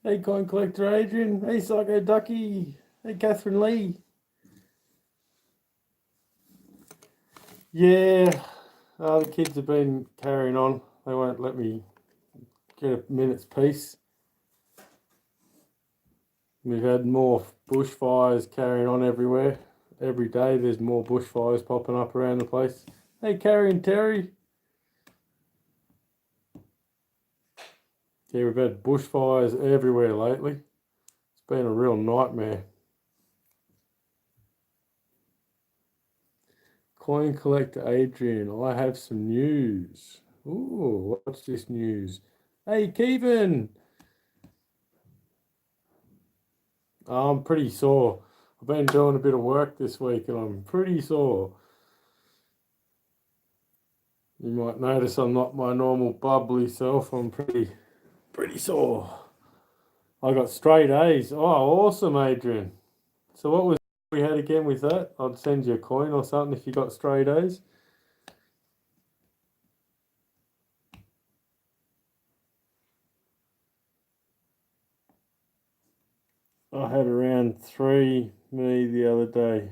Hey, coin collector Adrian. Hey, Psycho Ducky. Hey, Catherine Lee. Yeah, the kids have been carrying on. They won't let me get a minute's peace. We've had more bushfires carrying on everywhere. Every day there's more bushfires popping up around the place. Hey, Carrie and Terry. Yeah, we've had bushfires everywhere lately. It's been a real nightmare. Coin collector Adrian, I have some news. Ooh, what's this news? Hey, Kevin. I'm pretty sore. I've been doing a bit of work this week and I'm pretty sore. You might notice I'm not my normal bubbly self. I'm pretty sore. I got straight A's. Oh, awesome, Adrian. So what was we had again with that? I'd send you a coin or something if you got straight A's. I had around 3 me the other day.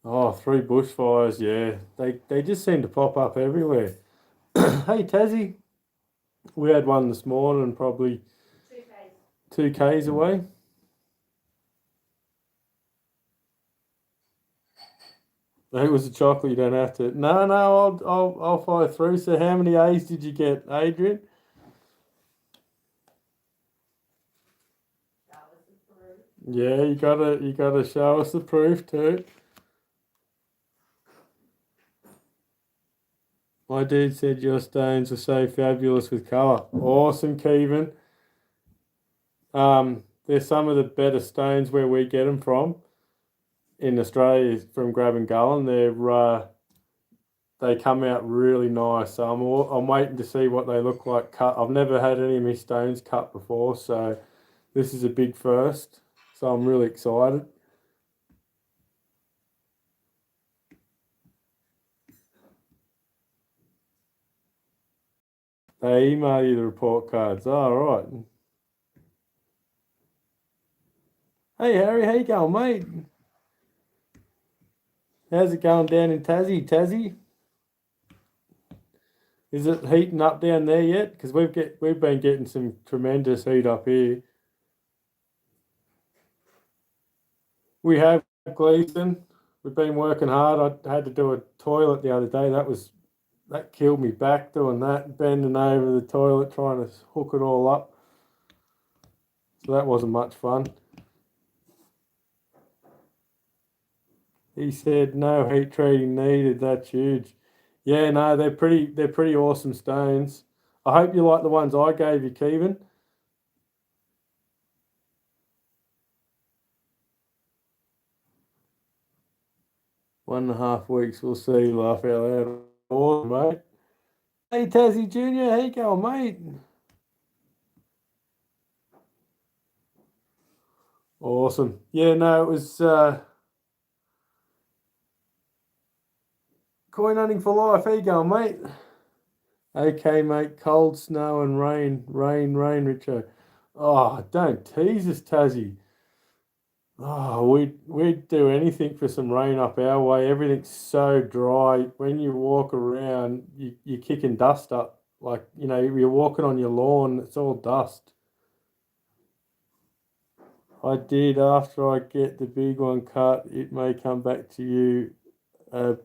Oh, 3 bushfires, yeah. They just seem to pop up everywhere. Hey, Tassie. We had one this morning, probably 2Ks away. It was a chocolate. You don't have to. No, I'll follow through. So, how many A's did you get, Adrian? Yeah, you gotta show us the proof too. My dude said your stones are so fabulous with colour. Awesome, Kevin. They're some of the better stones where we get them from in Australia from Grab and Gullen. They come out really nice. So I'm waiting to see what they look like cut. I've never had any of my stones cut before, so this is a big first. So I'm really excited. They email you the report cards. All right. Hey Harry, how you going, mate? How's it going down in Tassie? Tassie? Is it heating up down there yet? Because we've been getting some tremendous heat up here. We have, Gleason. We've been working hard. I had to do a toilet the other day. That killed me back doing that, bending over the toilet trying to hook it all up. So that wasn't much fun. He said no heat treating needed. That's huge. Yeah, no, they're pretty awesome stones. I hope you like the ones I gave you, Kevin. 1.5 weeks, we'll see. Laugh out loud. Awesome, mate. Hey, Tassie Junior, how you going, mate? Awesome. Yeah, no, it was coin hunting for life. How you going, mate? Okay, mate. Cold, snow, and rain. Rain, Richo. Oh, don't tease us, Tassie. Oh, we'd do anything for some rain up our way. Everything's so dry. When you walk around, you're kicking dust up. Like, you're walking on your lawn, it's all dust. I did. After I get the big one cut, it may come back to you. A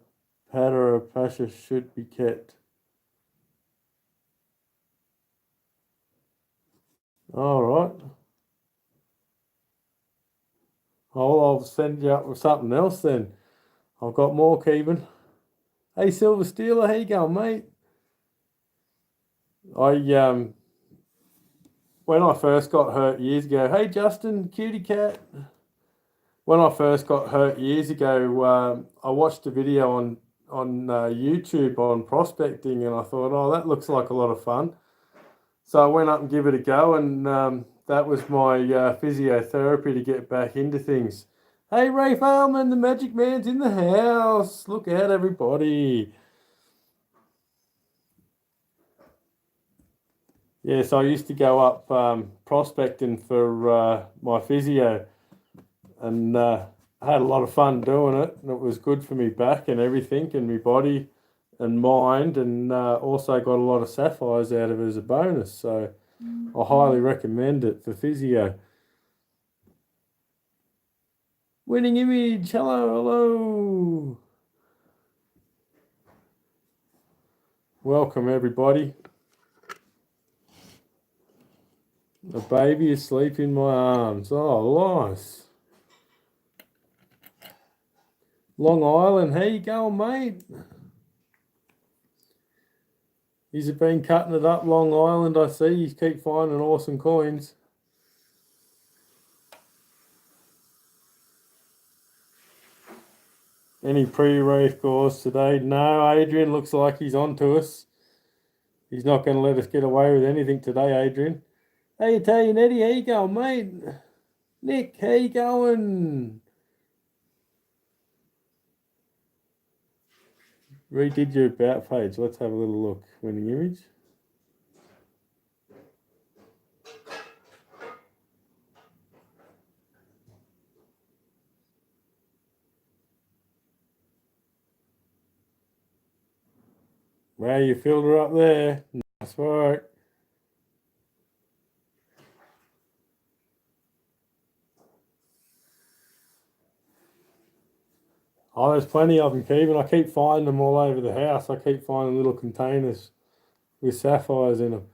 patter or a pasha should be kept. All right. Oh, I'll send you up with something else then. I've got more, Kevin. Hey, Silver Steeler, how you going, mate? I when I first got hurt years ago. Hey, Justin, cutie cat. When I first got hurt years ago, I watched a video on YouTube on prospecting, and I thought, oh, that looks like a lot of fun. So I went up and give it a go, and that was my physiotherapy to get back into things. Hey, Ray Failman, the Magic Man's in the house. Look out, everybody. Yes, I used to go up prospecting for my physio, and I had a lot of fun doing it. And it was good for me back and everything, and my body and mind, and also got a lot of sapphires out of it as a bonus. So I highly recommend it for physio. Winning image, hello, hello. Welcome, everybody. A baby asleep in my arms. Oh, nice. Long Island, how you going, mate? He's been cutting it up, Long Island. I see you keep finding awesome coins. Any pre-race course today? No, Adrian looks like he's on to us. He's not going to let us get away with anything today, Adrian. Hey, Italian Eddie, how you going, mate? Nick, how you going? Redid your about page. Let's have a little look. Winning image. Wow, you filled her up there. Nice work. Oh, there's plenty of them, Keevan. I keep finding them all over the house. I keep finding little containers with sapphires in them.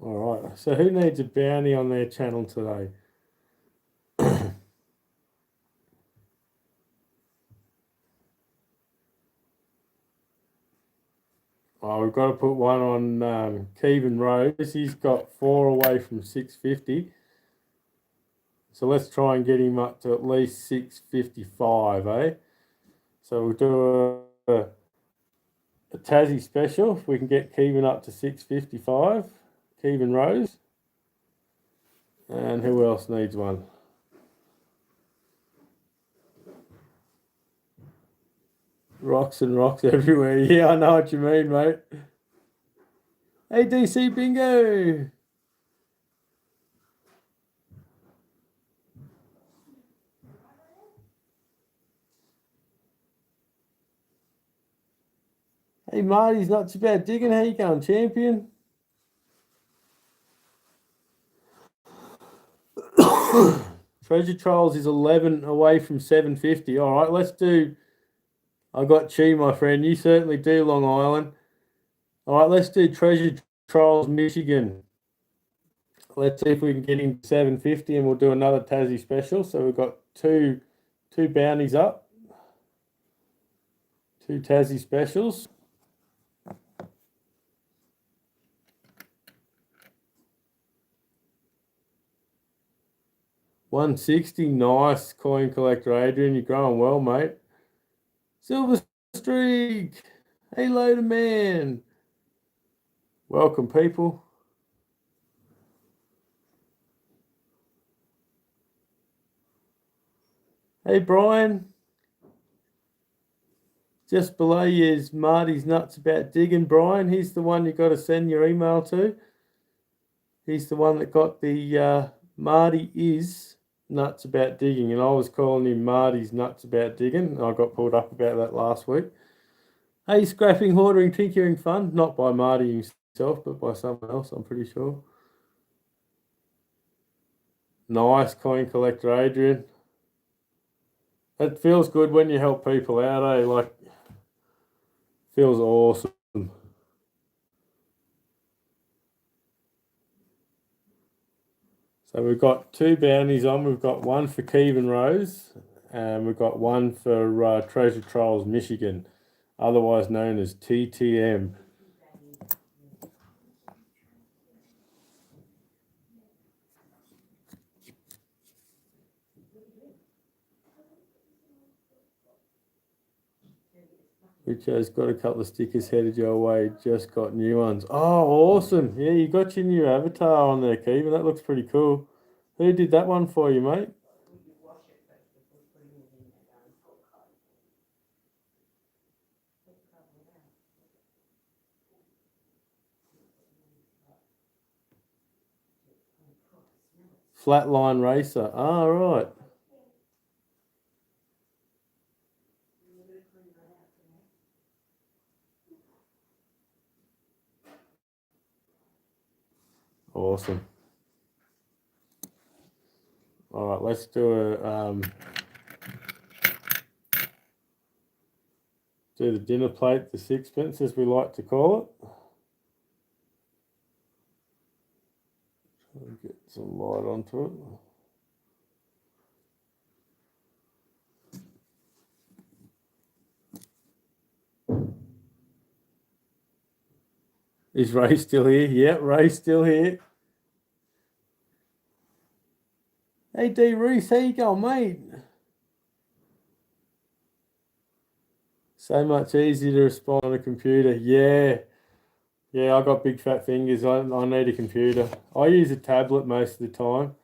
All right. So who needs a bounty on their channel today? Oh, we've got to put one on Keevan Rose. He's got 4 away from 650. So let's try and get him up to at least 655, eh? So we'll do a Tassie special. If we can get Keevan up to 655. Keevan Rose. And who else needs one? Rocks and rocks everywhere. Yeah, I know what you mean, mate. Hey, DC Bingo. Hey, Marty's not too bad digging. How you going, champion? Treasure Trolls is 11 away from 750. All right, let's do... I got you, my friend. You certainly do, Long Island. All right, let's do Treasure Trolls, Michigan. Let's see if we can get him 750, and we'll do another Tassie special. So we've got two bounties up. 2 Tassie specials. $160, nice coin collector, Adrian. You're growing well, mate. Silver Streak, hey, Loader Man. Welcome, people. Hey, Brian. Just below you is Marty's nuts about digging. Brian, he's the one you got to send your email to. He's the one that got the Marty is nuts about digging, and I was calling him Marty's nuts about digging. I got pulled up about that last week. Hey, scrapping, hoarding, tinkering fun. Not by Marty himself, but by someone else, I'm pretty sure. Nice coin collector, Adrian. It feels good when you help people out, eh? Like, feels awesome. So we've got 2 bounties on. We've got one for Keevan Rose, and we've got one for Treasure Trolls Michigan, otherwise known as TTM. Richo's got a couple of stickers headed your way. Just got new ones. Oh, awesome. Yeah, you got your new avatar on there, Keevan. That looks pretty cool. Who did that one for you, mate? Flatline Racer. Ah, right. Awesome. All right, let's do the dinner plate, the sixpence, as we like to call it. Try and get some light onto it. Is Ray still here? Yeah, Ray's still here. Hey, D. Reese, how you going, mate? So much easier to respond on a computer. Yeah, yeah, I got big fat fingers. I need a computer. I use a tablet most of the time.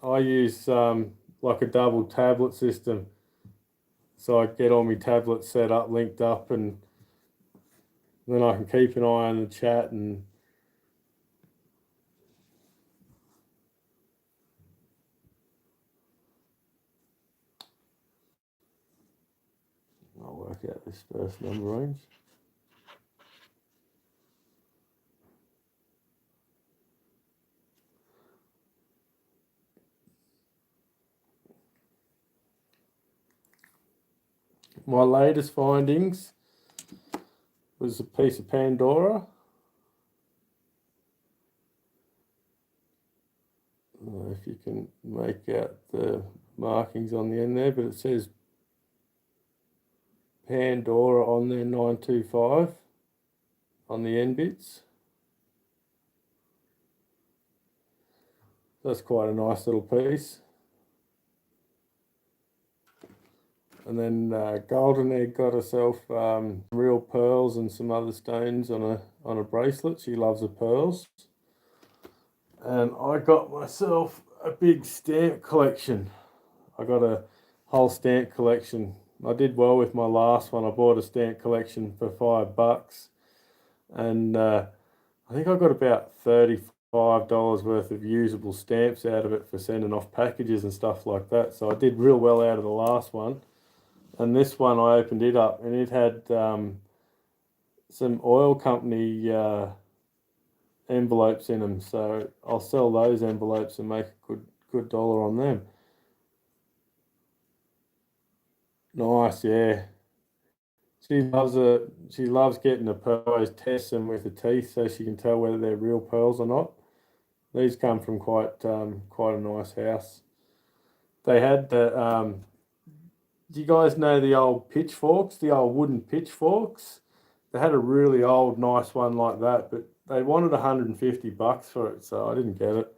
I use like a double tablet system. So I get all my tablets set up, linked up, and then I can keep an eye on the chat and I'll work out this first number range. My latest findings was a piece of Pandora. I don't know if you can make out the markings on the end there, but it says Pandora on there 925 on the end bits. That's quite a nice little piece. And then Golden Egg got herself real pearls and some other stones on a bracelet. She loves the pearls. And I got myself a big stamp collection. I got a whole stamp collection. I did well with my last one. I bought a stamp collection for $5, and I think I got about $35 worth of usable stamps out of it for sending off packages and stuff like that. So I did real well out of the last one. And this one, I opened it up, and it had some oil company envelopes in them. So I'll sell those envelopes and make a good dollar on them. Nice, yeah. She loves it. She loves getting the pearls, test them with the teeth so she can tell whether they're real pearls or not. These come from quite a nice house. They had the do you guys know the old pitchforks, the old wooden pitchforks? They had a really old, nice one like that, but they wanted $150 for it, so I didn't get it.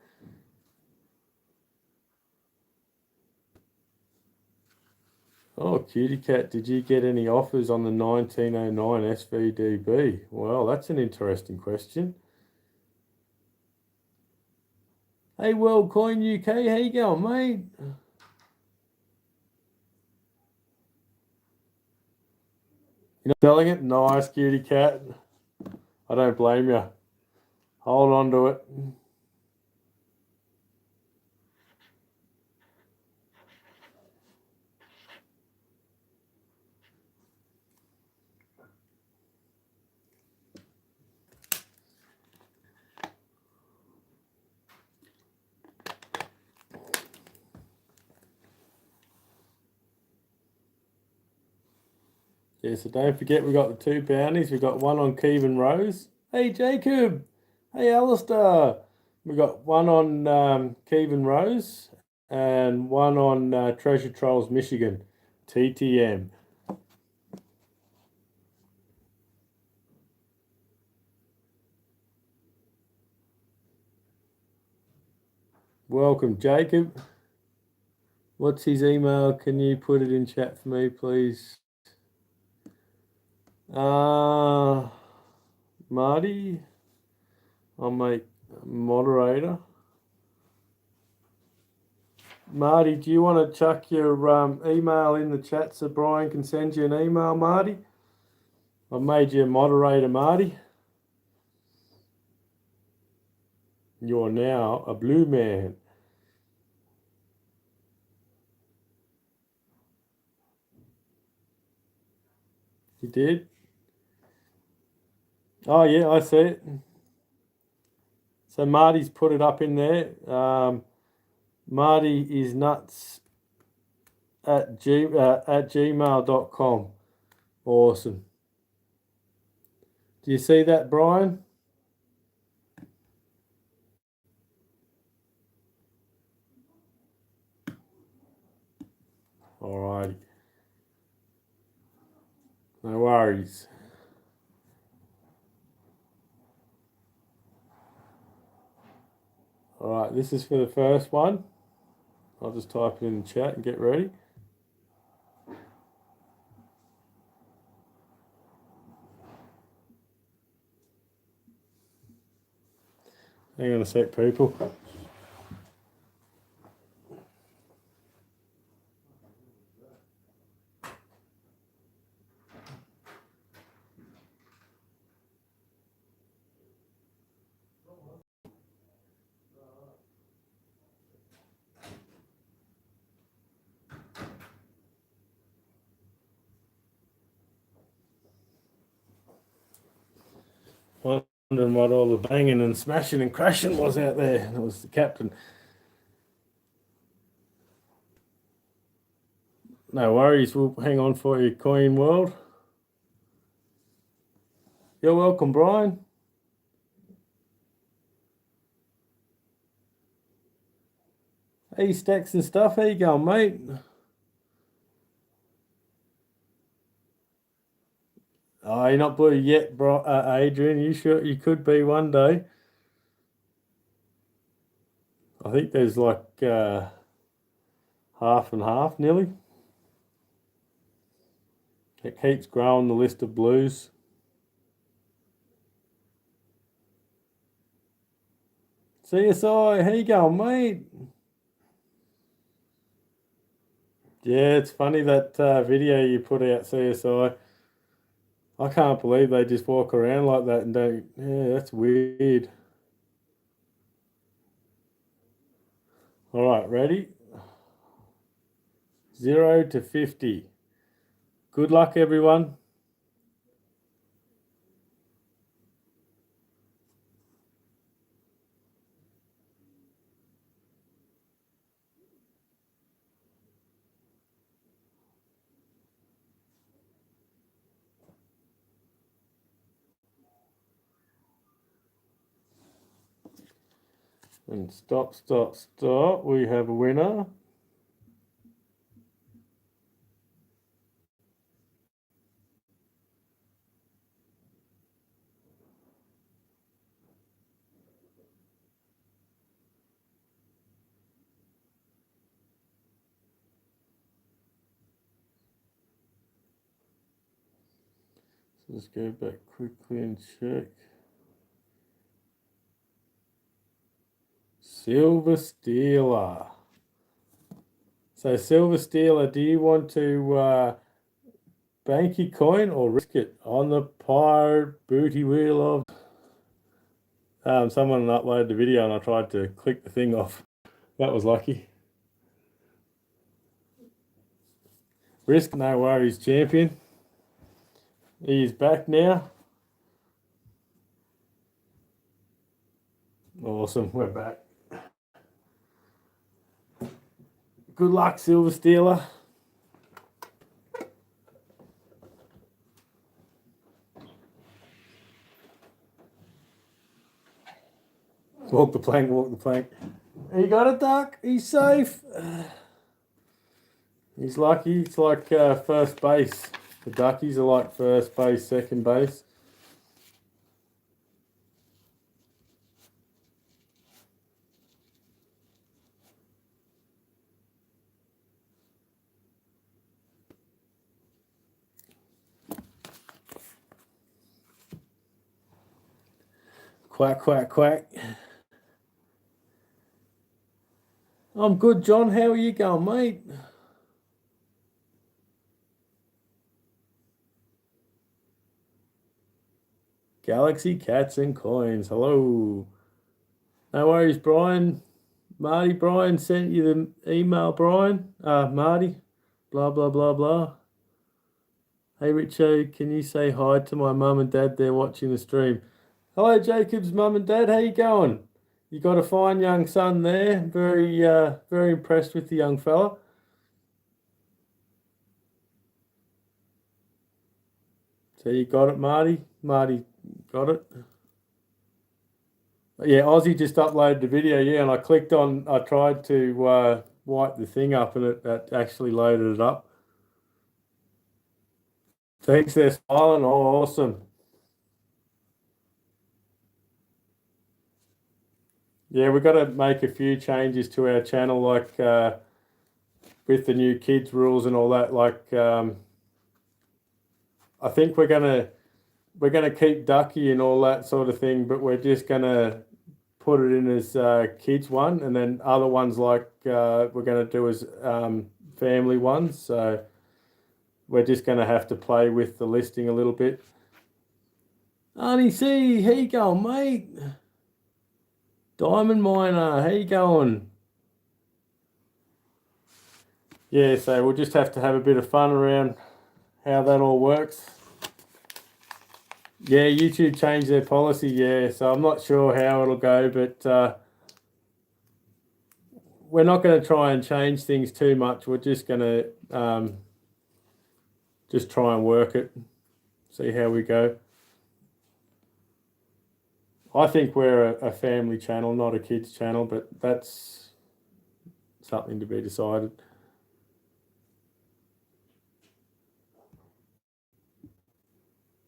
Oh, cutie cat, did you get any offers on the 1909 SVDB? Well, that's an interesting question. Hey, WorldCoin UK, how you going, mate? You're not selling it? Nice, cutie cat. I don't blame you. Hold on to it. Yeah, so don't forget we got the two bounties. We got one on Kevin Rose. Hey, Jacob. Hey, Alistair. We got one on Kevin Rose and one on Treasure Trolls Michigan. TTM. Welcome, Jacob. What's his email? Can you put it in chat for me, please? Marty, I'll make moderator. Marty, do you want to chuck your email in the chat so Brian can send you an email, Marty? I've made you a moderator, Marty. You're now a blue man. You did? Oh, yeah, I see it. So Marty's put it up in there. Marty is nuts at gmail.com. Awesome. Do you see that, Brian? Alrighty. No worries. Alright, this is for the first one. I'll just type it in the chat and get ready. Hang on a sec, people. Wondering what all the banging and smashing and crashing was out there. It was the captain. No worries, we'll hang on for you, Coin World. You're welcome, Brian. Hey, Stacks and stuff. How you going, mate? Oh, you're not blue yet, bro, Adrian. You sure you could be one day? I think there's like half and half, nearly. It keeps growing the list of blues. CSI, how you going, mate? Yeah, it's funny that video you put out, CSI. I can't believe they just walk around like that and don't. Yeah, that's weird. All right, ready? 0 to 50. Good luck, everyone. And stop, stop, stop. We have a winner. So let's go back quickly and check. Silver Stealer. So Silver Stealer, do you want to bank your coin or risk it on the pirate booty wheel of... someone uploaded the video and I tried to click the thing off. That was lucky. Risk, no worries, champion. He's back now. Awesome, we're back. Good luck, Silver Stealer. Walk the plank, walk the plank. He got a duck, he's safe. He's lucky, it's like first base. The duckies are like first base, second base. Quack, quack, quack. I'm good, John. How are you going, mate? Galaxy Cats and Coins. Hello. No worries, Brian. Marty, Brian sent you the email, Brian. Marty. Blah, blah, blah, blah. Hey, Richo, can you say hi to my mum and dad? They're watching the stream. Hello, Jacob's mum and dad. How you going? You got a fine young son there. Very impressed with the young fella. So you got it, Marty? Marty got it? Yeah, Aussie just uploaded the video, yeah, and I tried to wipe the thing up and it actually loaded it up. Thanks, they're smiling. Oh, awesome. Yeah, we've got to make a few changes to our channel, like with the new kids rules and all that. Like, I think we're gonna keep Ducky and all that sort of thing, but we're just gonna put it in as kids one, and then other ones like we're gonna do as family ones. So we're just gonna have to play with the listing a little bit. Arnie C, how you going, mate? Diamond Miner, how you going? Yeah, so we'll just have to have a bit of fun around how that all works. Yeah, YouTube changed their policy, yeah, so I'm not sure how it'll go, but we're not going to try and change things too much. We're just going to just try and work it, see how we go. I think we're a family channel, not a kids channel, but that's something to be decided.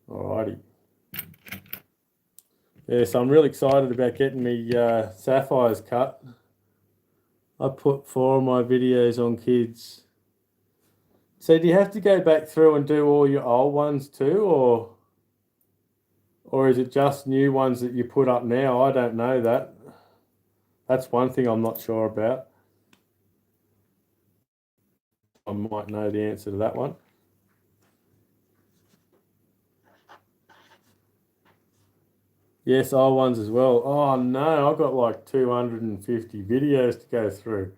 Alrighty. Yeah, so I'm really excited about getting me sapphires cut. I put 4 of my videos on kids. So do you have to go back through and do all your old ones too, or is it just new ones that you put up now? I don't know that. That's one thing I'm not sure about. I might know the answer to that one. Yes, old ones as well. Oh no, I've got like 250 videos to go through.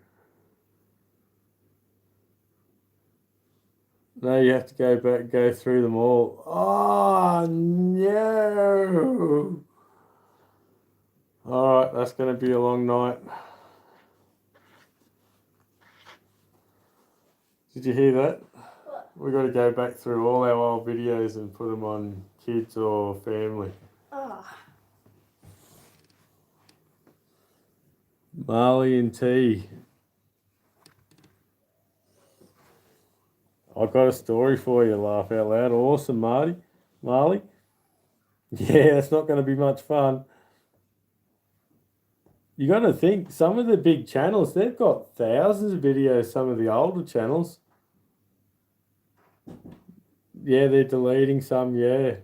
No, you have to go back, go through them all. Oh no. All right, that's going to be a long night. Did you hear that? What? We've got to go back through all our old videos and put them on kids or family. Oh. Marley and T. I've got a story for you, laugh out loud. Awesome, Marley. Yeah, it's not going to be much fun. You got to think, some of the big channels, they've got thousands of videos, some of the older channels. Yeah, they're deleting some, yeah.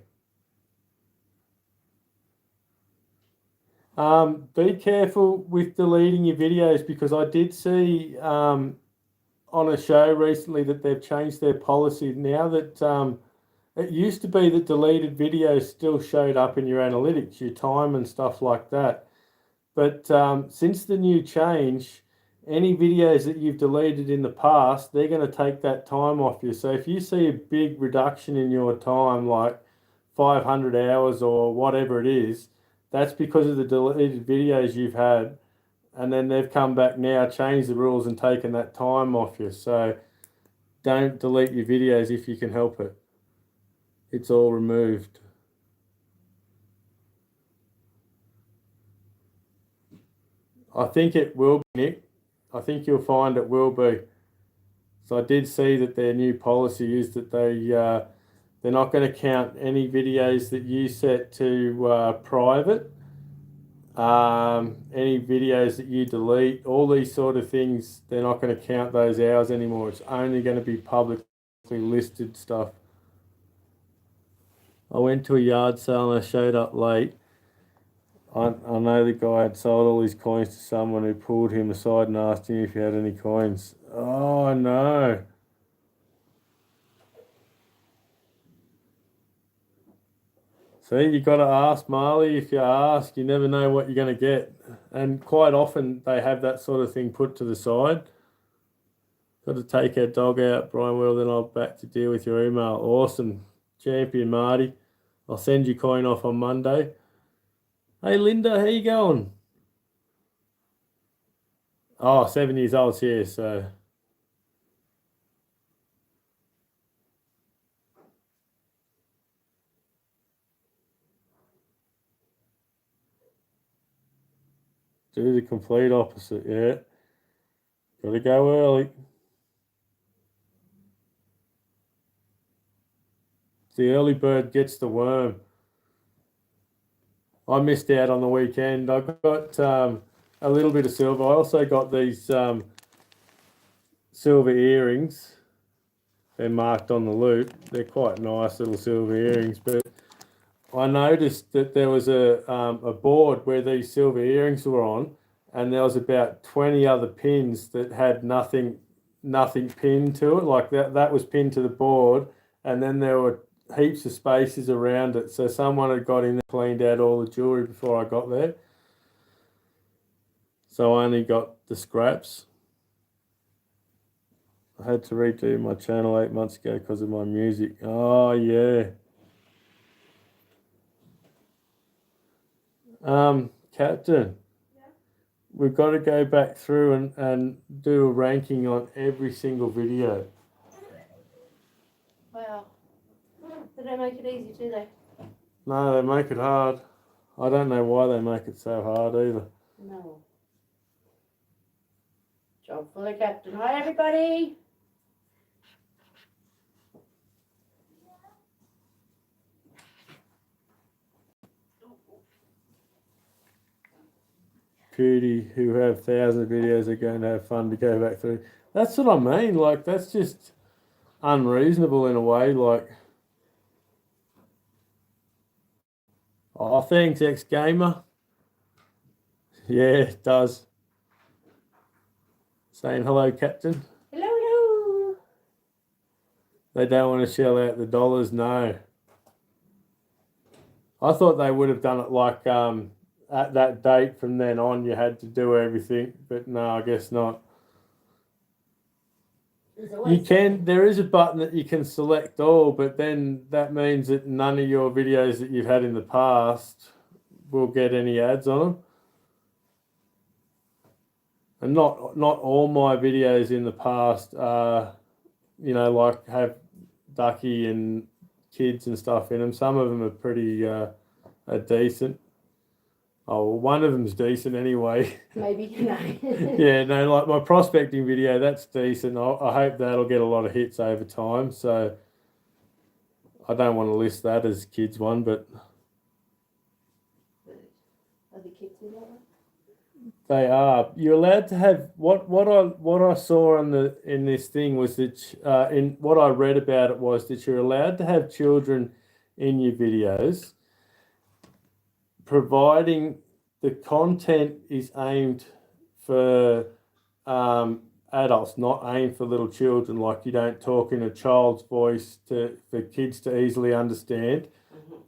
Be careful with deleting your videos, because I did see on a show recently that they've changed their policy now that it used to be that deleted videos still showed up in your analytics, your time and stuff like that. But since the new change, any videos that you've deleted in the past, they're going to take that time off you. So if you see a big reduction in your time, like 500 hours or whatever it is, that's because of the deleted videos you've had. And then they've come back now, changed the rules and taken that time off you. So don't delete your videos if you can help it. It's all removed. I think it will be, Nick. I think you'll find it will be. So I did see that their new policy is that they're not going to count any videos that you set to private, any videos that you delete, all these sort of things. They're not going to count those hours anymore. It's only going to be publicly listed stuff. I went to a yard sale and I showed up late. I know the guy had sold all his coins to someone who pulled him aside and asked him if he had any coins. Oh no. See, you got to ask, Marley. If you ask, you never know what you're going to get. And quite often they have that sort of thing put to the side. Got to take our dog out, Brian. Well, then I'll back to deal with your email. Awesome. Champion, Marty. I'll send your coin off on Monday. Hey, Linda, how you going? Oh, 7 years old here, so... Do the complete opposite, yeah. Got to go early. The early bird gets the worm. I missed out on the weekend. I got a little bit of silver. I also got these silver earrings. They're marked on the loop. They're quite nice little silver earrings, but I noticed that there was a board where these silver earrings were on, and there was about 20 other pins that had nothing pinned to it. Like that was pinned to the board, and then there were heaps of spaces around it. So someone had got in there, cleaned out all the jewelry before I got there. So I only got the scraps. I had to redo my channel 8 months ago because of my music. Oh yeah. Captain, we've got to go back through and do a ranking on every single video. Wow. They don't make it easy, do they? No, they make it hard. I don't know why they make it so hard either. No. Job for the captain. Hi, everybody. Beauty who have thousands of videos are going to have fun to go back through. That's what I mean. Like, that's just unreasonable in a way. Like, oh, thanks, ex-gamer. Yeah, it does. Saying hello, Captain. Hello, hello. They don't want to shell out the dollars. No. I thought they would have done it like at that date from then on. You had to do everything, but no, I guess not. You can. There is a button that you can select all, but then that means that none of your videos that you've had in the past will get any ads on them. And not all my videos in the past are, like have Ducky and kids and stuff in them. Some of them are pretty are decent. Oh, well, one of them's decent anyway. Maybe, no. Yeah, no, like my prospecting video, that's decent. I hope that'll get a lot of hits over time. So I don't want to list that as kids one, but Are the kids in that one? they are. You're allowed to have what I saw in this thing was that in what I read about it was that you're allowed to have children in your videos, providing the content is aimed for adults, not aimed for little children. Like you don't talk in a child's voice for kids to easily understand.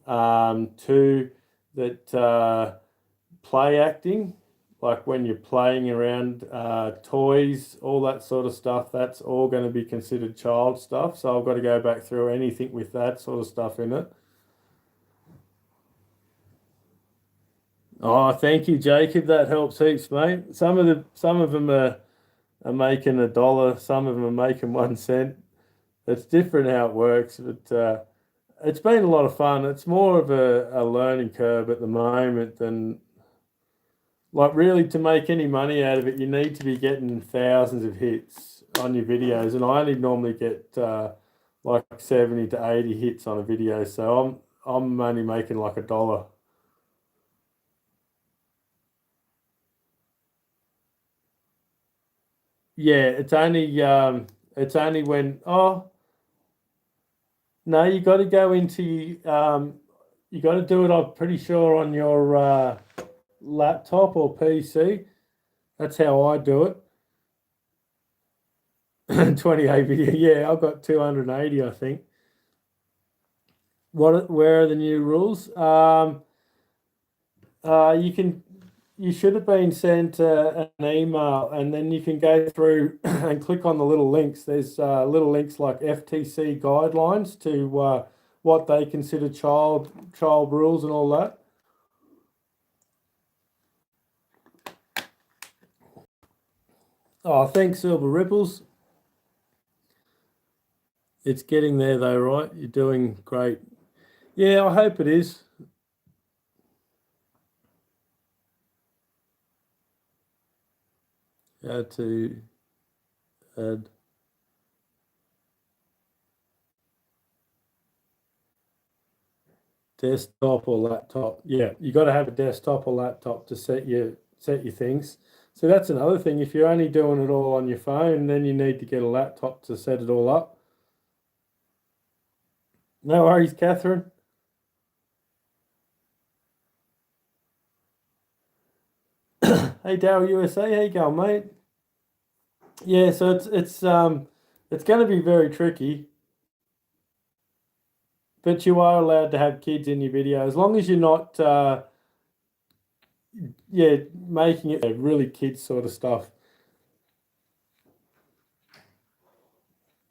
Two, that play acting, like when you're playing around toys, all that sort of stuff, that's all going to be considered child stuff. So I've got to go back through anything with that sort of stuff in it. Oh, thank you, Jacob. That helps heaps, mate. Some of them are making $1. Some of them are making 1 cent. It's different how it works, but it's been a lot of fun. It's more of a learning curve at the moment than like really to make any money out of it. You need to be getting thousands of hits on your videos, and I only normally get like 70 to 80 hits on a video, so I'm only making like $1. Yeah, it's only when no, you got to go into you got to do it. I'm pretty sure on your laptop or PC. That's how I do it. 28 video. Yeah, I've got 280, I think. Where are the new rules? You should have been sent an email, and then you can go through and click on the little links. There's little links like FTC guidelines to what they consider child rules and all that. Oh, thanks, Silver Ripples. It's getting there though, right? You're doing great. Yeah, I hope it is. How to add desktop or laptop. Yeah, you got to have a desktop or laptop to set your things. So that's another thing. If you're only doing it all on your phone, then you need to get a laptop to set it all up. No worries, Catherine. Hey, Daryl USA, how you going, mate? Yeah, so it's going to be very tricky, but you are allowed to have kids in your video as long as you're not, making it really kids sort of stuff.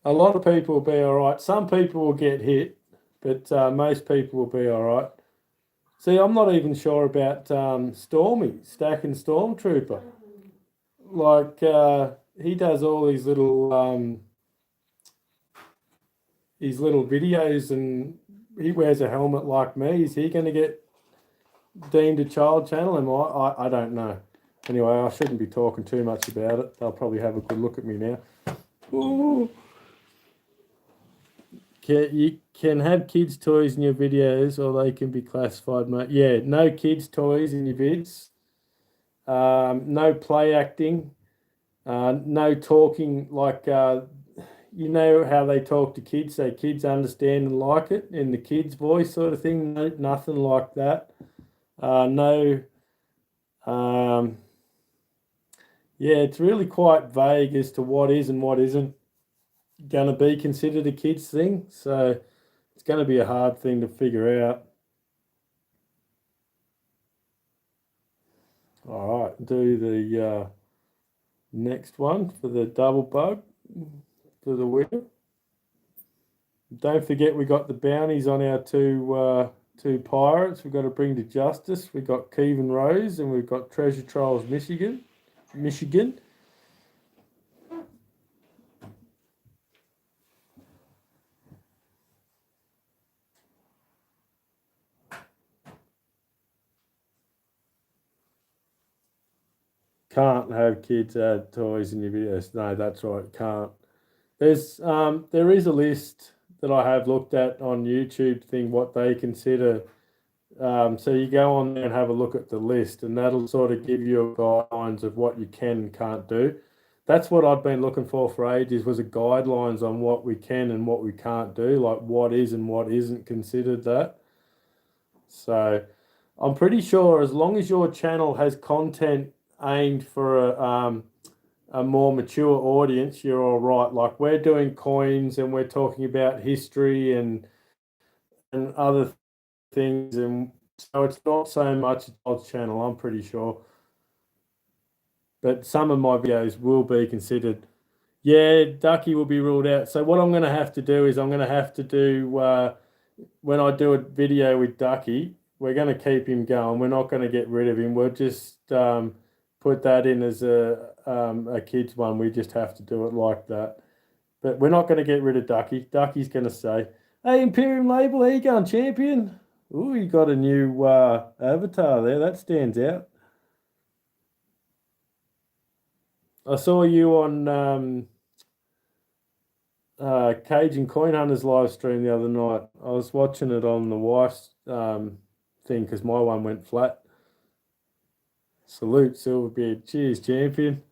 A lot of people will be all right. Some people will get hit, but most people will be all right. See, I'm not even sure about Stormy, Stacking Stormtrooper. Like, he does all these little videos, and he wears a helmet like me. Is he going to get deemed a child channel? Am I don't know. Anyway, I shouldn't be talking too much about it. They'll probably have a good look at me now. Ooh. You can have kids' toys in your videos, or they can be classified, mate. Yeah, no kids' toys in your vids. No play acting. No talking like you know how they talk to kids, so kids understand and like it in the kids' voice sort of thing. No, nothing like that. No. Yeah, it's really quite vague as to what is and what isn't going to be considered a kids thing. So it's going to be a hard thing to figure out. All right, do the next one for the double bug for the winner. Don't forget we got the bounties on our two pirates. We've got to bring to justice. We've got Kevin Rose and we've got Treasure Trolls Michigan. Can't have kids add toys in your videos. No, that's right, can't. There is a list that I have looked at on YouTube thing what they consider. So you go on there and have a look at the list, and that'll sort of give you guidelines of what you can and can't do. That's what I've been looking for ages, was a guidelines on what we can and what we can't do, like what is and what isn't considered that. So I'm pretty sure as long as your channel has content aimed for a more mature audience, you're all right. Like we're doing coins and we're talking about history and other things, and so it's not so much a child's channel, I'm pretty sure. But some of my videos will be considered. Yeah, Ducky will be ruled out. So what I'm going to have to do is I'm going to have to do when I do a video with Ducky, we're going to keep him going. We're not going to get rid of him. We'll just put that in as a kids one. We just have to do it like that. But we're not going to get rid of Ducky. Ducky's going to say, "Hey, Imperium Label, how you going, champion?" Ooh, you got a new avatar there. That stands out. I saw you on Cage and Coin Hunters live stream the other night. I was watching it on the wife's thing because my one went flat. Salute, Silverbeard. Cheers, champion.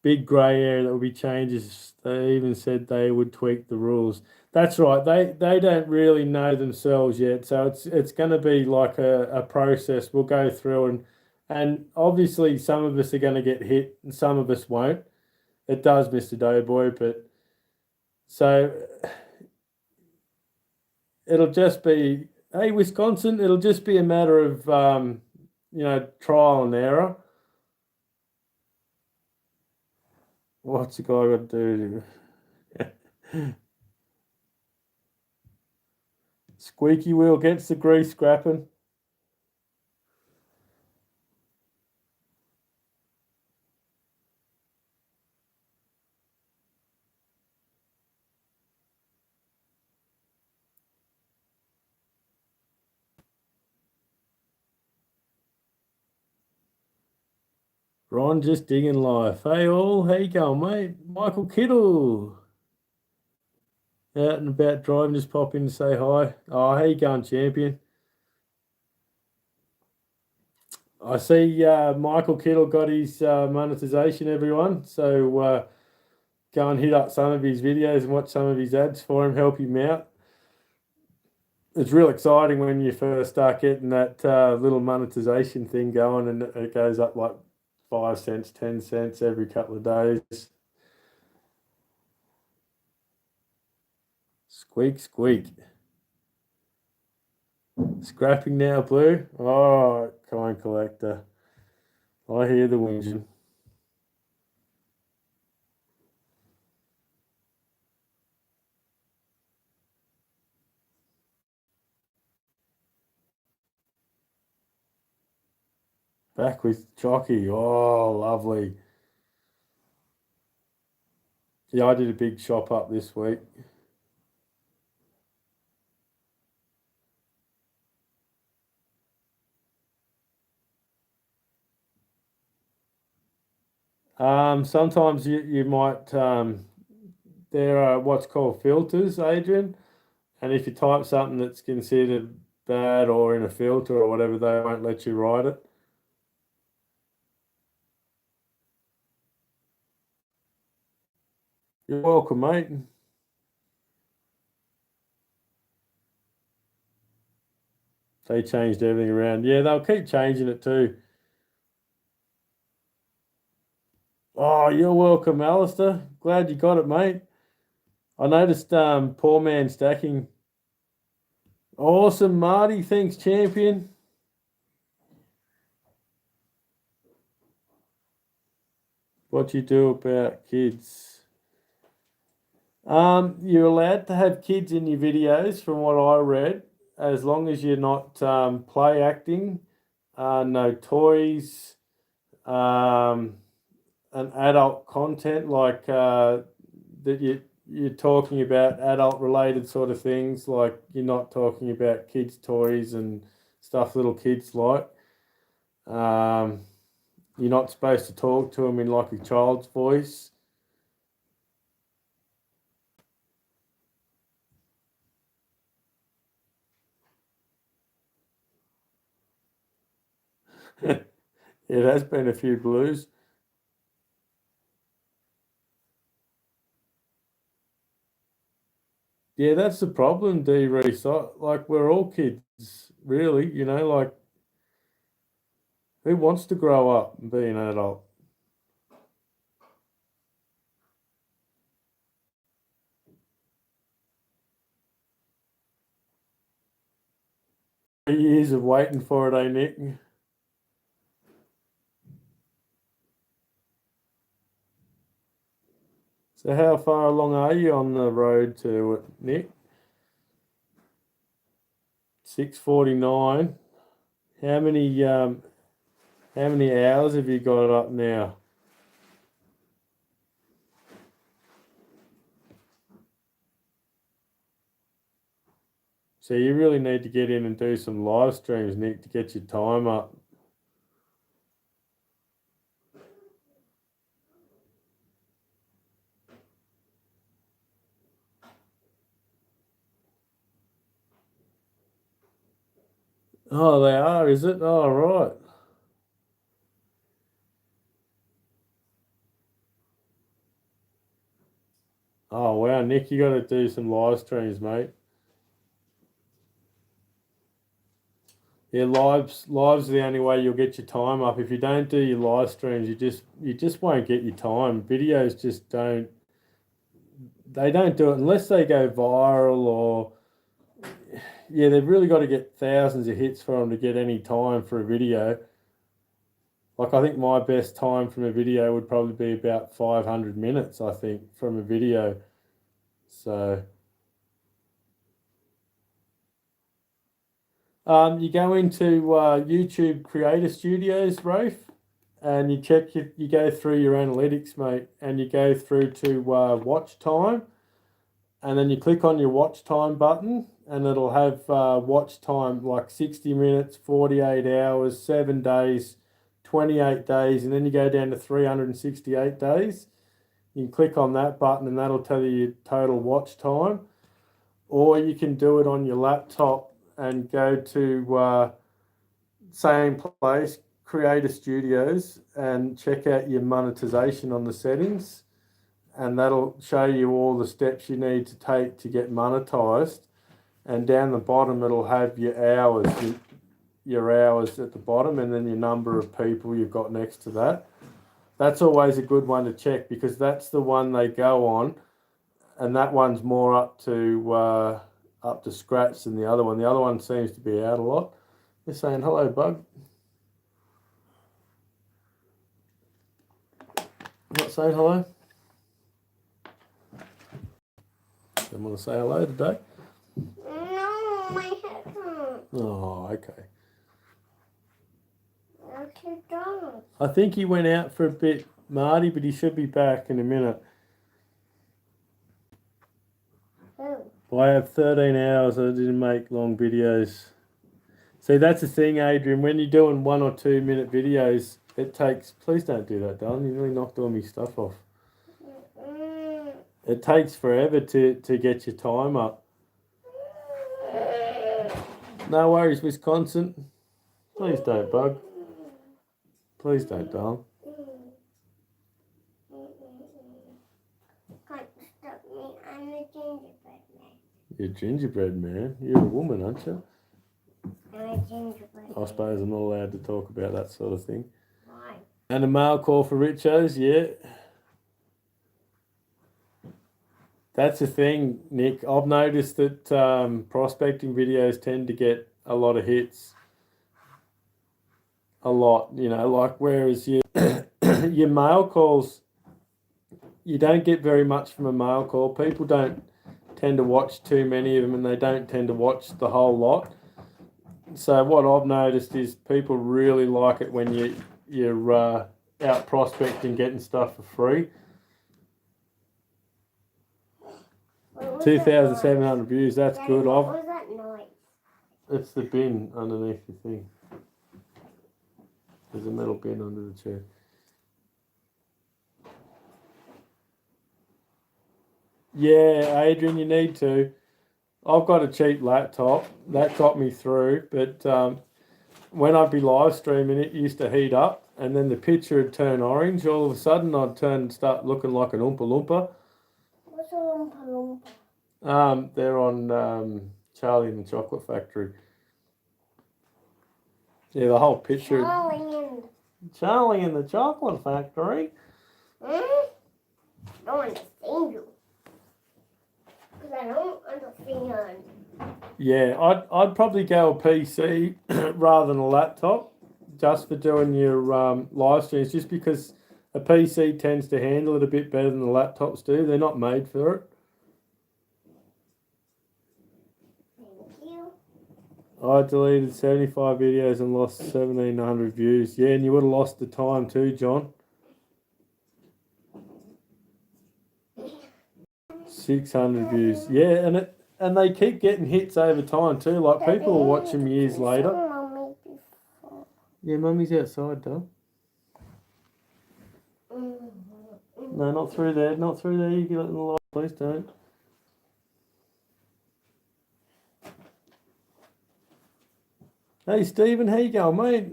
big grey area that will be changes. They even said they would tweak the rules. That's right. They don't really know themselves yet, so it's going to be like a process. We'll go through and obviously some of us are going to get hit and some of us won't. It does, Mr. Doughboy, but so it'll just be, hey, Wisconsin, it'll just be a matter of trial and error. What's the guy got to do? Squeaky wheel gets the grease scrapping. Ron just digging life. Hey all, how you going, mate? Michael Kittle. Out and about driving, just pop in to say hi. Oh, how you going, champion? I see Michael Kittle got his monetization, everyone. So go and hit up some of his videos and watch some of his ads for him, help him out. It's real exciting when you first start getting that little monetization thing going and it goes up like 5 cents, 10 cents every couple of days. Squeak, squeak. Scrapping now, Blue. Oh, coin collector. I hear the whinging. Back with Jockey. Oh, lovely. Yeah, I did a big shop up this week. Sometimes you might there are what's called filters, Adrian, and if you type something that's considered bad or in a filter or whatever, they won't let you write it. You're welcome, mate. They changed everything around. Yeah, they'll keep changing it too. Oh, you're welcome, Alistair. Glad you got it, mate. I noticed poor man stacking. Awesome, Marty. Thanks, champion. What you do about kids? You're allowed to have kids in your videos, from what I read, as long as you're not play acting, no toys, and adult content like that you're talking about adult related sort of things, like you're not talking about kids' toys and stuff little kids like. You're not supposed to talk to them in like a child's voice. It has been a few blues. Yeah, that's the problem, D Reese. Like we're all kids, really, like who wants to grow up and be an adult? Years of waiting for it, eh, Nick? So how far along are you on the road to it, Nick? 6:49. How many hours have you got up now? So you really need to get in and do some live streams, Nick, to get your time up. Oh, they are, is it? Oh, right. Oh wow, Nick, you got to do some live streams, mate. Yeah, lives are the only way you'll get your time up. If you don't do your live streams, you just won't get your time. Videos just don't. They don't do it unless they go viral or yeah, they've really got to get thousands of hits for them to get any time for a video. Like I think my best time from a video would probably be about 500 minutes, I think, from a video. So you go into YouTube Creator Studios, Rafe, and you go through your analytics, mate, and you go through to watch time, and then you click on your watch time button, and it'll have watch time like 60 minutes, 48 hours, 7 days, 28 days, and then you go down to 368 days. You can click on that button, and that'll tell you your total watch time. Or you can do it on your laptop and go to same place, Creator Studios, and check out your monetization on the settings, and that'll show you all the steps you need to take to get monetized. And down the bottom, it'll have your hours, your hours at the bottom, and then your number of people you've got next to that. That's always a good one to check because that's the one they go on, and that one's more up to scratch than the other one. The other one seems to be out a lot. They're saying hello, bug. Not saying hello. Don't want to say hello today. No, my headphones. Oh, okay. Okay, done. I think he went out for a bit, Marty, but he should be back in a minute. Who? I have 13 hours. I didn't make long videos. See, that's the thing, Adrian. When you're doing 1 or 2 minute videos, it takes... Please don't do that, darling. You really knocked all my stuff off. It takes forever to get your time up. No worries, Wisconsin. Please don't, bug. Please don't, darling. Can't stop me. I'm a gingerbread man. You're a gingerbread man. You're a woman, aren't you? I'm a gingerbread I suppose I'm not allowed to talk about that sort of thing. Why? And a mail call for Richos, yeah. That's the thing, Nick. I've noticed that prospecting videos tend to get a lot of hits. A lot, you know, like whereas your mail calls, you don't get very much from a mail call. People don't tend to watch too many of them, and they don't tend to watch the whole lot. So what I've noticed is people really like it when you're out prospecting, getting stuff for free. 2,700 views, that's Daddy, good. what was that noise? It's the bin underneath the thing. There's a metal bin under the chair. Yeah, Adrian, you need to. I've got a cheap laptop. That got me through, but when I'd be live streaming, it used to heat up, and then the picture would turn orange. All of a sudden, I'd start looking like an Oompa Loompa. What's a Oompa Loompa? They're on Charlie and the Chocolate Factory. Yeah, the whole picture. Charlie and the Chocolate Factory. I don't understand you. Because I don't understand. Yeah, I'd probably go a PC rather than a laptop, just for doing your live streams. Just because a PC tends to handle it a bit better than the laptops do. They're not made for it. Thank you. I deleted 75 videos and lost 1,700 views. Yeah, and you would have lost the time too, John. 600 views. Yeah, and they keep getting hits over time too. Like people will watch them years later. Yeah, Mummy's outside, though. No, not through there. Not through there. You get it in the light. Please don't. Hey, Stephen, how you going, mate?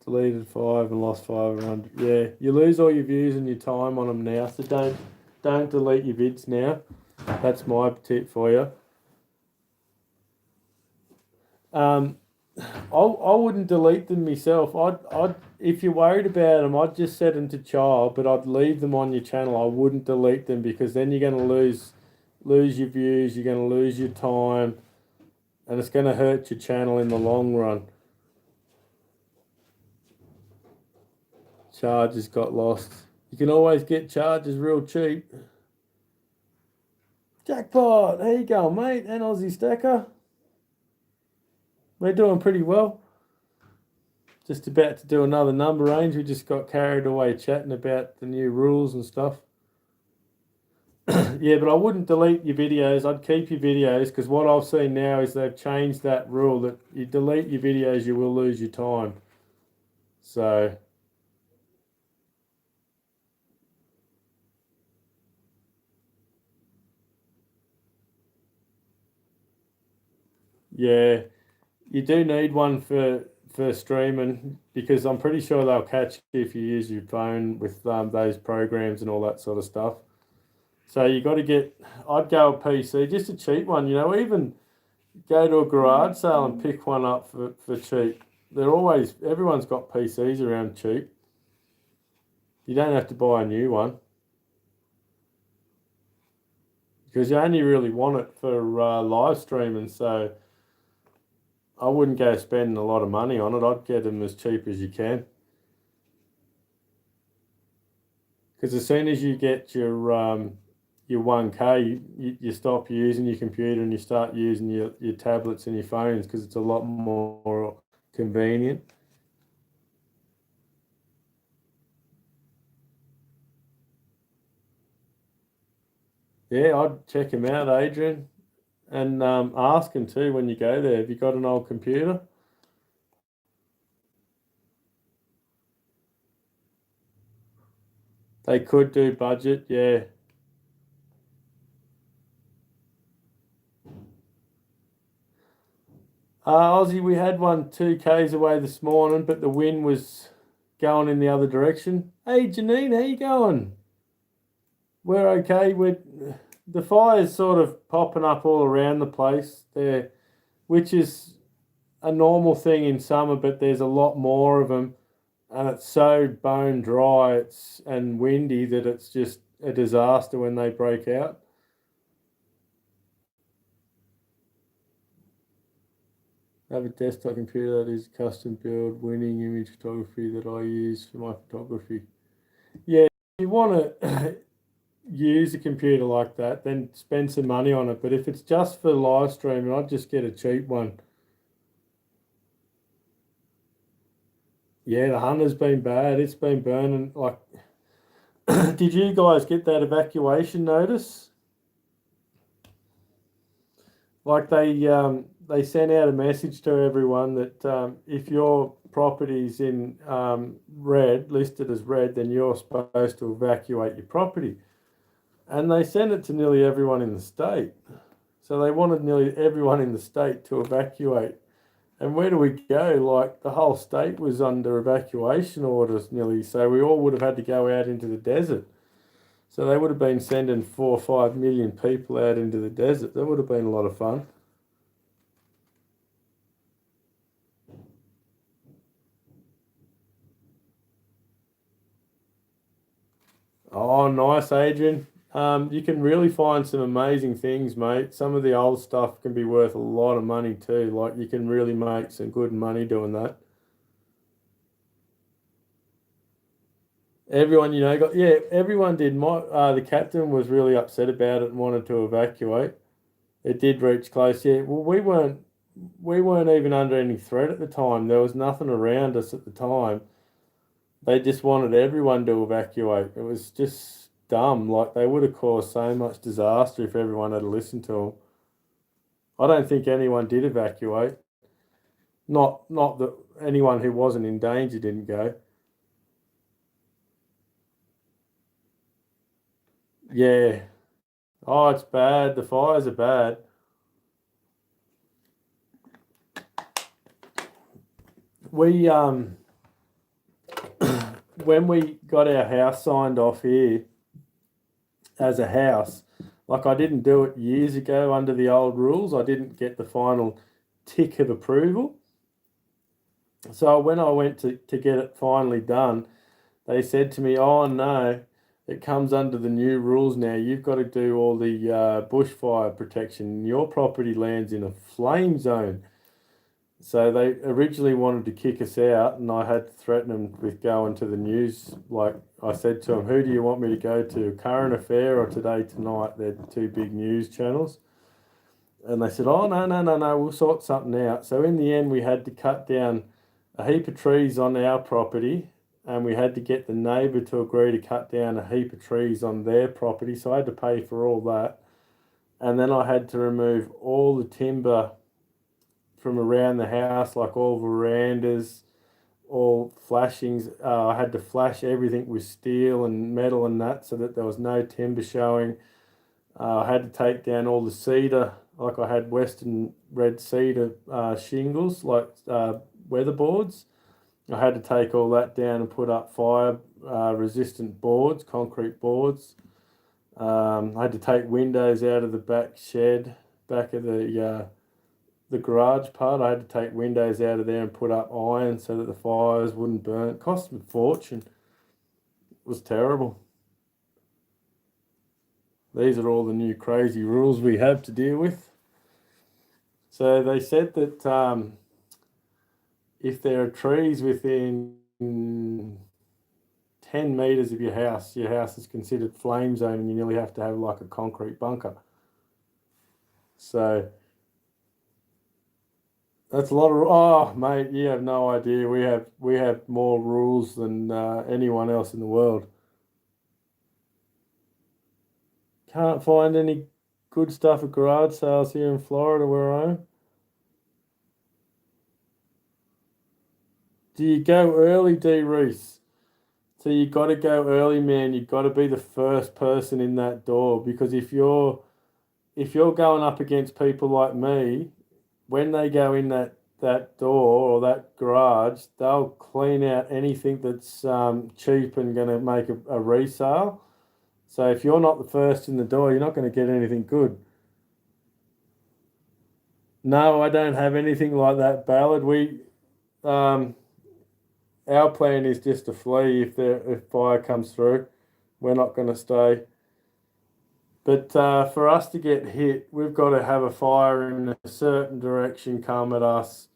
deleted 5 and lost 500. Yeah, you lose all your views and your time on them now, so don't delete your vids now. That's my tip for you. I wouldn't delete them myself. I'd if you're worried about them, I'd just set them to child, but I'd leave them on your channel. I wouldn't delete them because then you're going to lose your views, you're going to lose your time, and it's going to hurt your channel in the long run. Charges got lost. You can always get charges real cheap. Jackpot! How you going, mate? And Aussie Stacker. We're doing pretty well. Just about to do another number range. We just got carried away chatting about the new rules and stuff. Yeah, but I wouldn't delete your videos. I'd keep your videos because what I've seen now is they've changed that rule that you delete your videos, you will lose your time. So, yeah, you do need one for streaming because I'm pretty sure they'll catch you if you use your phone with those programs and all that sort of stuff. So you got to get, I'd go a PC, just a cheap one, even go to a garage sale and pick one up for cheap. Everyone's got PCs around cheap. You don't have to buy a new one because you only really want it for live streaming. So I wouldn't go spending a lot of money on it. I'd get them as cheap as you can. Because as soon as you get your 1K, you stop using your computer and you start using your tablets and your phones because it's a lot more convenient. Yeah, I'd check him out, Adrian, and ask him too when you go there. Have you got an old computer? They could do budget, yeah. Aussie, we had one 2Ks away this morning, but the wind was going in the other direction. Hey, Janine, how you going? We're okay. The fire's sort of popping up all around the place there, which is a normal thing in summer, but there's a lot more of them, and it's so bone dry and windy that it's just a disaster when they break out. I have a desktop computer that is custom build winning image photography that I use for my photography. Yeah, if you want to use a computer like that, then spend some money on it. But if it's just for live streaming, I'd just get a cheap one. Yeah, the Hunter's been bad. It's been burning. Like, did you guys get that evacuation notice? Like they sent out a message to everyone that if your property's in red, listed as red, then you're supposed to evacuate your property. And they sent it to nearly everyone in the state. So they wanted nearly everyone in the state to evacuate. And where do we go? Like the whole state was under evacuation orders nearly. So we all would have had to go out into the desert. So they would have been sending 4 or 5 million people out into the desert. That would have been a lot of fun. Oh, nice, Adrian. You can really find some amazing things, mate. Some of the old stuff can be worth a lot of money too. Like you can really make some good money doing that. Everyone, everyone did. The captain was really upset about it and wanted to evacuate. It did reach close. Yeah, well, we weren't even under any threat at the time. There was nothing around us at the time. They just wanted everyone to evacuate. It was just dumb. Like they would have caused so much disaster if everyone had listened to them. I don't think anyone did evacuate. Not that anyone who wasn't in danger didn't go. Yeah. Oh, it's bad. The fires are bad. We when we got our house signed off here as a house, like I didn't do it years ago under the old rules. I didn't get the final tick of approval. So when I went to get it finally done, they said to me, oh no, it comes under the new rules now. You've got to do all the bushfire protection. Your property lands in a flame zone. So they originally wanted to kick us out, and I had to threaten them with going to the news. Like I said to them, who do you want me to go to, Current Affair or Today Tonight? They're two big news channels. And they said, oh, no, we'll sort something out. So in the end, we had to cut down a heap of trees on our property, and we had to get the neighbour to agree to cut down a heap of trees on their property. So I had to pay for all that. And then I had to remove all the timber from around the house, like all verandas, all flashings. I had to flash everything with steel and metal and that so that there was no timber showing. I had to take down all the cedar, like I had Western red cedar shingles, like weatherboards. I had to take all that down and put up fire resistant boards, concrete boards. I had to take windows out of the back shed, back of the garage part. I had to take windows out of there and put up iron so that the fires wouldn't burn. It cost me a fortune. It was terrible. These are all the new crazy rules we have to deal with. So they said that if there are trees within 10 metres of your house is considered flame zone, and you nearly have to have like a concrete bunker. So that's a lot of. Oh, mate, you have no idea. We have more rules than anyone else in the world. Can't find any good stuff at garage sales here in Florida where I am. Do you go early, D. Reese? So you got to go early, man. You've got to be the first person in that door, because if you're going up against people like me, when they go in that door or that garage, they'll clean out anything that's cheap and going to make a resale. So if you're not the first in the door, you're not going to get anything good. No, I don't have anything like that, Ballard. Our plan is just to flee if fire comes through. We're not going to stay. But for us to get hit, we've got to have a fire in a certain direction come at us,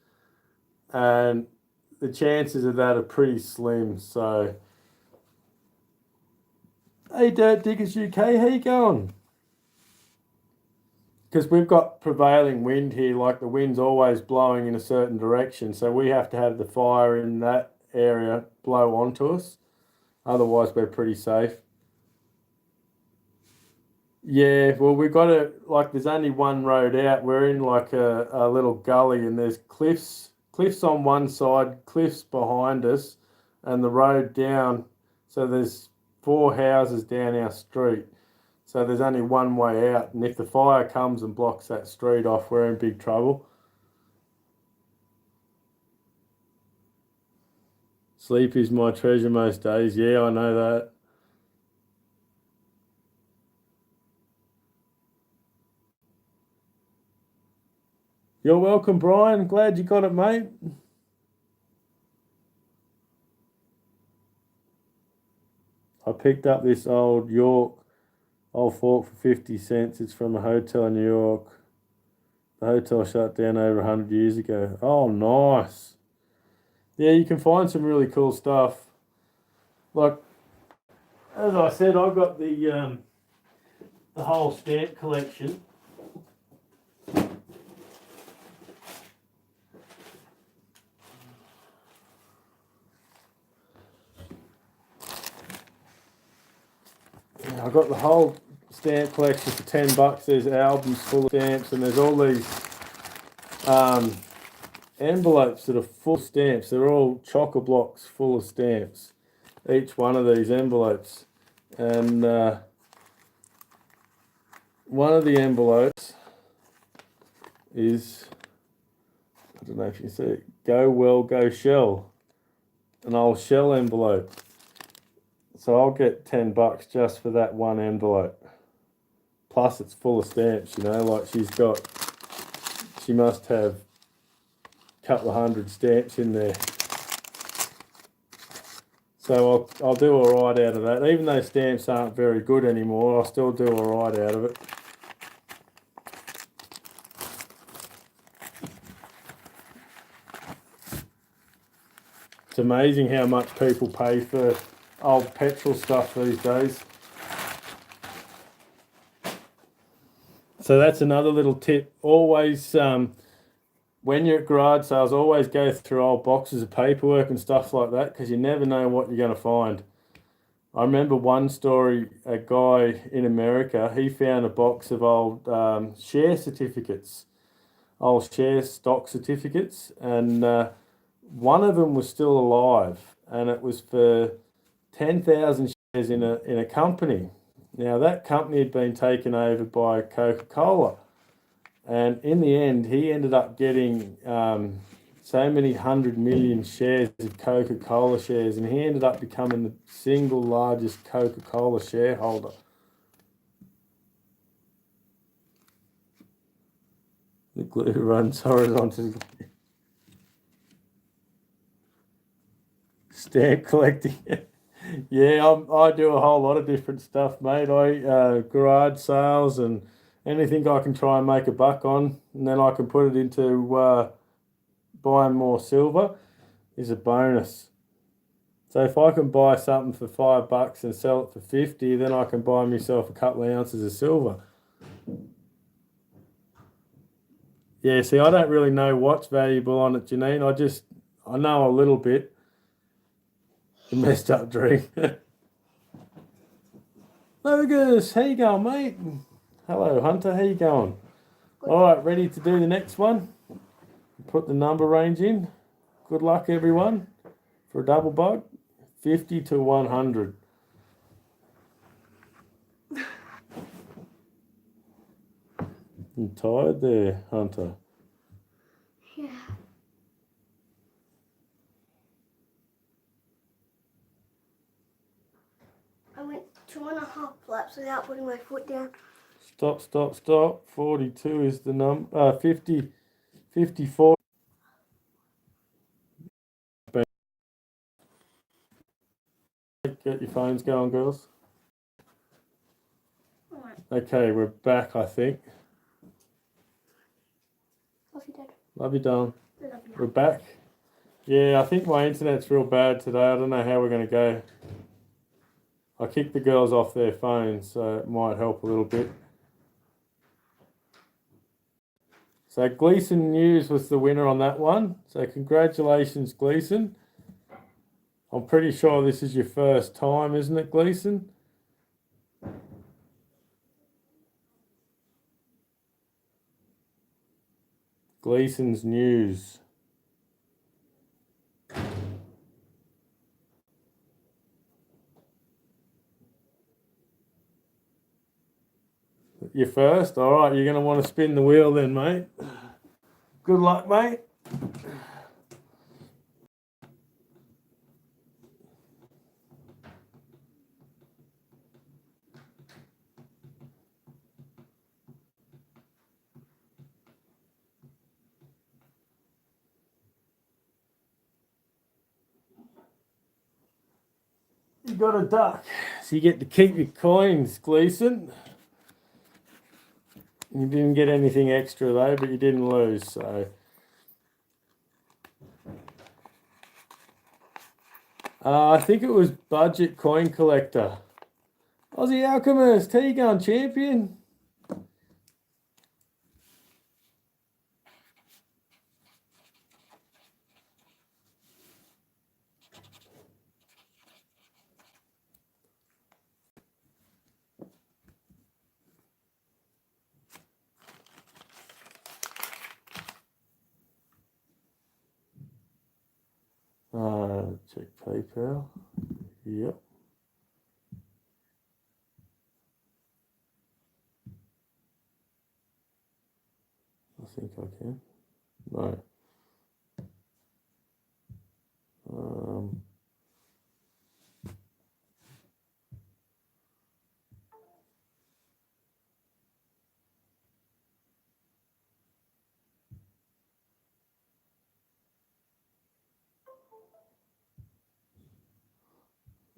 and the chances of that are pretty slim. So, hey, Dirt Diggers UK, how you going? Because we've got prevailing wind here, like the wind's always blowing in a certain direction, so we have to have the fire in that area blow onto us. Otherwise, we're pretty safe. Yeah, well, we've got to, like, there's only one road out. We're in like a little gully, and there's cliffs on one side, cliffs behind us, and the road down. So there's 4 houses down our street. So there's only one way out, and if the fire comes and blocks that street off, we're in big trouble. Sleep is my treasure most days. Yeah, I know that. You're welcome, Brian. Glad you got it, mate. I picked up this old fork for 50 cents. It's from a hotel in New York. The hotel shut down over 100 years ago. Oh, nice. Yeah, you can find some really cool stuff. Like, as I said, I've got the whole stamp collection. I've got the whole stamp collection for $10. There's albums full of stamps, and there's all these envelopes that are full of stamps. They're all chocker blocks full of stamps, each one of these envelopes. And one of the envelopes is, I don't know if you see it, Go Well, Go Shell, an old Shell envelope. So I'll get $10 just for that one envelope. Plus it's full of stamps, you know, like she must have a couple of hundred stamps in there. So I'll do all right out of that. Even though stamps aren't very good anymore, I'll still do all right out of it. It's amazing how much people pay for old petrol stuff these days. So that's another little tip. Always, when you're at garage sales, always go through old boxes of paperwork and stuff like that, because you never know what you're going to find. I remember one story, a guy in America, he found a box of old share certificates, old share stock certificates, and one of them was still alive, and it was for 10,000 shares in a company. Now that company had been taken over by Coca-Cola, and in the end, he ended up getting so many 100 million shares of Coca-Cola shares, and he ended up becoming the single largest Coca-Cola shareholder. The glue runs horizontally. Stamp collecting. Yeah, I do a whole lot of different stuff, mate. I garage sales and anything I can try and make a buck on, and then I can put it into buying more silver is a bonus. So if I can buy something for $5 and sell it for 50, then I can buy myself a couple of ounces of silver. Yeah, see, I don't really know what's valuable on it, Janine. I know a little bit. A messed up dream. Lucas, how you going, mate? Hello, Hunter, how you going? All right, ready to do the next one? Put the number range in. Good luck, everyone, for a double bug. 50 to 100. You tired there, Hunter? Yeah. I went 2.5 laps without putting my foot down. Stop, stop, stop. 42 is the number. 50, 54. Get your phones going, girls. Alright. Okay, we're back, I think. Love you, Dad. Love you, darling. Love you. We're back. Yeah, I think my internet's real bad today. I don't know how we're going to go. I kicked the girls off their phones, so it might help a little bit. So Gleason News was the winner on that one. So congratulations, Gleason. I'm pretty sure this is your first time, isn't it, Gleason? Gleason's News. You first? All right, you're going to want to spin the wheel then, mate. Good luck, mate. You got a duck. So you get to keep your coins, Gleason. You didn't get anything extra though, but you didn't lose, so. I think it was Budget Coin Collector. Aussie Alchemist, how you going, champion? Check PayPal. Yep. I think I can. No.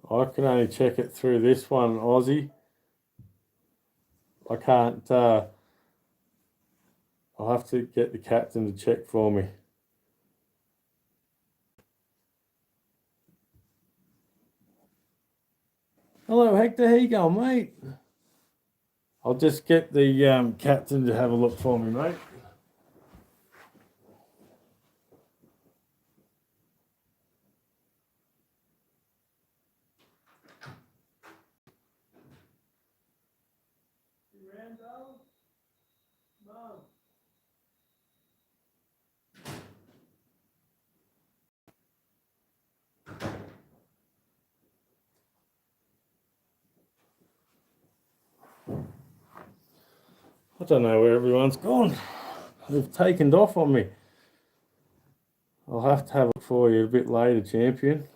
I can only check it through this one, Aussie. I can't, I'll have to get the captain to check for me. Hello, Hector. How you going, mate? I'll just get the captain to have a look for me, mate. I don't know where everyone's gone. They've taken off on me. I'll have to have it for you a bit later, champion.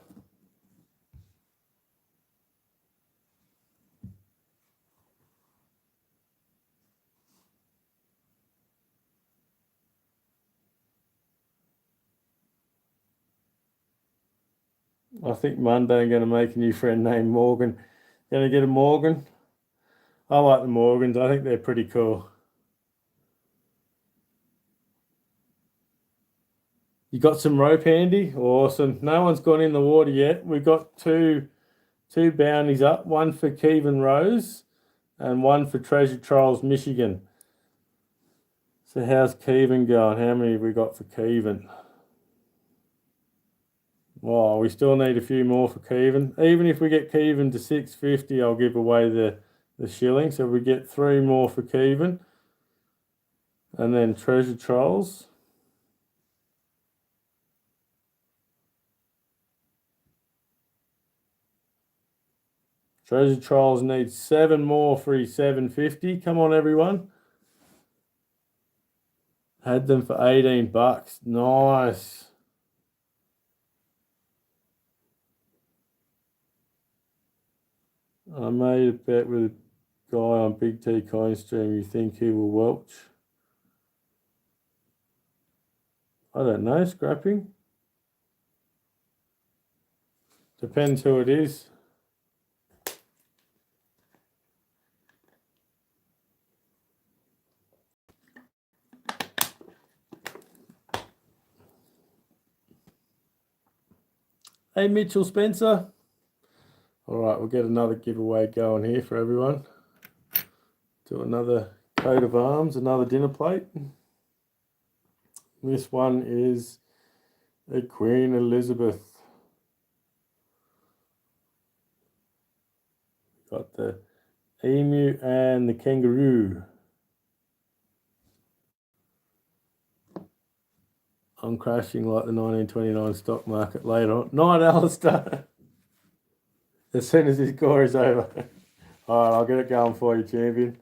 I think Monday I'm going to make a new friend named Morgan. Going to get a Morgan. I like the Morgans. I think they're pretty cool. You got some rope handy? Awesome. No one's gone in the water yet. We've got two bounties up. One for Kevin Rose and one for Treasure Trials, Michigan. So how's Kevin going? How many have we got for Kevin? Well, we still need a few more for Kevin. Even if we get Kevin to 650, I'll give away the shilling. So we get 3 more for Kevin. And then Treasure Trolls. Treasure Trolls needs 7 more for his 750. Come on, everyone. Had them for 18 bucks. Nice. I made a bet with a guy on Big T Coinstream. You think he will welch? I don't know. Scrapping? Depends who it is. Hey, Mitchell Spencer. All right, we'll get another giveaway going here for everyone. Do another coat of arms, another dinner plate. This one is a Queen Elizabeth. Got the emu and the kangaroo. I'm crashing like the 1929 stock market later on. Night, Alistair. As soon as this score is over. All right, I'll get it going for you, champion.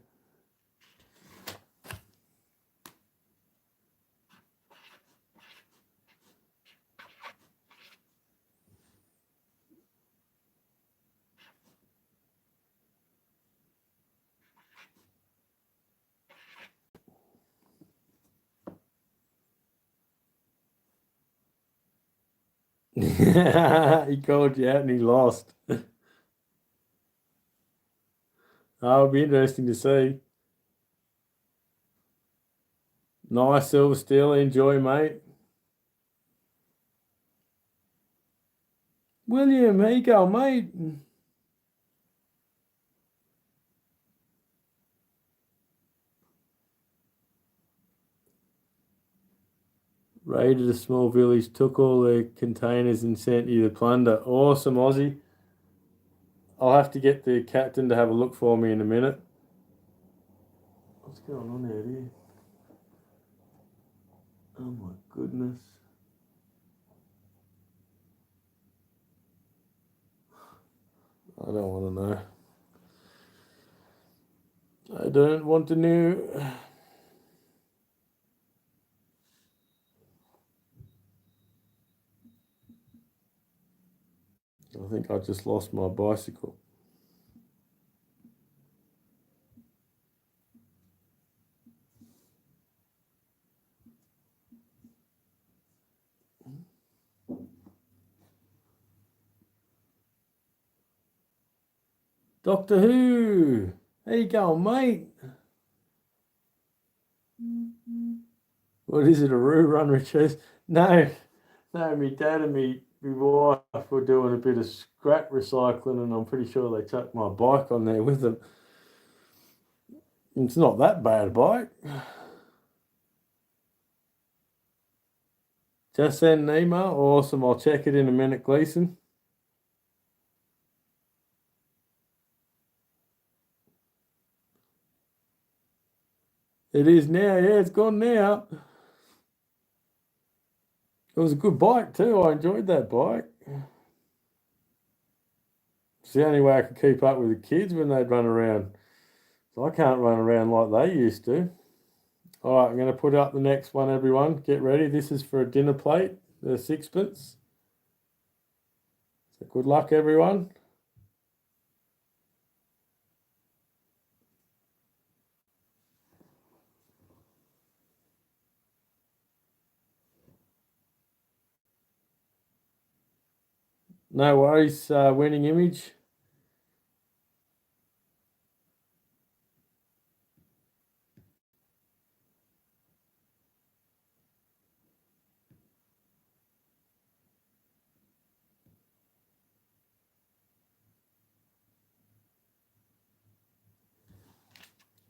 He called you out and he lost. That'll be interesting to see. Nice silver steel. Enjoy, mate. William, here you go, mate. Raided a small village, took all their containers and sent you the plunder. Awesome, Aussie. I'll have to get the captain to have a look for me in a minute. What's going on out here? Oh my goodness. I don't want to know. I don't want to know. I think I just lost my bicycle. Doctor Who. How you going, mate? What is it, a roo run, Richard? No, me dad and me wife were doing a bit of scrap recycling, and I'm pretty sure they chucked my bike on there with them. It's not that bad a bike. Just send an email. Awesome. I'll check it in a minute, Gleason. It is now. Yeah, it's gone now. It was a good bike too. I enjoyed that bike. It's the only way I could keep up with the kids when they'd run around. So I can't run around like they used to. All right, I'm going to put up the next one, everyone. Get ready. This is for a dinner plate, the sixpence. So good luck, everyone. No worries, winning image.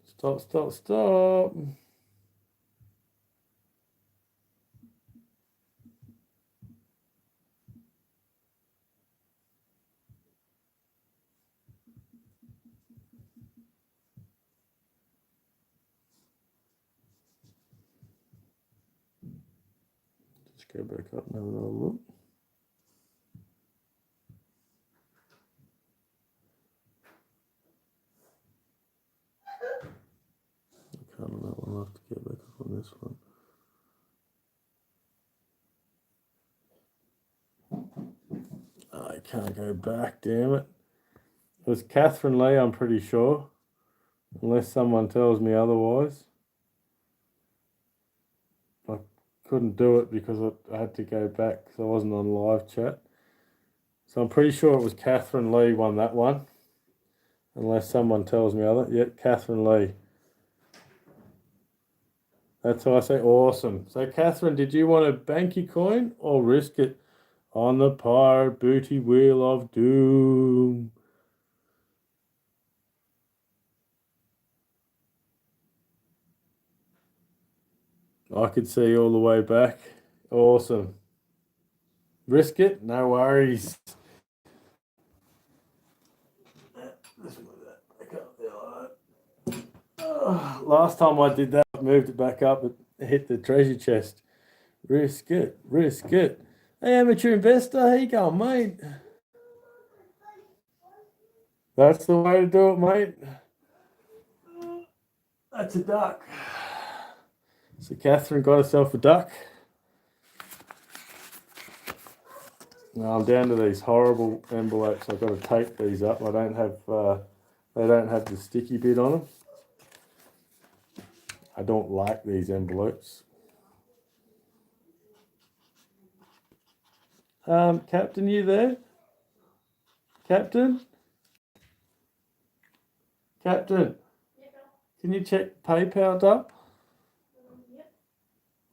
Stop. Just go back up and have another look. I can't on that one. I'll have to get back up on this one. I can't go back, damn it. It was Catherine Lee, I'm pretty sure. Unless someone tells me otherwise. I couldn't do it because I had to go back because I wasn't on live chat. So I'm pretty sure it was Catherine Lee won that one. Unless someone tells me other. Yep, Catherine Lee. That's why I say awesome. So Catherine, did you want a banky coin or risk it on the pirate booty wheel of doom? I could see all the way back. Awesome. Risk it? No worries. Last time I did that, I moved it back up, it hit the treasure chest. Risk it. Hey, amateur investor, how you going, mate? That's the way to do it, mate. That's a duck. So Catherine got herself a duck. Now I'm down to these horrible envelopes. I've got to tape these up. I don't have. They don't have the sticky bit on them. I don't like these envelopes. Captain, you there? Captain? Can you check PayPal up?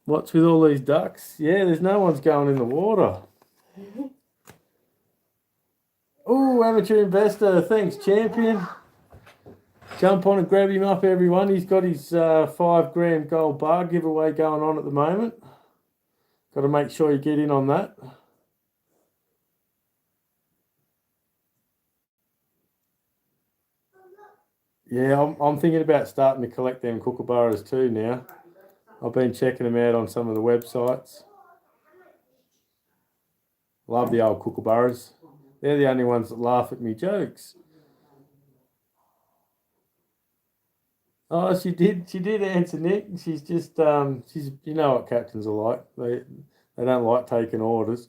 What's with all these ducks? Yeah, there's no one's going in the water. Oh, amateur investor, thanks, champion. Jump on and grab him up, everyone. He's got his 5 gram gold bar giveaway going on at the moment. Got to make sure you get in on that. Yeah, I'm thinking about starting to collect them kookaburras too now. I've been checking them out on some of the websites. Love the old kookaburras. They're the only ones that laugh at me jokes. Oh, she did answer, Nick. She's just she's, you know what captains are like. They don't like taking orders.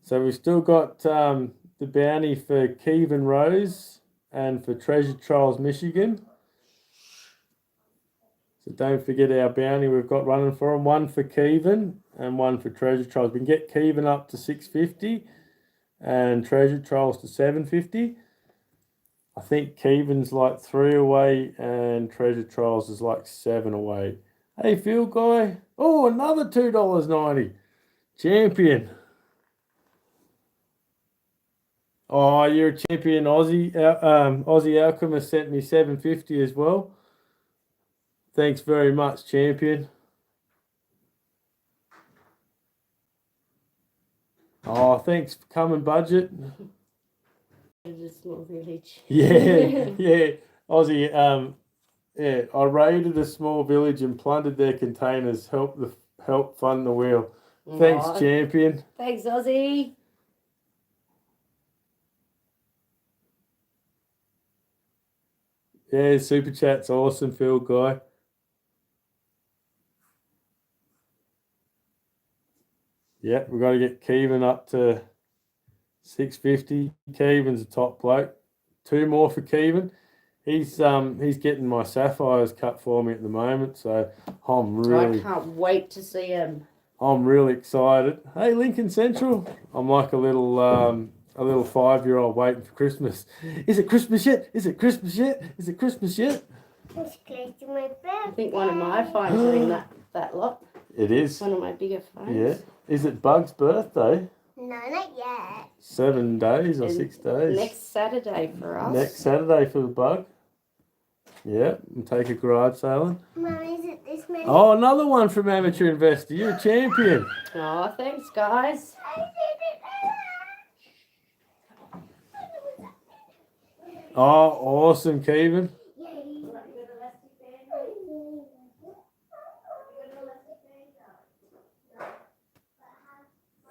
So we've still got the bounty for Kevin Rose and for Treasure Trials Michigan. So don't forget our bounty we've got running for them. One for Kevin and one for Treasure Trials. We can get Kevin up to 650 and Treasure Trials to 750. I think Keevan's like 3 away and Treasure Trials is like 7 away. Hey, Field Guy. Oh, another $2.90. Champion. Oh, you're a champion, Aussie. Aussie Alchemist sent me $7.50 as well. Thanks very much, champion. Oh, thanks for coming, budget. A small village. Yeah, yeah. Aussie, yeah, I raided a small village and plundered their containers. Help fund the wheel. Thanks, Aw, champion. thanks, Aussie. Yeah, super chat's awesome, Field Guy. Yeah, we've got to get Keevan up to 650. Keevan's a top bloke. 2 more for Keevan. He's getting my sapphires cut for me at the moment, so I can't wait to see him. I'm really excited. Hey, Lincoln Central. I'm like a little 5-year-old waiting for Christmas. Is it Christmas yet? Is it Christmas yet? Is it Christmas yet? It's close to my birthday. I think one of my phones are in that lot. It is. One of my bigger phones. Yeah. Is it Bug's birthday? No, not yet. 7 days or And 6 days? Next Saturday for us. Next Saturday for the Bug. Yeah, and take a garage sailing. Mum, is it this many? Oh, another one from Amateur Investor. You're a champion. Oh, thanks, guys. Oh, awesome, Keevan.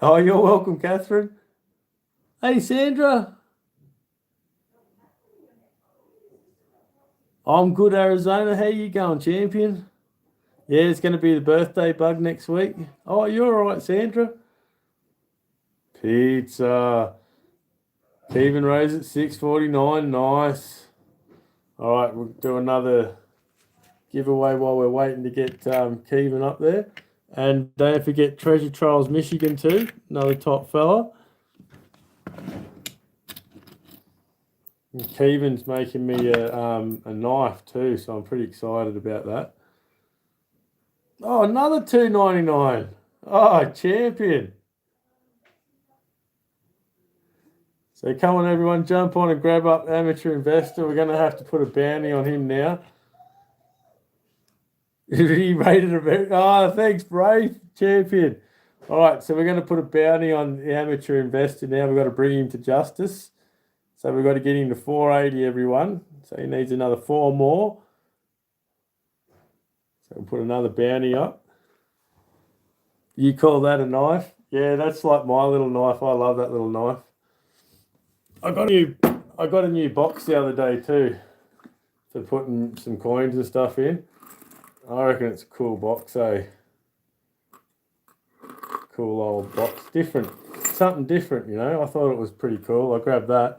Oh, you're welcome, Catherine. Hey, Sandra. I'm good, Arizona. How you going, champion? Yeah, it's going to be the birthday Bug next week. Oh, you're all right, Sandra. Pizza. Keevan Rose at 6.49. Nice. All right, we'll do another giveaway while we're waiting to get Keevan up there. And don't forget Treasure Trials Michigan too. Another top fella. And Keevan's making me a knife too, so I'm pretty excited about that. Oh, another $2.99. Oh, champion. So come on, everyone, jump on and grab up Amateur Investor. We're going to have to put a bounty on him now. He rated a very... Oh, thanks, Brave. Champion. All right, so we're going to put a bounty on the Amateur Investor now. We've got to bring him to justice. So we've got to get him to 480, everyone. So he needs another 4 more. So we'll put another bounty up. You call that a knife? Yeah, that's like my little knife. I love that little knife. I got a new box the other day too for putting some coins and stuff in. I reckon it's a cool box, eh? Cool old box. Different. Something different, you know. I thought it was pretty cool. I grabbed that.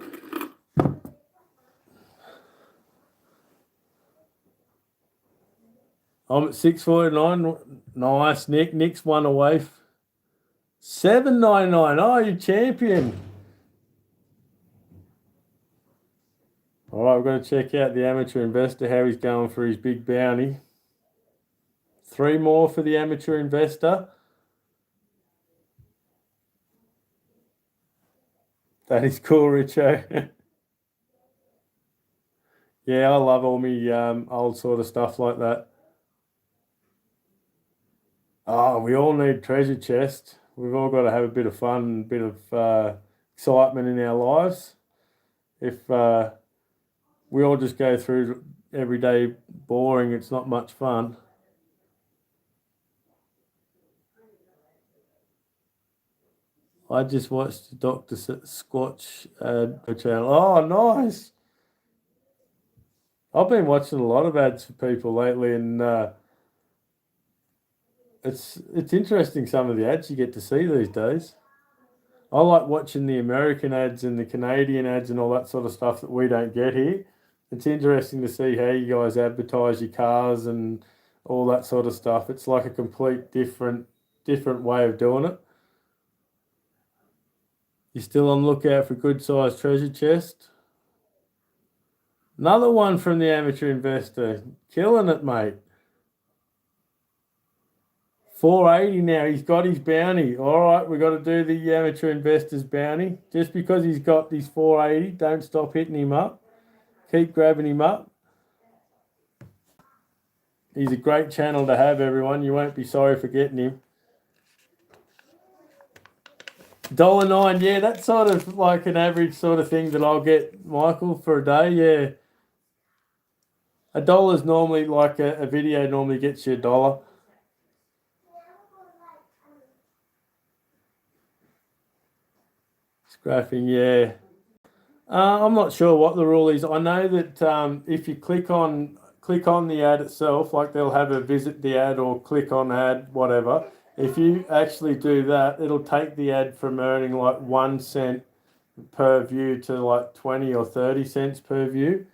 I'm at 6.49. Nice, Nick. Nick's 1 away. 7.99. Oh, you champion. All right, we're going to check out the Amateur Investor, how he's going for his big bounty. 3 more for the Amateur Investor. That is cool, Richo. Yeah, I love all me old sort of stuff like that. Oh, we all need treasure chest. We've all got to have a bit of fun, a bit of excitement in our lives. If we all just go through every day boring, it's not much fun. I just watched Dr. Squatch channel. Oh, nice. I've been watching a lot of ads for people lately, and it's interesting some of the ads you get to see these days. I like watching the American ads and the Canadian ads and all that sort of stuff that we don't get here. It's interesting to see how you guys advertise your cars and all that sort of stuff. It's like a complete different way of doing it. You're still on the lookout for good sized treasure chest? Another one from the amateur investor. Killing it, mate. 480 now. He's got his bounty. All right, we've got to do the amateur investor's bounty. Just because he's got these 480, don't stop hitting him up. Keep grabbing him up. He's a great channel to have, everyone. You won't be sorry for getting him. $1.09, yeah, that's sort of like an average sort of thing that I'll get, Michael, for a day, yeah. $1 is normally like a video normally gets you $1. Scrapping, yeah. I'm not sure what the rule is. I know that if you click on the ad itself, like they'll have a visit the ad or click on ad, whatever. If you actually do that, it'll take the ad from earning like 1 cent per view to like 20 or 30 cents per view.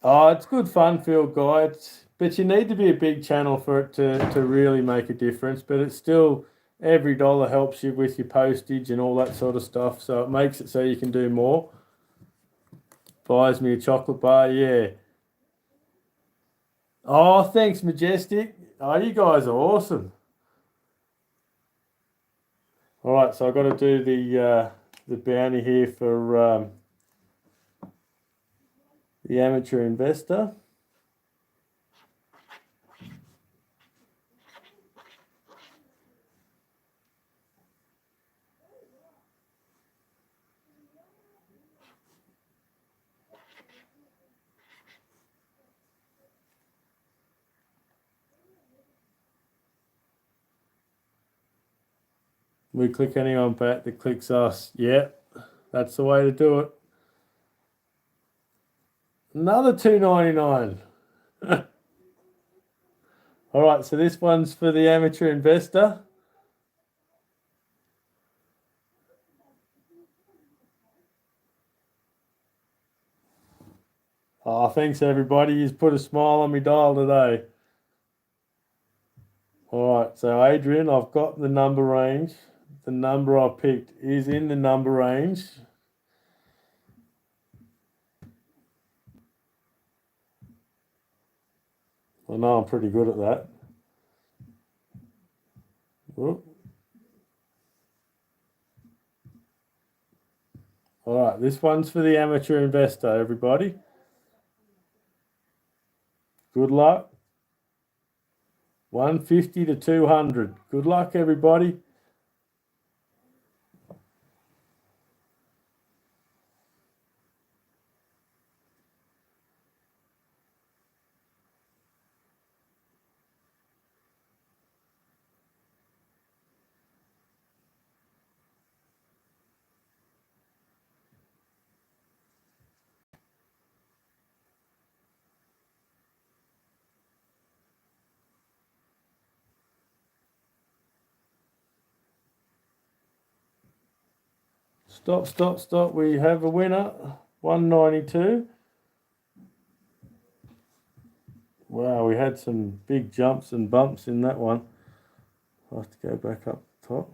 Oh, it's good fun, Field Guy. But you need to be a big channel for it to really make a difference. But it's still, every dollar helps you with your postage and all that sort of stuff. So it makes it so you can do more. Buys me a chocolate bar, yeah. Oh, thanks, Majestic. Oh, you guys are awesome. All right, so I've got to do the bounty here for the amateur investor. We click anyone back that clicks us. Yeah, that's the way to do it. Another $2.99. All right, so this one's for the amateur investor. Oh, thanks everybody. You've put a smile on me dial today. All right, so Adrian, I've got the number range. The number I picked is in the number range. I know I'm pretty good at that. Whoop. All right, this one's for the amateur investor, everybody. Good luck. 150 to 200. Good luck, everybody. Stop, stop, stop. We have a winner. 192. Wow, we had some big jumps and bumps in that one. I'll have to go back up top.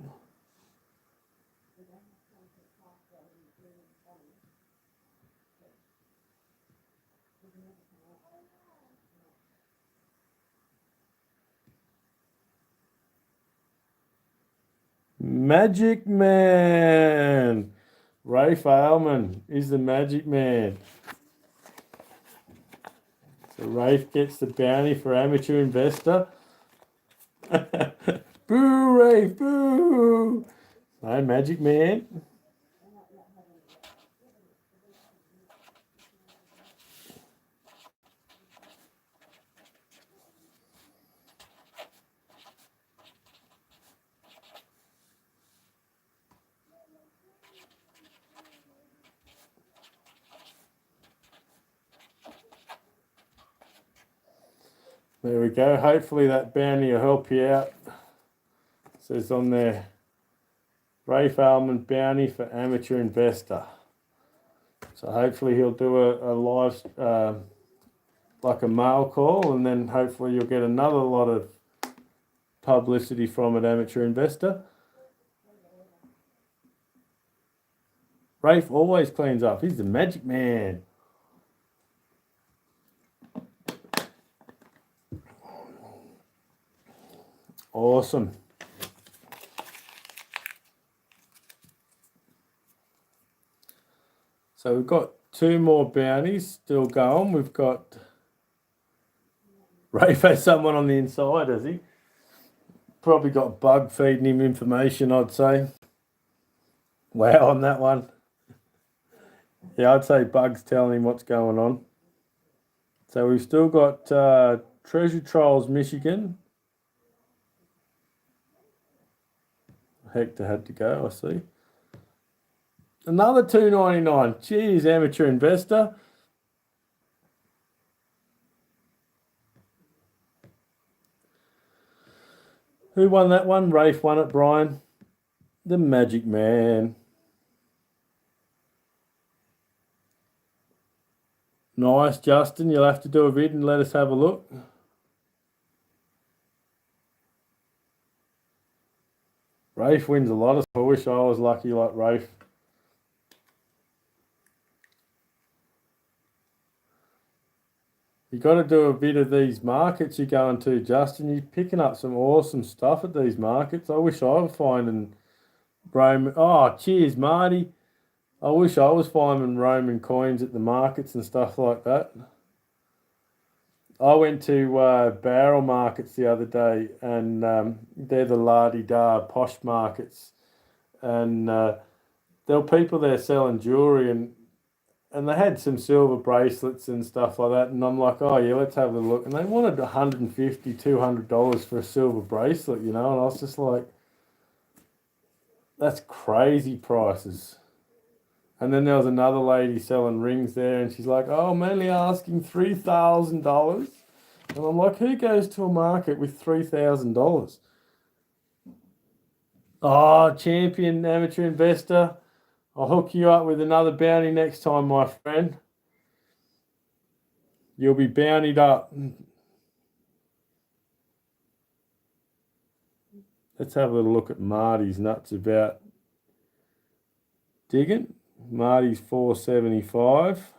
Magic Man. Ray Failman is the Magic Man. So Rafe gets the bounty for amateur investor. Boo, Rafe, boo. No, Magic Man. There we go. Hopefully that bounty will help you out. It says on there, Ray Failman bounty for amateur investor. So hopefully he'll do a live, like a mail call, and then hopefully you'll get another lot of publicity from an amateur investor. Rafe always cleans up. He's the magic man. Awesome. So we've got 2 more bounties still going. We've got Rafe has someone on the inside, has he? Probably got Bug feeding him information, I'd say. Wow, on that one. Yeah, I'd say Bug's telling him what's going on. So we've still got Treasure Trials Michigan. Hector had to go, I see. Another $2.99. Cheers, amateur investor. Who won that one? Rafe won it, Brian. The magic man. Nice, Justin. You'll have to do a vid and let us have a look. Rafe wins a lot of stuff. I wish I was lucky like Rafe. You got to do a bit of these markets you're going to, Justin. You're picking up some awesome stuff at these markets. I wish I was finding Roman. Oh, cheers, Marty. I wish I was finding Roman coins at the markets and stuff like that. I went to barrel markets the other day, and they're the la-di-da posh markets. And there were people there selling jewellery, and they had some silver bracelets and stuff like that. And I'm like, oh, yeah, let's have a look. And they wanted $150, $200 for a silver bracelet, you know. And I was just like, that's crazy prices. And then there was another lady selling rings there, and she's like, oh, I'm only asking $3,000. And I'm like, who goes to a market with $3,000? Oh, champion amateur investor. I'll hook you up with another bounty next time, my friend. You'll be bountied up. Let's have a little look at Marty's nuts about digging. Marty's 475.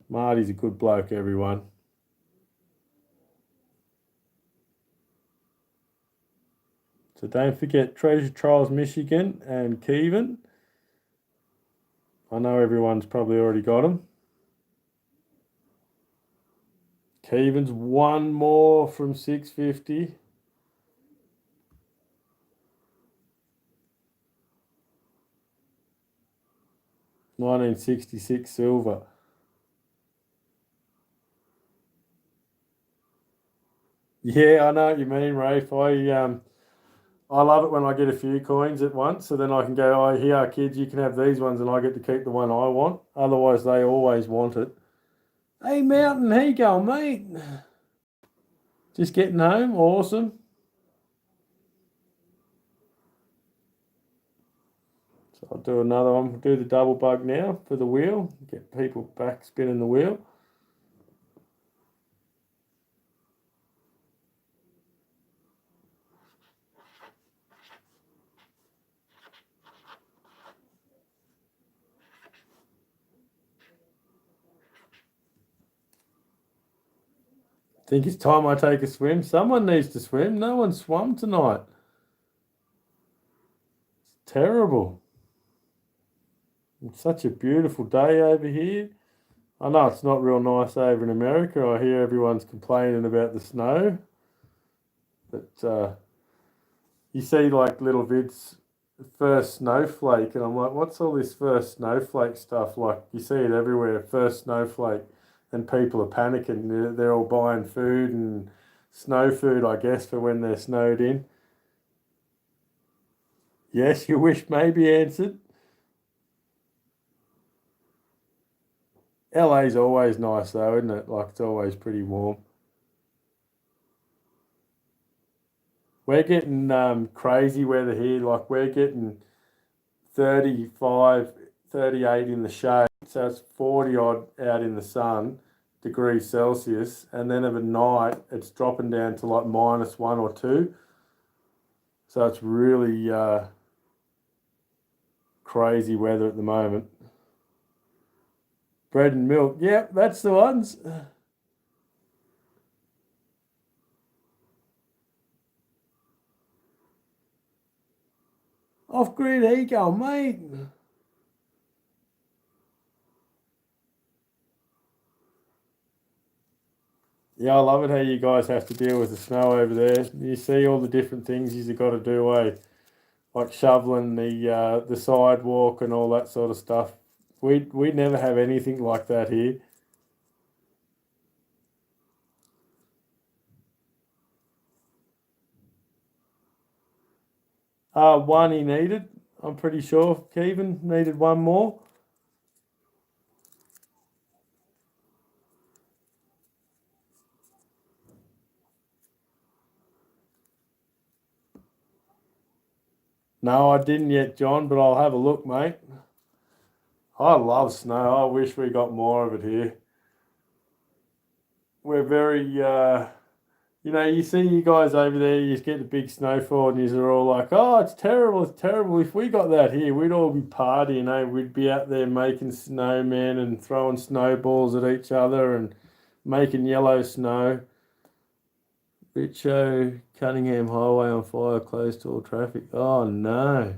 Marty's a good bloke, everyone. So don't forget Treasure Trials Michigan and Keevan. I know everyone's probably already got them. Keevan's one more from 650. $1966 silver. Yeah, I know what you mean, Rafe. I love it when I get a few coins at once, so then I can go, oh, here, kids, you can have these ones, and I get to keep the one I want. Otherwise, they always want it. Hey, Mountain, how you going, mate? Just getting home? Awesome. So I'll do another one. We'll do the double bug now for the wheel. Get people back spinning the wheel. Think it's time I take a swim. Someone needs to swim. No one swum tonight. It's terrible. It's such a beautiful day over here. I know it's not real nice over in America. I hear everyone's complaining about the snow. But you see like little vids, first snowflake, and I'm like, what's all this first snowflake stuff? Like you see it everywhere, first snowflake. And people are panicking. They're all buying food and snow food, I guess, for when they're snowed in. Yes, your wish may be answered. LA's always nice though, isn't it? Like it's always pretty warm. We're getting crazy weather here. Like we're getting 35, 38 in the shade. So it's 40 odd out in the sun degrees Celsius, and then of a night it's dropping down to like -1 or 2. So it's really crazy weather at the moment. Bread and milk. Yep, that's the ones. Off grid, here you go, mate. Yeah, I love it how you guys have to deal with the snow over there. You see all the different things you've got to do, eh? Like shoveling the sidewalk and all that sort of stuff. We never have anything like that here. One he needed. I'm pretty sure Kevin needed one more. No, I didn't yet, John, but I'll have a look, mate. I love snow. I wish we got more of it here. We're very, you see you guys over there, you just get the big snowfall and you're all like, oh, it's terrible, it's terrible. If we got that here, we'd all be partying, eh? We'd be out there making snowmen and throwing snowballs at each other and making yellow snow. Richo, Cunningham Highway on fire, closed to all traffic. Oh, no.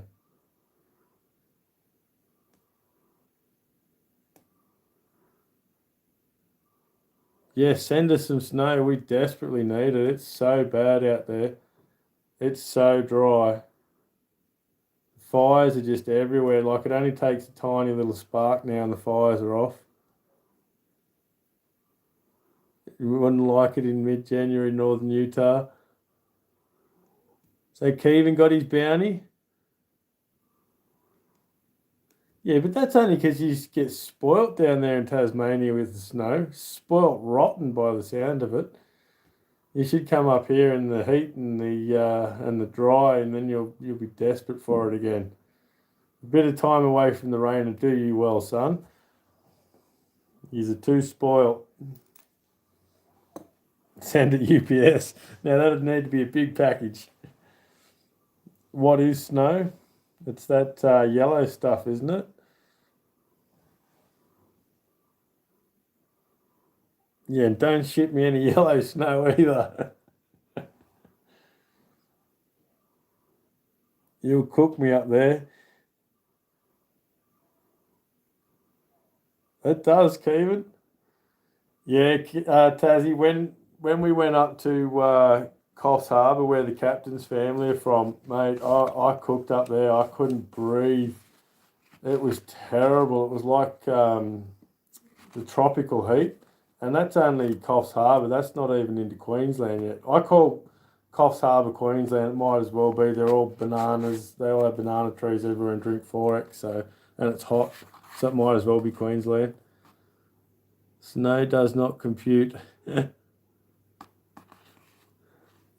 Yeah, send us some snow. We desperately need it. It's so bad out there. It's so dry. Fires are just everywhere. Like it only takes a tiny little spark now and the fires are off. You wouldn't like it in mid-January, northern Utah. So Kevin got his bounty. Yeah, but that's only because you get spoilt down there in Tasmania with the snow. Spoilt rotten by the sound of it. You should come up here in the heat and the dry, and then you'll be desperate for it again. A bit of time away from the rain will do you well, son. You're too spoilt. Send it UPS. Now that'd need to be a big package. What is snow? It's that yellow stuff, isn't it? Yeah, and don't ship me any yellow snow either. You'll cook me up there. It does, Kevin. Yeah, Tassie, when we went up to Coffs Harbour, where the captain's family are from, mate, I cooked up there. I couldn't breathe. It was terrible. It was like the tropical heat. And that's only Coffs Harbour. That's not even into Queensland yet. I call Coffs Harbour Queensland. It might as well be. They're all bananas. They all have banana trees everywhere and drink 4X. And it's hot. So it might as well be Queensland. Snow does not compute. It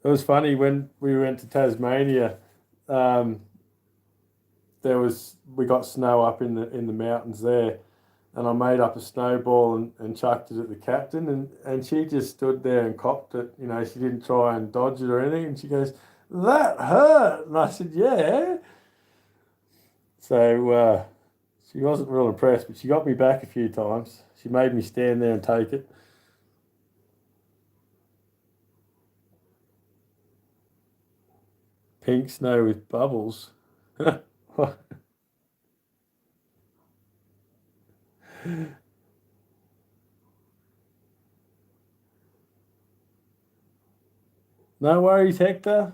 was funny when we went to Tasmania. We got snow up in the mountains there, and I made up a snowball and chucked it at the captain, and she just stood there and copped it. You know, she didn't try and dodge it or anything, and she goes, "That hurt," and I said, "Yeah." So she wasn't real impressed, but she got me back a few times. She made me stand there and take it. Pink snow with bubbles. No worries, Hector.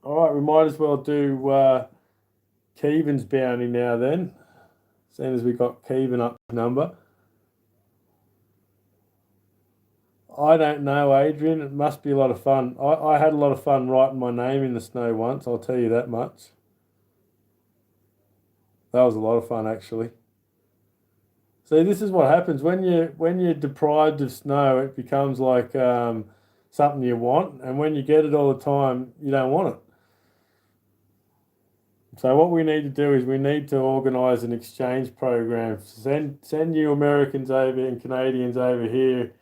All right, we might as well do Keevan's bounty now then, as soon as we got Keevan up number. I don't know, Adrian. It must be a lot of fun. I had a lot of fun writing my name in the snow once, I'll tell you that much. That was a lot of fun, actually. See, this is what happens when you're deprived of snow. It becomes like something you want, and when you get it all the time, you don't want it. So what we need to do is we need to organise an exchange program. Send you Americans over and Canadians over here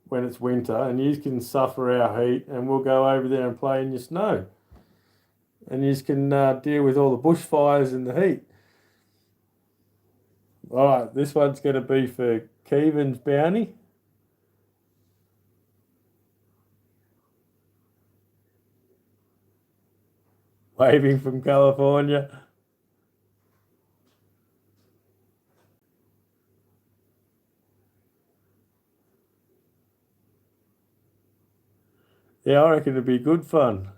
when it's winter, and you can suffer our heat, and we'll go over there and play in your snow, and you can deal with all the bushfires and the heat. All right, this one's going to be for Keevan's bounty. Waving from California. Yeah, I reckon it'd be good fun.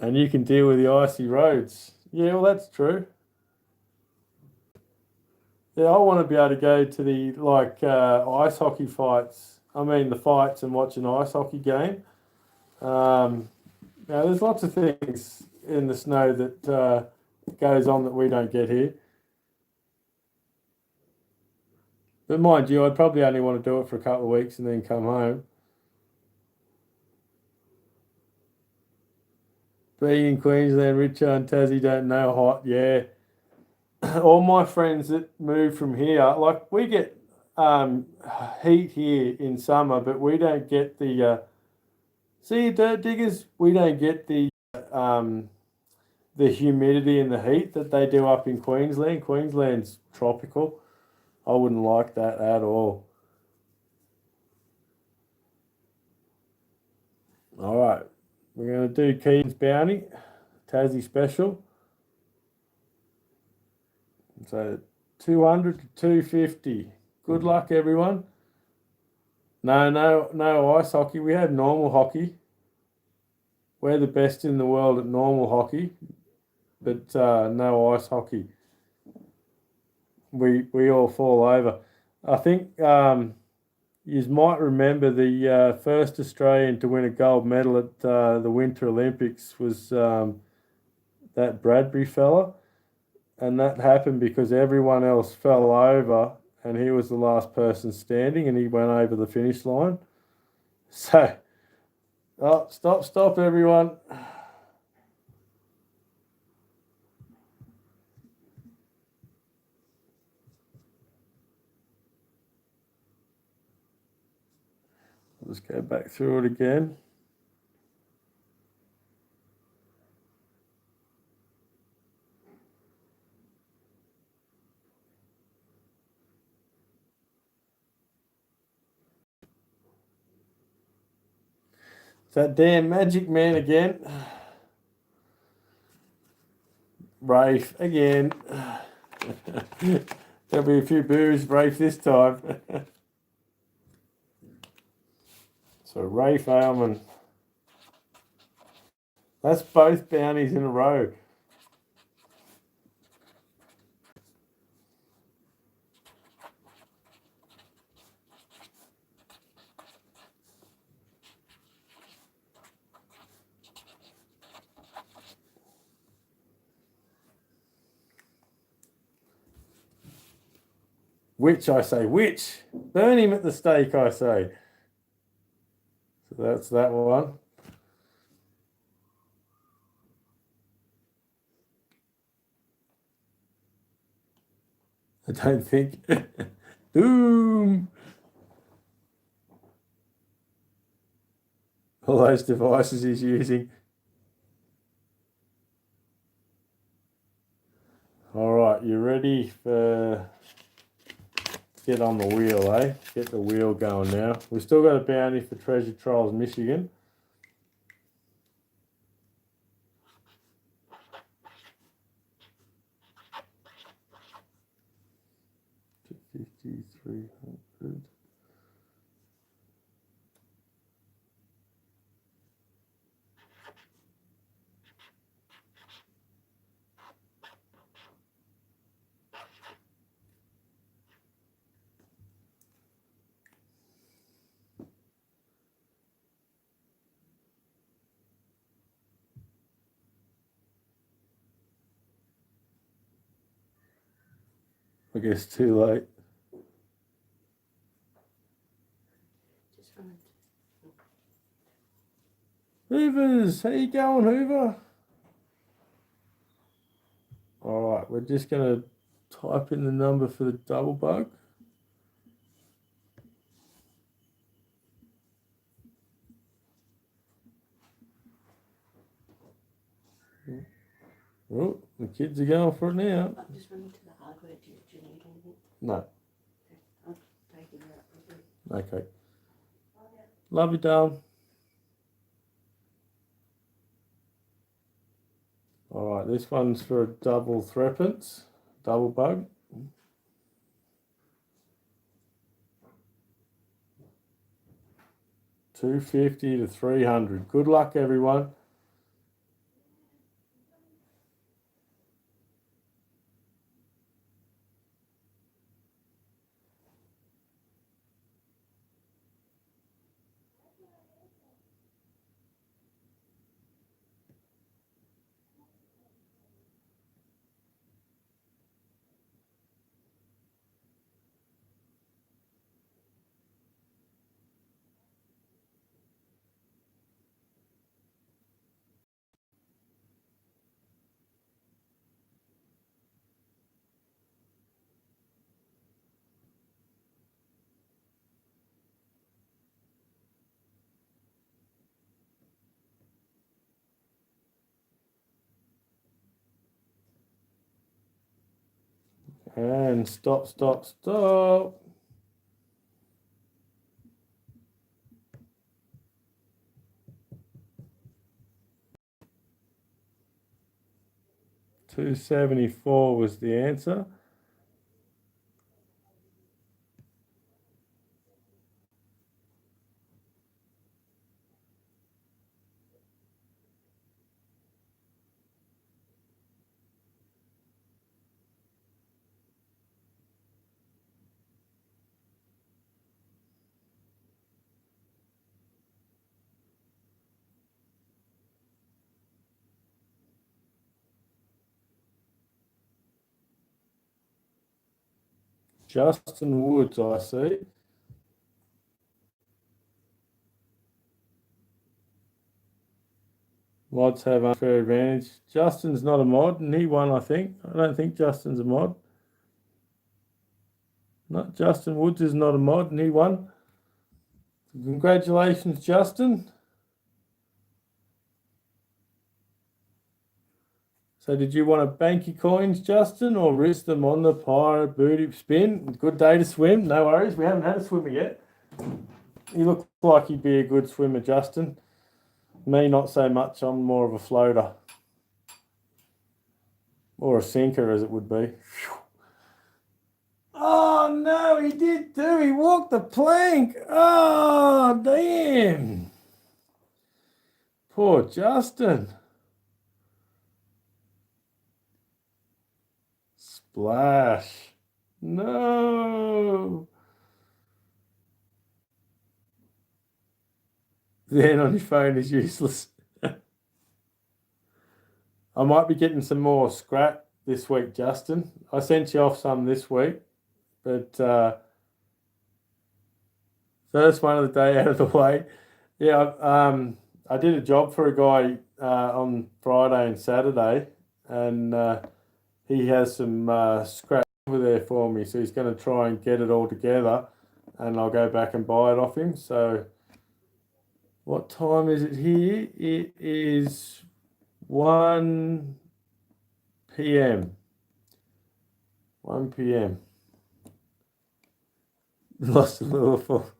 And you can deal with the icy roads. Yeah, well, that's true. Yeah, I want to be able to go to the ice hockey fights. I mean, the fights and watch an ice hockey game. Now, there's lots of things in the snow that goes on that we don't get here. But mind you, I'd probably only want to do it for a couple of weeks and then come home. Being in Queensland, Richo and Tassie don't know hot. Yeah. All my friends that move from here, like we get heat here in summer, but we don't get the see dirt diggers. We don't get the humidity and the heat that they do up in Queensland. Queensland's tropical. I wouldn't like that at all. All right, we're going to do Keaton's bounty, Tassie special. So 200 to 250. Good luck, everyone. No ice hockey. We have normal hockey. We're the best in the world at normal hockey, but no ice hockey. We all fall over. I think you might remember the first Australian to win a gold medal at the Winter Olympics was that Bradbury fella. And that happened because everyone else fell over and he was the last person standing and he went over the finish line. So, stop, everyone. Let's go back through it again. It's that damn magic man again. Rafe again. There'll be a few boos, Rafe this time. So Rafe Ailman. That's both bounties in a row. Which I say, which? Burn him at the stake, I say. So that's that one. I don't think. Boom! All those devices he's using. All right, you ready for... Get on the wheel, eh? Get the wheel going now. We've still got a bounty for Treasure Trials Michigan. $5,300. I guess too late. Hoovers, how you going, Hoover? All right, we're just going to type in the number for the double bug. Oh, the kids are going for it now. I'm just running to the hardware. Do you need anything? No. Okay. I'll take it out. Okay. Love you, darling. All right, this one's for a double threepence, double bug. 250 to 300. Good luck, everyone. And stop, stop, stop. $274 was the answer. Justin Woods, I see. Mods have unfair advantage. Justin's not a mod, and he won, I think. I don't think Justin's a mod. No, Justin Woods is not a mod, and he won. Congratulations, Justin. So did you want to bank your coins, Justin, or risk them on the pirate booty spin? Good day to swim. No worries. We haven't had a swimmer yet. You look like you'd be a good swimmer, Justin. Me, not so much. I'm more of a floater. Or a sinker, as it would be. Oh, no, he did too. He walked the plank. Oh, damn. Poor Justin. Splash. No. Then on your phone is useless. I might be getting some more scrap this week, Justin. I sent you off some this week, but first one of the day out of the way. Yeah, I did a job for a guy on Friday and Saturday, and he has some scrap over there for me, so he's going to try and get it all together, and I'll go back and buy it off him. So what time is it here? It is 1 p.m. 1 p.m. Lost a little for.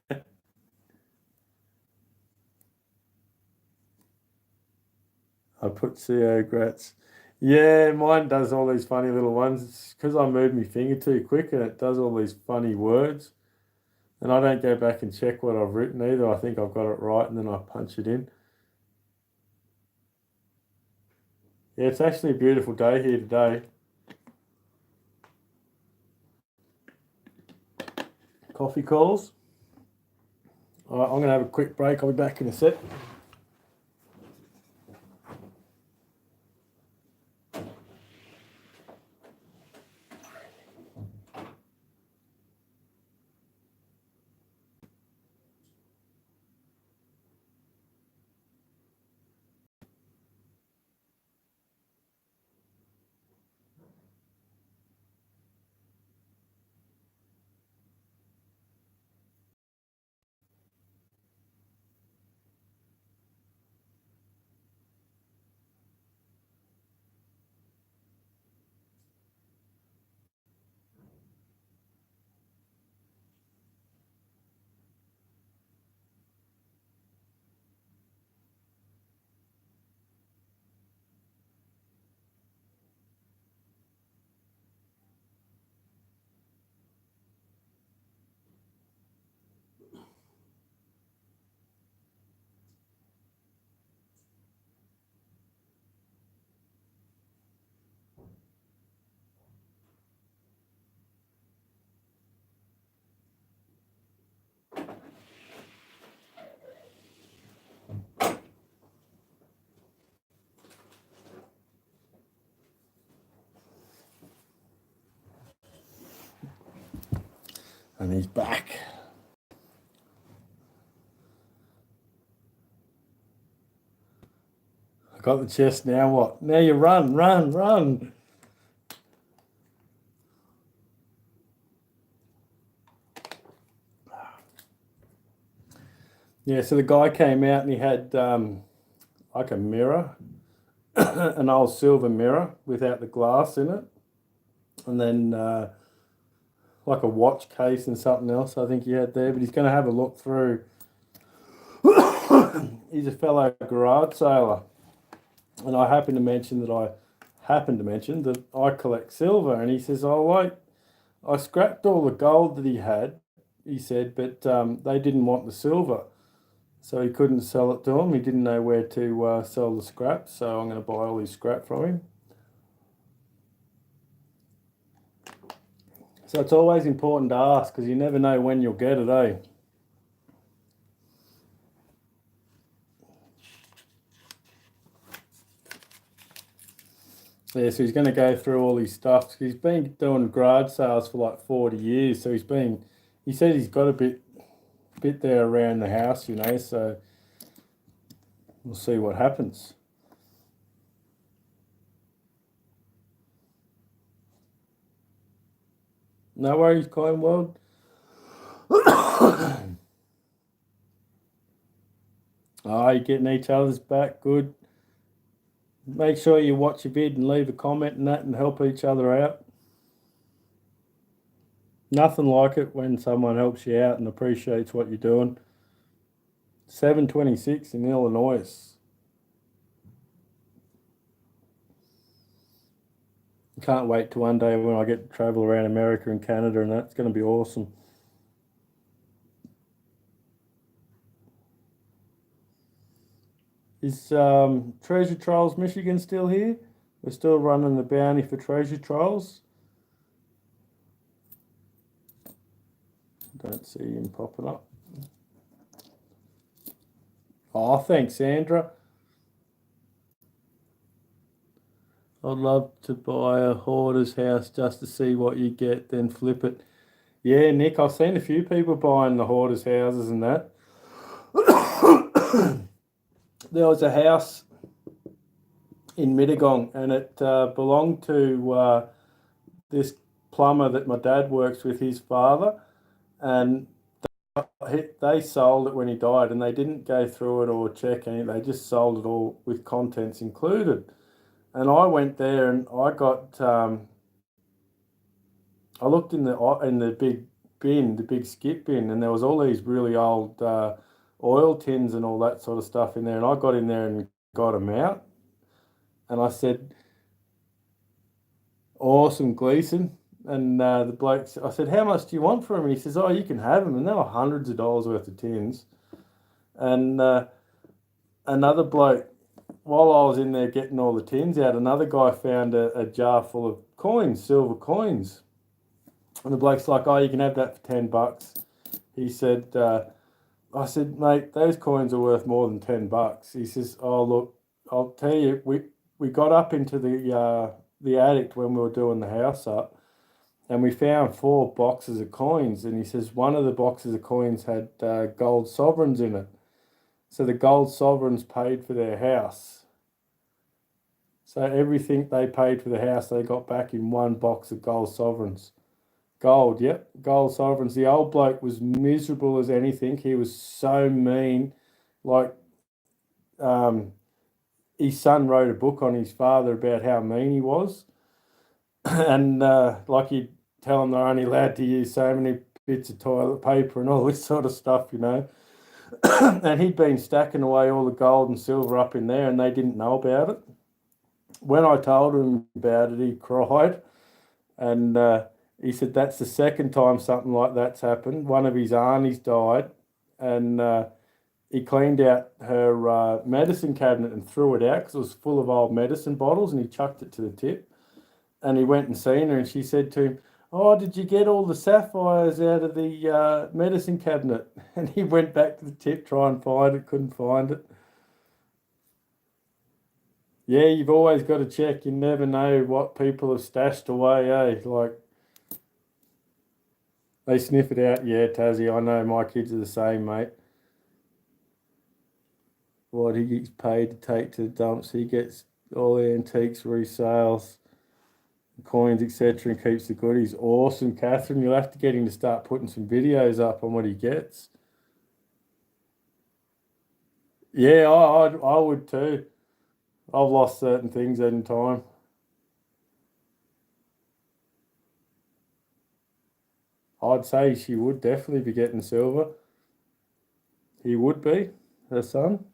I put CO Grats. Yeah, mine does all these funny little ones. It's because I moved my finger too quick and it does all these funny words. And I don't go back and check what I've written either. I think I've got it right and then I punch it in. Yeah, it's actually a beautiful day here today. Coffee calls. All right, I'm going to have a quick break. I'll be back in a sec. And he's back. I got the chest, now what? Now you run, run, run. Yeah, so the guy came out and he had like a mirror, an old silver mirror without the glass in it. And then like a watch case and something else I think he had there. But he's going to have a look through. He's a fellow garage sailor. And I happened to mention that I collect silver. And he says, oh, I scrapped all the gold that he had, he said, but they didn't want the silver. So he couldn't sell it to him. He didn't know where to sell the scrap. So I'm going to buy all his scrap from him. So it's always important to ask because you never know when you'll get it, eh? Yeah, so he's going to go through all his stuff. He's been doing garage sales for like 40 years. So he said he's got a bit there around the house, you know, so we'll see what happens. No worries, Coin World. Oh, you're getting each other's back, good. Make sure you watch your vid and leave a comment and that and help each other out. Nothing like it when someone helps you out and appreciates what you're doing. 726 in Illinois. Can't wait till one day when I get to travel around America and Canada and that's going to be awesome. Is Treasure Trolls Michigan still here? We're still running the bounty for Treasure Trolls. Don't see him popping up. Oh, thanks, Sandra. I'd love to buy a hoarder's house just to see what you get, then flip it. Yeah, Nick, I've seen a few people buying the hoarder's houses and that. There was a house in Mittagong and it belonged to this plumber that my dad works with, his father, and they sold it when he died and they didn't go through it or check anything. They just sold it all with contents included. And I went there and I got I looked in the big bin, the big skip bin, and there was all these really old oil tins and all that sort of stuff in there. And I got in there and got them out. And I said, awesome, Gleason. And the bloke, I said, how much do you want for them? And he says, oh, you can have them. And they were hundreds of dollars worth of tins. And another bloke, while I was in there getting all the tins out, another guy found a jar full of coins, silver coins. And the bloke's like, oh, you can have that for $10. He said, I said, mate, those coins are worth more than $10. He says, oh, look, I'll tell you, we got up into the attic when we were doing the house up and we found 4 boxes of coins. And he says one of the boxes of coins had gold sovereigns in it. So the gold sovereigns paid for their house. So everything they paid for the house, they got back in one box of gold sovereigns. Gold, yep, gold sovereigns. The old bloke was miserable as anything. He was so mean. Like, his son wrote a book on his father about how mean he was. And like he'd tell them they're only allowed to use so many bits of toilet paper and all this sort of stuff, you know. And he'd been stacking away all the gold and silver up in there and they didn't know about it. When I told him about it, he cried. And he said that's the second time something like that's happened. One of his aunties died and he cleaned out her medicine cabinet and threw it out because it was full of old medicine bottles and he chucked it to the tip. And he went and seen her and she said to him, oh, did you get all the sapphires out of the medicine cabinet? And he went back to the tip, try and find it, couldn't find it. Yeah, you've always got to check. You never know what people have stashed away, eh? Like, They sniff it out. Yeah, Tassie, I know my kids are the same, mate. What he gets paid to take to the dumps, he gets all the antiques, resales, coins, etc., and keeps the goodies. Awesome, Catherine. You'll have to get him to start putting some videos up on what he gets. Yeah, I would too. I've lost certain things in time. I'd say she would definitely be getting silver. He would be, her son.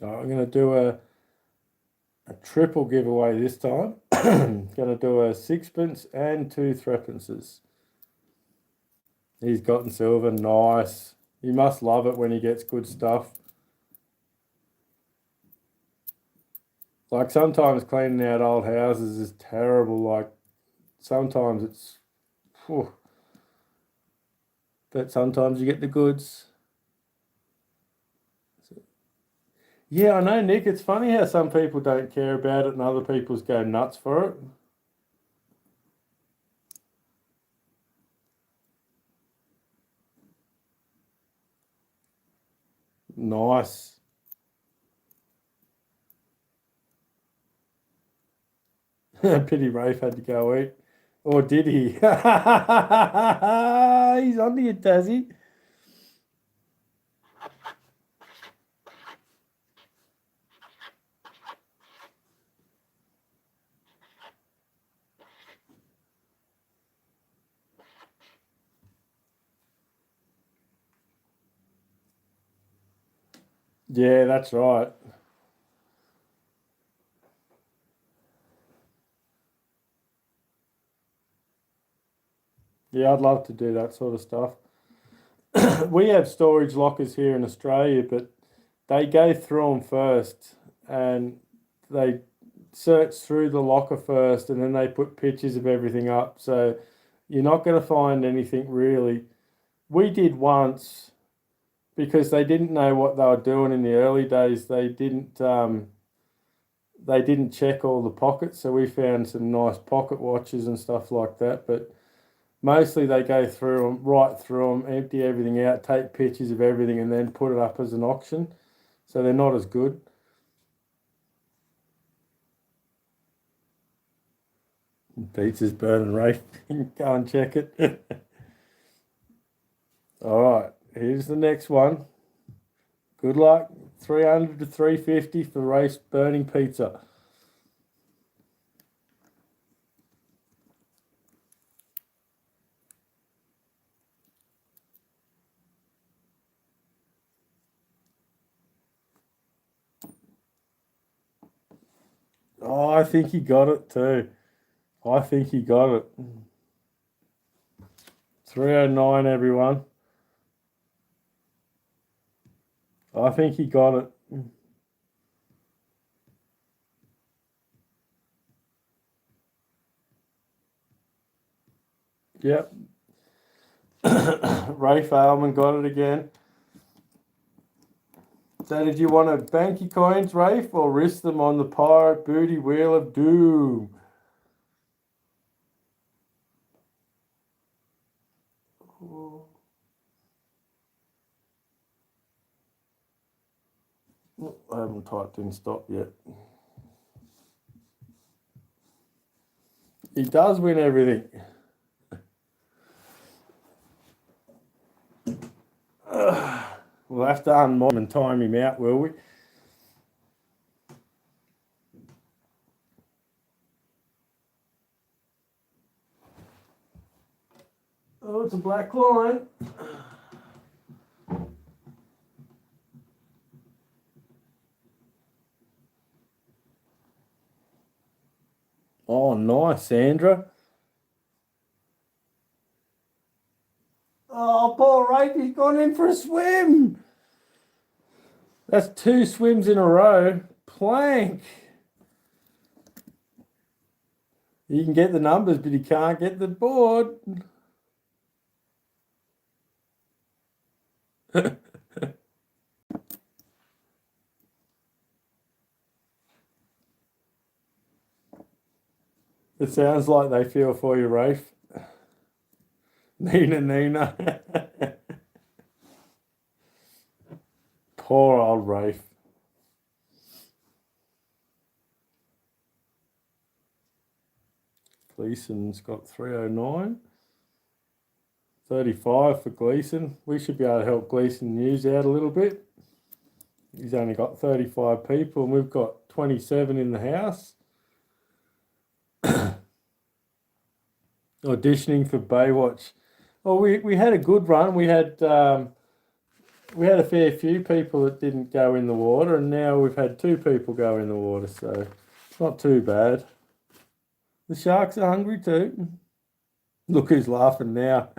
I'm going to do a triple giveaway this time. Going to do a sixpence and 2 threepences. He's gotten silver. Nice. He must love it when he gets good stuff. Like sometimes cleaning out old houses is terrible. Like sometimes it's... Whew. But sometimes you get the goods. Yeah, I know, Nick. It's funny how some people don't care about it and other people's go nuts for it. Nice. Pity Rafe had to go eat. Or did he? He's on to you, does he? Yeah, that's right. Yeah, I'd love to do that sort of stuff. We have storage lockers here in Australia, but they go through them first and they search through the locker first and then they put pictures of everything up. So you're not going to find anything really. We did once because they didn't know what they were doing in the early days. They didn't check all the pockets, so we found some nice pocket watches and stuff like that. But mostly they go through them, right through them, empty everything out, take pictures of everything, and then put it up as an auction. So they're not as good. Pizza's burning, Rafe. Go and check it. All right, here's the next one. Good luck. 300 to 350 for Rafe's burning pizza. Oh, I think he got it too. I think he got it. 309, everyone. I think he got it. Yep. Rafe Alman got it again. So did you want to bank your coins, Rafe, or risk them on the pirate booty wheel of doom? I haven't typed in stop yet. He does win everything. We'll have to unmod him and time him out, will we? Oh, it's a black line. Oh, nice, Sandra. Oh, poor Rafe, he's gone in for a swim. That's 2 swims in a row. Plank. You can get the numbers, but you can't get the board. It sounds like they feel for you, Rafe. Nina. Poor old Rafe. Gleason's got 309. 35 for Gleason. We should be able to help Gleason News out a little bit. He's only got 35 people and we've got 27 in the house. Auditioning for Baywatch. Well, we had a good run. We had a fair few people that didn't go in the water, and now we've had 2 people go in the water, so it's not too bad. The sharks are hungry too. Look who's laughing now.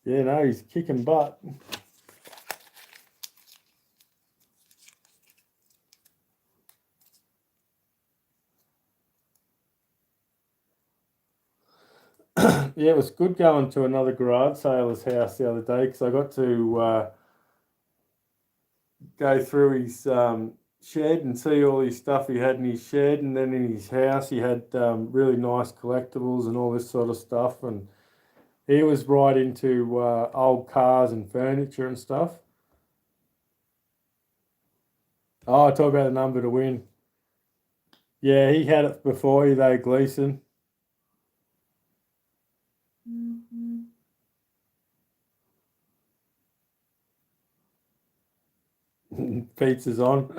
Yeah, no, he's kicking butt. Yeah, it was good going to another garage sailor's house the other day because I got to go through his shed and see all his stuff he had in his shed, and then in his house he had really nice collectibles and all this sort of stuff, and he was right into old cars and furniture and stuff. Oh, I talk about the number to win. Yeah, he had it before you though, Gleason. Pizza's on.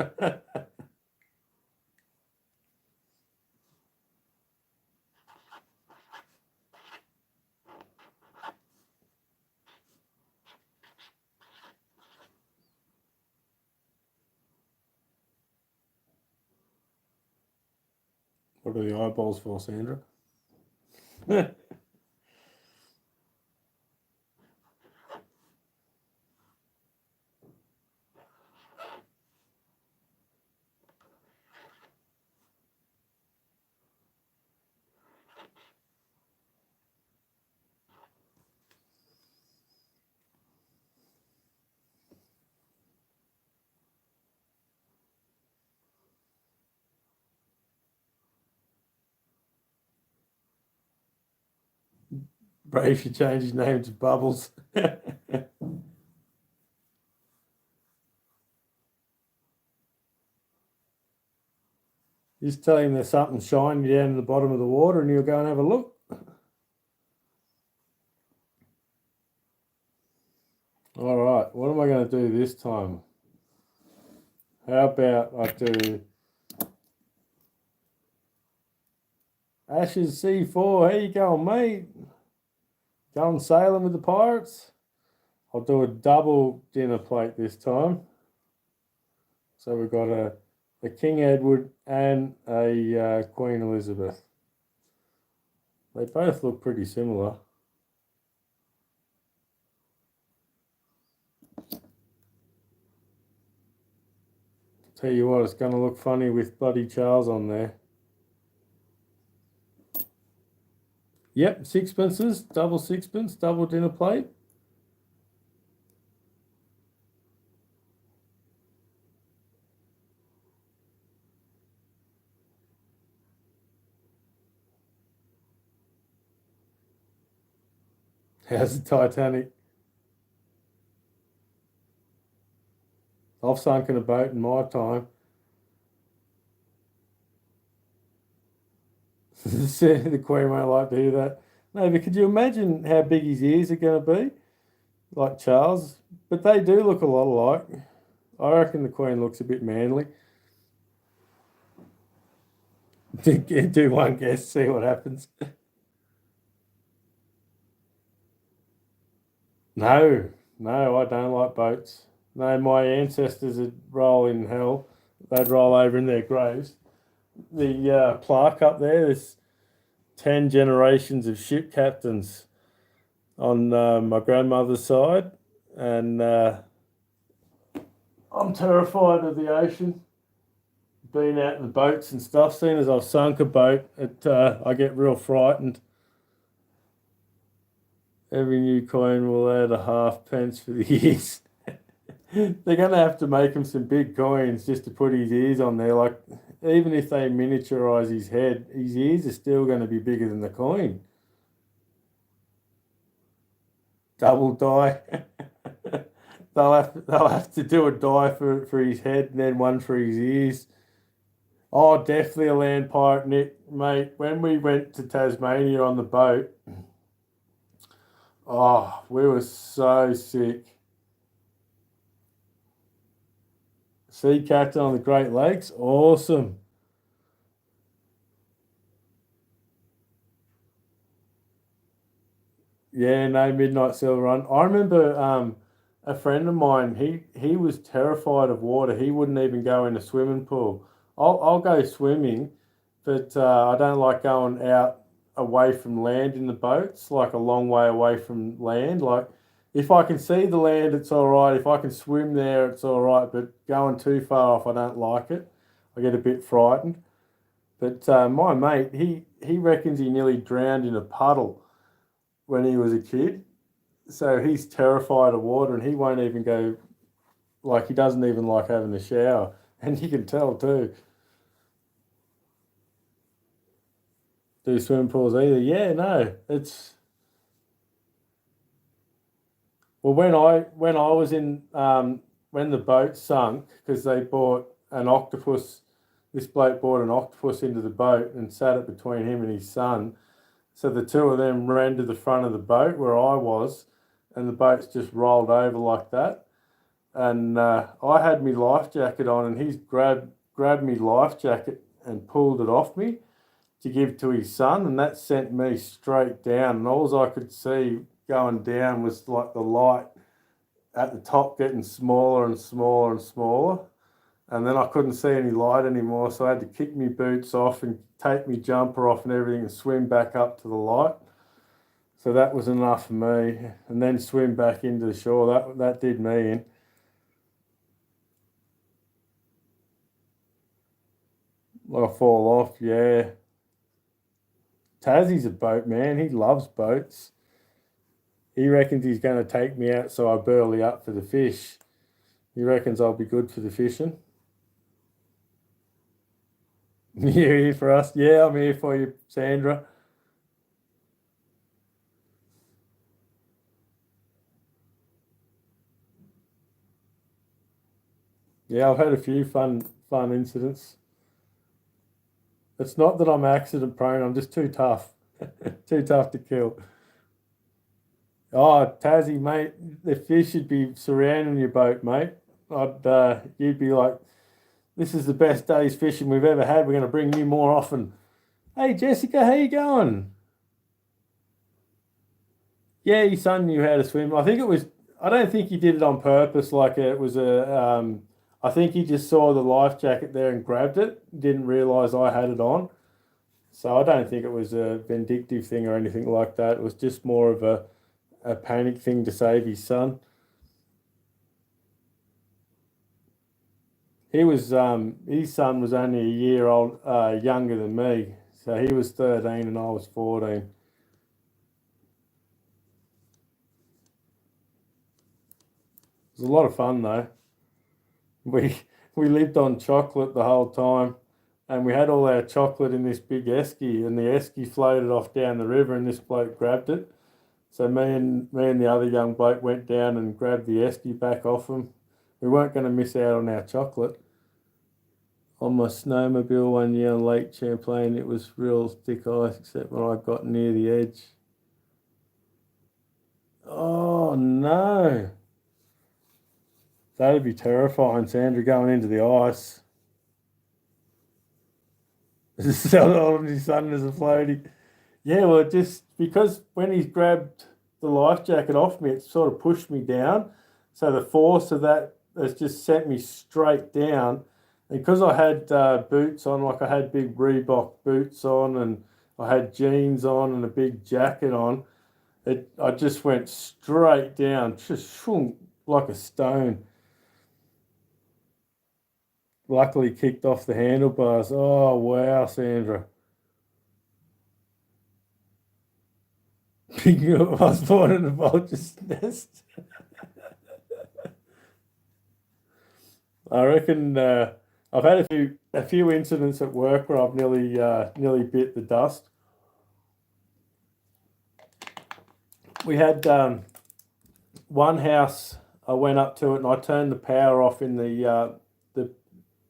What are the eyeballs for, Sandra? Brave should change his name to Bubbles. Just tell him there's something shiny down in the bottom of the water and he'll go and have a look. All right, what am I going to do this time? How about I do Ashes C4? How you going, mate? Going sailing with the pirates? I'll do a double dinner plate this time. So we've got a King Edward and a Queen Elizabeth. They both look pretty similar. Tell you what, it's going to look funny with bloody Charles on there. Yep, sixpences, double sixpence, double dinner plate. How's the Titanic? I've sunken a boat in my time. The Queen won't like to hear that. No, but could you imagine how big his ears are going to be? Like Charles. But they do look a lot alike. I reckon the Queen looks a bit manly. Do one guess, see what happens. No, I don't like boats. No, my ancestors would roll in hell. They'd roll over in their graves. The plaque up there, there's 10 generations of ship captains on my grandmother's side, and I'm terrified of the ocean. Being out in the boats and stuff, seeing as I've sunk a boat, I get real frightened. Every new coin will add a half-pence for the ears. They're going to have to make him some big coins just to put his ears on there. Like, even if they miniaturize his head, his ears are still going to be bigger than the coin. Double die. they'll have to do a die for his head and then one for his ears. Oh, definitely a land pirate, Nick, mate. When we went to Tasmania on the boat, oh, we were so sick. Sea captain on the Great Lakes, awesome. Yeah, no midnight sail run. I remember a friend of mine. He was terrified of water. He wouldn't even go in a swimming pool. I'll go swimming, but I don't like going out away from land in the boats, like a long way away from land. Like if I can see the land, it's all right. If I can swim there, it's all right. But going too far off, I don't like it. I get a bit frightened. But my mate, he reckons he nearly drowned in a puddle when he was a kid. So he's terrified of water and he won't even go, like, he doesn't even like having a shower. And you can tell too. Do swimming pools either? Yeah, no. It's well when I was in when the boat sunk because they bought an octopus. This bloke brought an octopus into the boat and sat it between him and his son. So the two of them ran to the front of the boat where I was, and the boat's just rolled over like that. And I had my life jacket on, and he's grabbed me life jacket and pulled it off me to give to his son, and that sent me straight down. And all I could see going down was like the light at the top getting smaller and smaller and smaller. And then I couldn't see any light anymore, so I had to kick my boots off and take my jumper off and everything and swim back up to the light. So that was enough for me. And then swim back into the shore. That did me in. I'll fall off, yeah. Tassie's a boat man. He loves boats. He reckons he's going to take me out so I burley up for the fish. He reckons I'll be good for the fishing. You here for us? Yeah, I'm here for you, Sandra. Yeah, I've had a few fun incidents. It's not that I'm accident prone, I'm just too tough. Too tough to kill. Oh, Tassie, mate, the fish should be surrounding your boat, mate. You'd be like, this is the best day's fishing we've ever had. We're going to bring you more often. Hey, Jessica, how you going? Yeah, your son knew how to swim. I don't think he did it on purpose. Like it was I think he just saw the life jacket there and grabbed it. Didn't realise I had it on. So I don't think it was a vindictive thing or anything like that. It was just more of a panic thing to save his son. His son was only a year old younger than me. So he was 13 and I was 14. It was a lot of fun though. We lived on chocolate the whole time, and we had all our chocolate in this big esky, and the esky floated off down the river, and this bloke grabbed it. So me and the other young bloke went down and grabbed the esky back off him. We weren't going to miss out on our chocolate. On my snowmobile one year on Lake Champlain, it was real thick ice, except when I got near the edge. Oh no! That'd be terrifying, Sandra, going into the ice. Selling his son as a floaty. Yeah, well, just because when he's grabbed the life jacket off me, it sort of pushed me down. So the force of that has just sent me straight down. And because I had boots on, like I had big Reebok boots on and I had jeans on and a big jacket on, I just went straight down, just like a stone. Luckily kicked off the handlebars. Oh, wow, Sandra. Big was born in a vulture's nest. I reckon I've had a few incidents at work where I've nearly bit the dust. We had one house. I went up to it and I turned the power off in the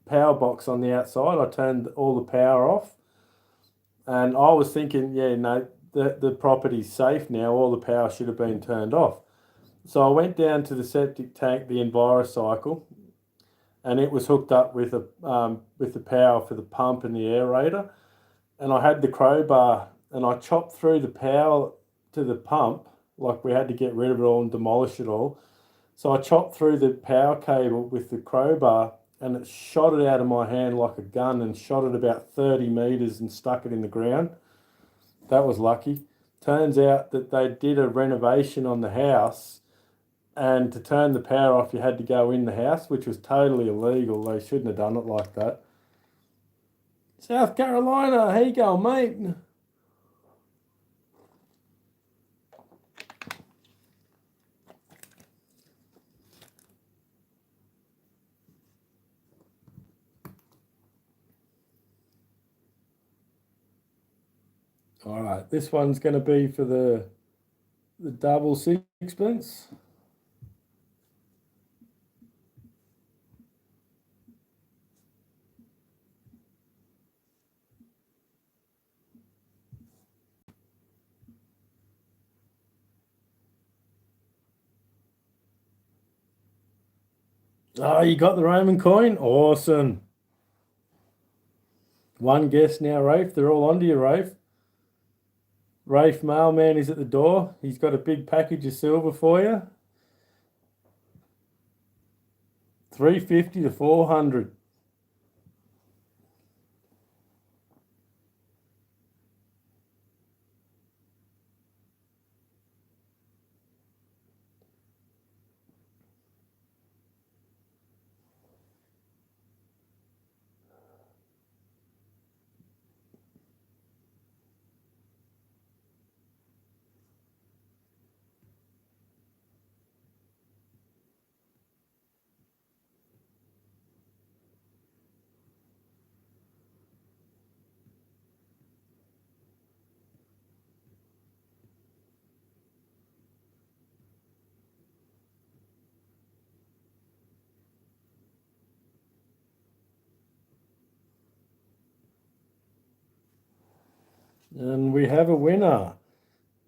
power box on the outside. I turned all the power off, and I was thinking, yeah, no, the property's safe now. All the power should have been turned off. So I went down to the septic tank, the EnviroCycle, and it was hooked up with the power for the pump and the aerator. And I had the crowbar, and I chopped through the power to the pump, like we had to get rid of it all and demolish it all. So I chopped through the power cable with the crowbar, and it shot it out of my hand like a gun and shot it about 30 metres and stuck it in the ground. That was lucky. Turns out that they did a renovation on the house, and to turn the power off, you had to go in the house, which was totally illegal. They shouldn't have done it like that. South Carolina, how you going, mate? All right, this one's going to be for the double sixpence. Oh, you got the Roman coin? Awesome. One guess now, Rafe. They're all onto you, Rafe. Rafe mailman is at the door. He's got a big package of silver for you. 350 to 400. And we have a winner.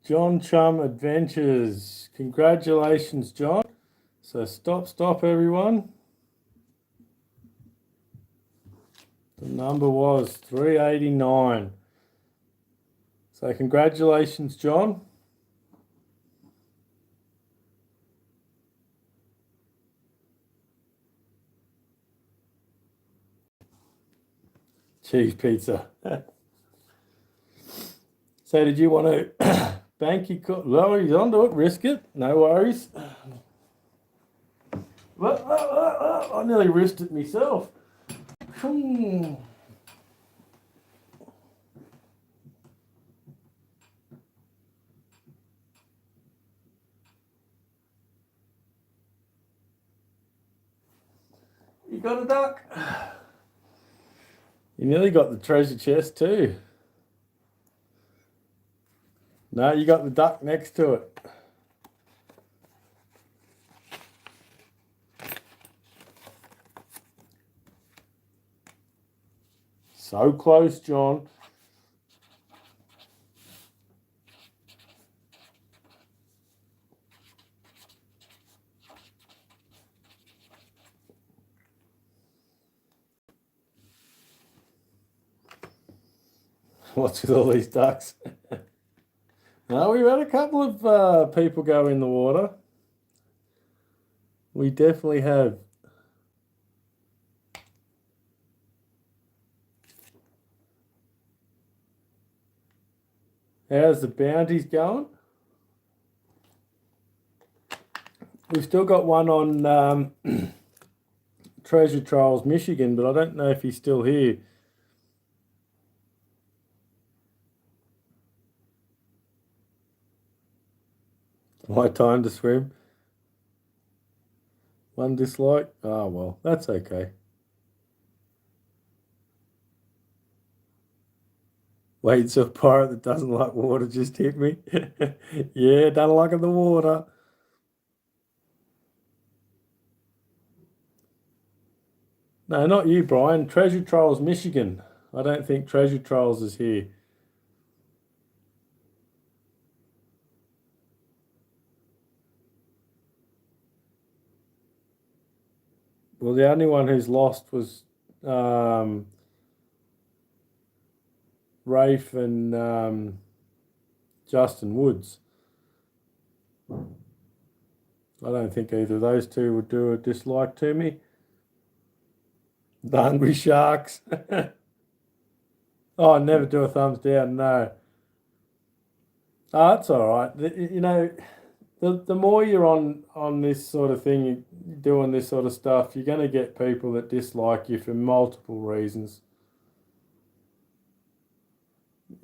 John Chum Adventures. Congratulations, John. So stop everyone. The number was 389. So congratulations, John. Cheese pizza. So did you want to bank your lower he's onto it, risk it, no worries. I nearly risked it myself. You got a duck. You nearly got the treasure chest too. No, you got the duck next to it. So close, John. What's with all these ducks? No, we've had a couple of people go in the water. We definitely have. How's the bounties going? We've still got one on Treasure Trials, Michigan, but I don't know if he's still here. My time to swim. One dislike. Ah, well, that's okay. Wait, so a pirate that doesn't like water just hit me. Yeah, don't like the water. No, not you, Brian. Treasure Trolls, Michigan. I don't think Treasure Trolls is here. Well, the only one who's lost was Rafe and Justin Woods. I don't think either of those two would do a dislike to me. The Hungry Sharks. Oh, never do a thumbs down, no. Oh, that's all right. You know, the more you're on this sort of thing, you're doing this sort of stuff, you're going to get people that dislike you for multiple reasons.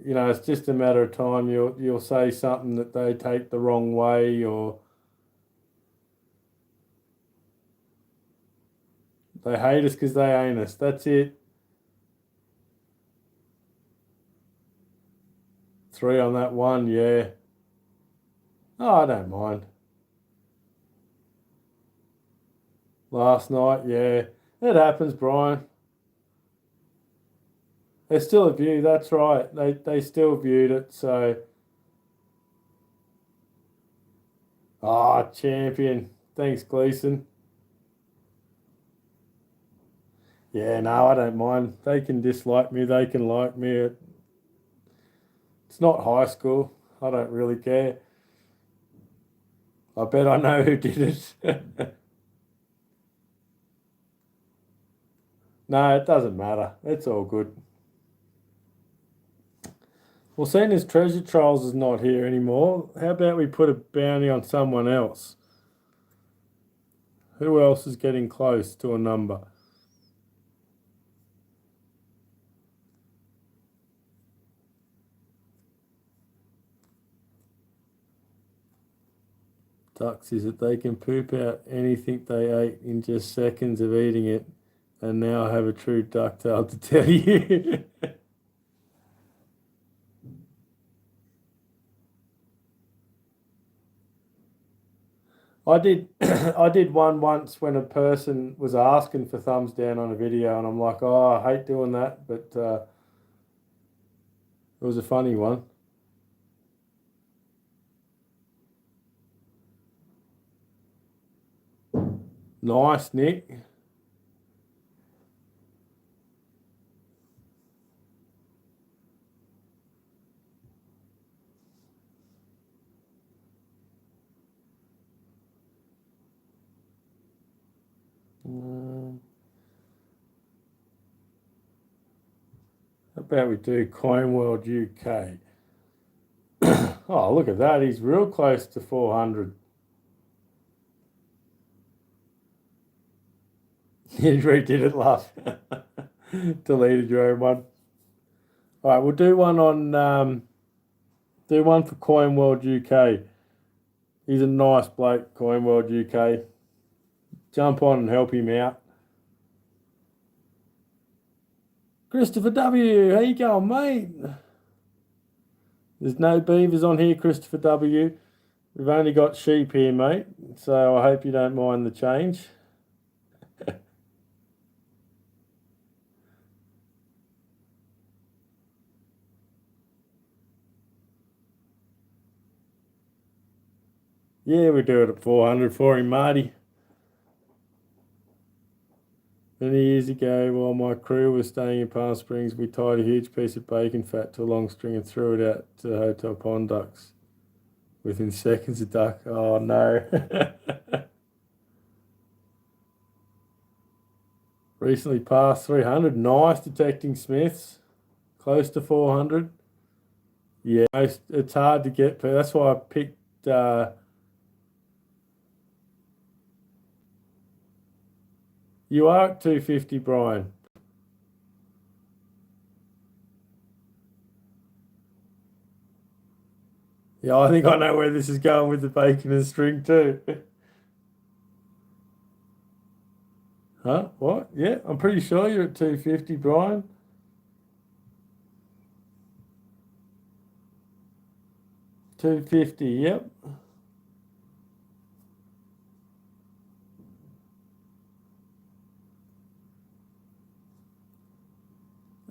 You know, it's just a matter of time. You'll say something that they take the wrong way, or they hate us because they ain't us. That's it. 3 on that one, yeah. Oh, I don't mind. Last night, yeah. It happens, Brian. There's still a view, that's right. They still viewed it, so. Ah, champion. Thanks, Gleason. Yeah, no, I don't mind. They can dislike me, they can like me. It's not high school. I don't really care. I bet I know who did it. No, it doesn't matter. It's all good. Well, seeing as Treasure Trolls is not here anymore, how about we put a bounty on someone else? Who else is getting close to a number? Ducks is that they can poop out anything they ate in just seconds of eating it and now have a true ducktail to tell you. I did I did one once when a person was asking for thumbs down on a video and I'm like, oh, I hate doing that, but it was a funny one. Nice, Nick. How about we do Coin World UK? Oh, look at that. He's real close to 400. You redid it, love. Deleted your own one. All right, we'll do one on do one for Coin World UK. He's a nice bloke, Coin World UK. Jump on and help him out. Christopher W, how you going, mate? There's no beavers on here, Christopher W. We've only got sheep here, mate. So I hope you don't mind the change. Yeah, we do it at 400 for him, Marty. Many years ago, while my crew was staying in Palm Springs, we tied a huge piece of bacon fat to a long string and threw it out to the hotel pond ducks. Within seconds, a duck. Oh no. Recently passed 300. Nice detecting Smiths. Close to 400. Yeah, it's hard to get. That's why I picked. You are at 250, Brian. Yeah, I think I know where this is going with the bacon and string too. Huh? What? Yeah, I'm pretty sure you're at 250, Brian. 250, yep.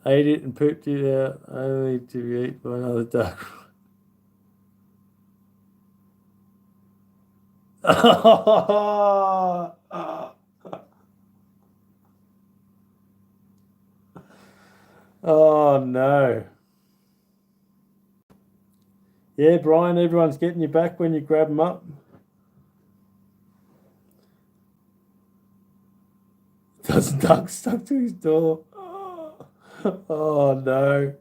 Ate it and pooped it out, only to be eaten by another duck. Oh no. Yeah, Brian, everyone's getting you back when you grab them up. Doesn't duck stuck to his door. Oh no.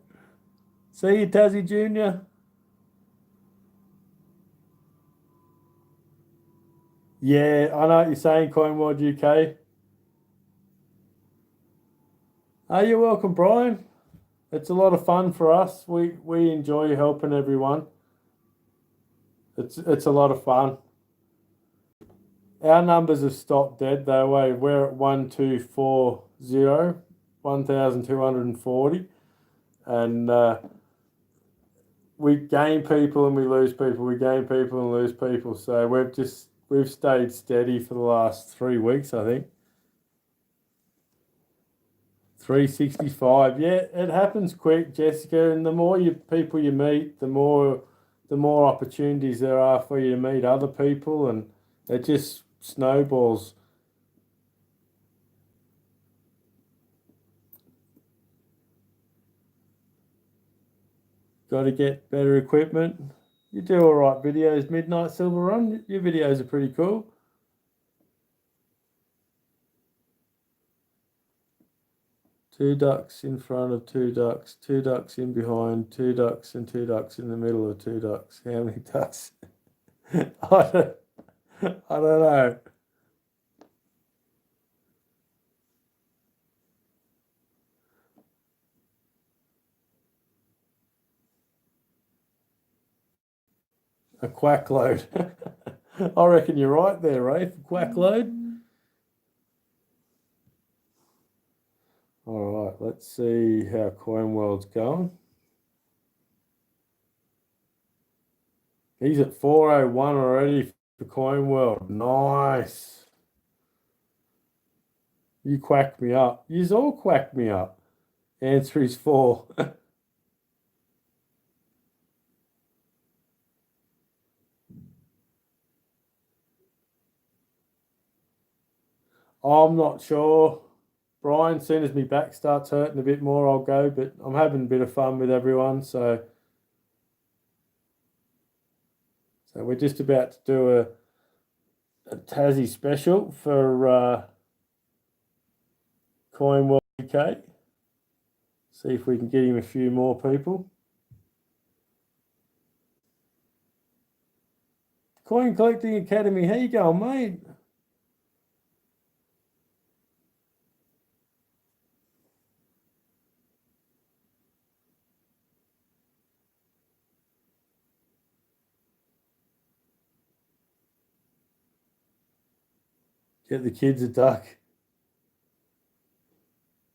See you, Tassie Junior. Yeah, I know what you're saying, CoinWorld UK. Oh, you're welcome, Brian. It's a lot of fun for us. We enjoy helping everyone. It's a lot of fun. Our numbers have stopped dead though. We're at 1240, 1240, and we gain people and we lose people. We gain people and lose people. So we've stayed steady for the last 3 weeks, I think. 365. Yeah, it happens quick, Jessica. And the more people you meet, the more opportunities there are for you to meet other people, and it just snowballs. Got to get better equipment. You do all right videos, Midnight Silver Run. Your videos are pretty cool. Two ducks in front of two ducks in behind, two ducks and two ducks in the middle of two ducks. How many ducks? I don't know. A quack load. I reckon you're right there, Rafe. Quack load. All right, let's see how CoinWorld's going. He's at 401 already for CoinWorld. Nice. You quacked me up. Yous all quacked me up. Answer is 4. I'm not sure. Brian, soon as my back starts hurting a bit more, I'll go, but I'm having a bit of fun with everyone, so we're just about to do a Tassie special for CoinWorld UK. See if we can get him a few more people. Coin Collecting Academy, how you going, mate? Get the kids a duck.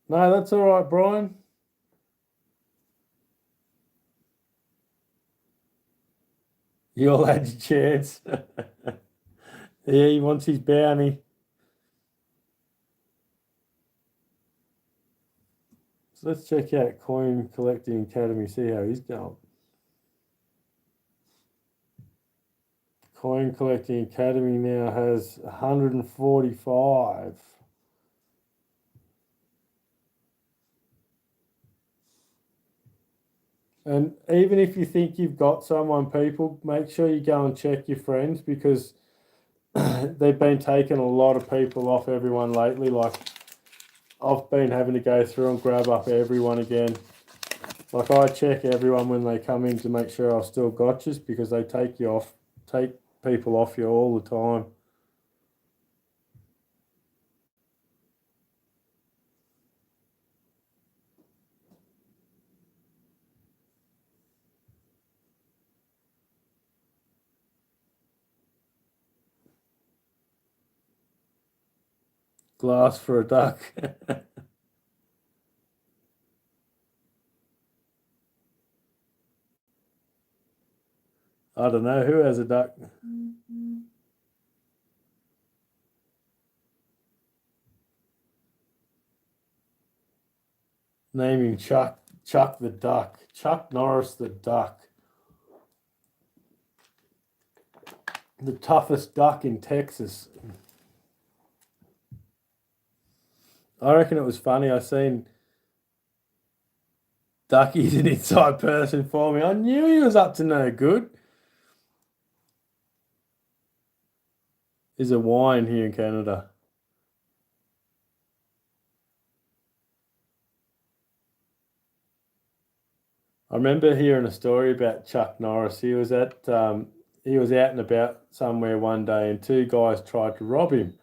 No, that's all right, Brian. You'll had your chance. Yeah, he wants his bounty. So let's check out Coin Collecting Academy, see how he's going. Coin Collecting Academy now has 145. And even if you think you've got someone, people, make sure you go and check your friends, because they've been taking a lot of people off everyone lately. Like, I've been having to go through and grab up everyone again. Like, I check everyone when they come in to make sure I've still got you, because they take people off you all the time. glass for a duck. I don't know who has a duck. Naming Chuck the duck. Chuck Norris the duck. The toughest duck in Texas. I reckon it was funny. I seen Ducky's an inside person for me. I knew he was up to no good. There's a wine here in Canada. I remember hearing a story about Chuck Norris. He was out and about somewhere one day, and two guys tried to rob him.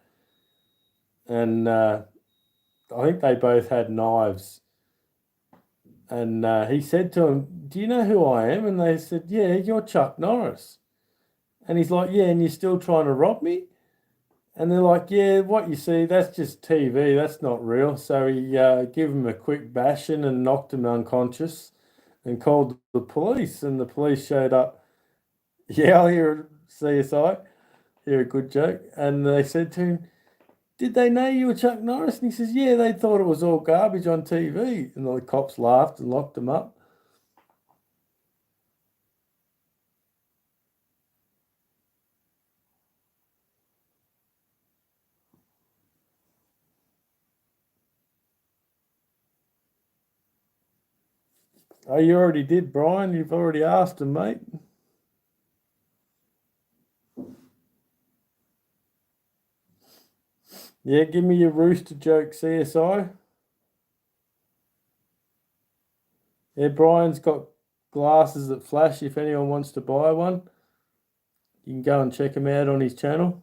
And I think they both had knives. And he said to them, "Do you know who I am?" And they said, "Yeah, you're Chuck Norris." And he's like, "Yeah, and you're still trying to rob me?" And they're like, "Yeah, what you see, that's just TV. That's not real." So he gave him a quick bashing and knocked him unconscious and called the police. And the police showed up. Yeah, I'll hear CSI. Hear a good joke. And they said to him, "Did they know you were Chuck Norris?" And he says, "Yeah, they thought it was all garbage on TV." And the cops laughed and locked him up. Oh, you already did, Brian. You've already asked him, mate. Yeah, give me your rooster joke, CSI. Yeah, Brian's got glasses that flash if anyone wants to buy one. You can go and check him out on his channel.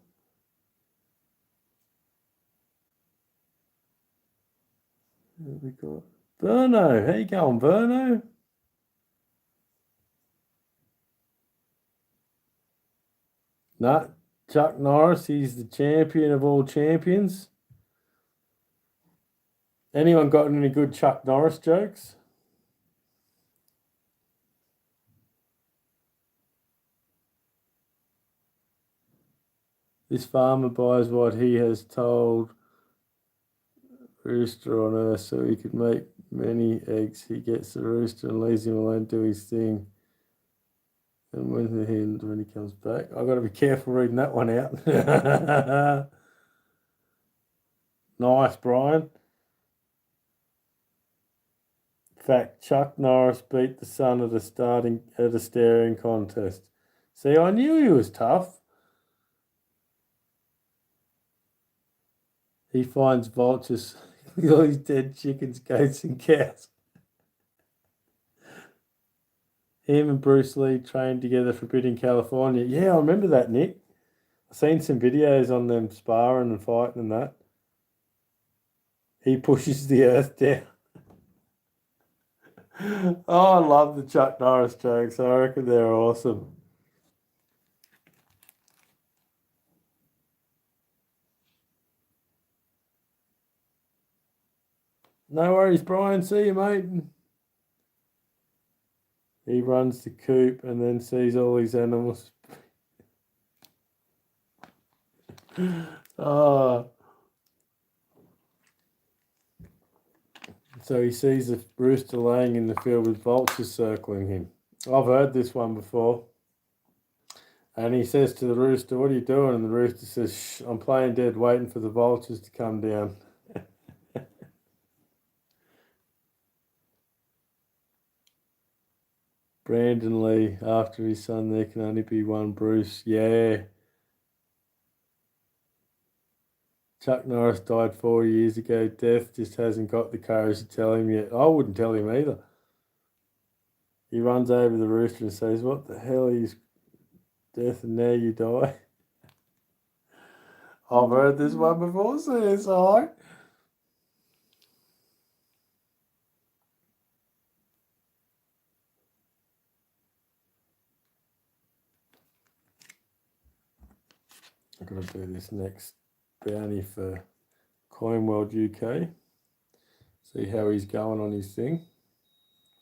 Who have we got? Verno. How you going, Verno? Nah, Chuck Norris. He's the champion of all champions. Anyone got any good Chuck Norris jokes? This farmer buys what he has told rooster on earth so he could make many eggs. He gets the rooster and leaves him alone do his thing. And when he comes back, I've got to be careful reading that one out. Nice, Brian. In fact, Chuck Norris beat the son at a staring contest. See, I knew he was tough. He finds vultures with all his dead chickens, goats, and cows. Him and Bruce Lee trained together for a bit in California. Yeah, I remember that, Nick. I've seen some videos on them sparring and fighting and that. He pushes the earth down. Oh, I love the Chuck Norris jokes. I reckon they're awesome. No worries, Brian. See you, mate. He runs the coop and then sees all these animals. Oh. So he sees a rooster laying in the field with vultures circling him. I've heard this one before. And he says to the rooster, "What are you doing?" And the rooster says, "Shh, I'm playing dead, waiting for the vultures to come down." Brandon Lee, after his son, there can only be one Bruce. Yeah. Chuck Norris died 4 years ago. Death just hasn't got the courage to tell him yet. I wouldn't tell him either. He runs over the rooster and says, "What the hell is death and now you die?" I've heard this one before, CSI. I've got to do this next bounty for Coin World UK. See how he's going on his thing.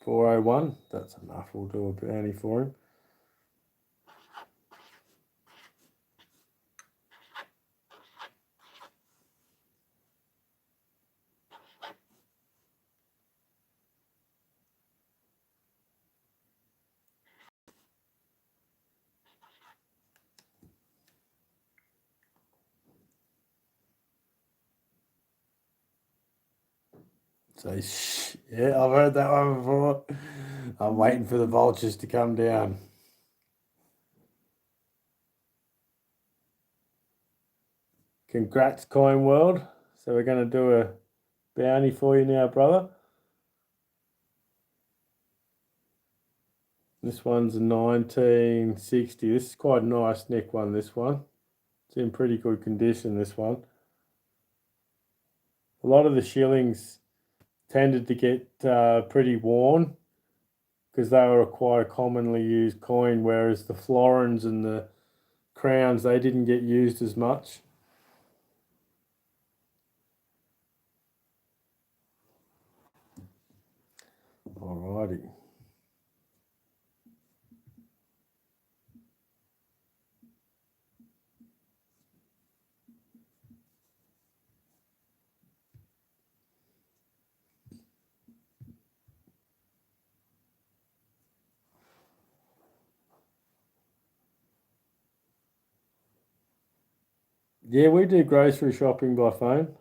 401. That's enough. We'll do a bounty for him. So, yeah, I've heard that one before. I'm waiting for the vultures to come down. Congrats, Coin World. So we're going to do a bounty for you now, brother. This one's a 1960. This is quite a nice neck one, this one. It's in pretty good condition, this one. A lot of the shillings tended to get pretty worn because they were quite a commonly used coin, whereas the florins and the crowns, they didn't get used as much. Alrighty. Yeah, we do grocery shopping by phone.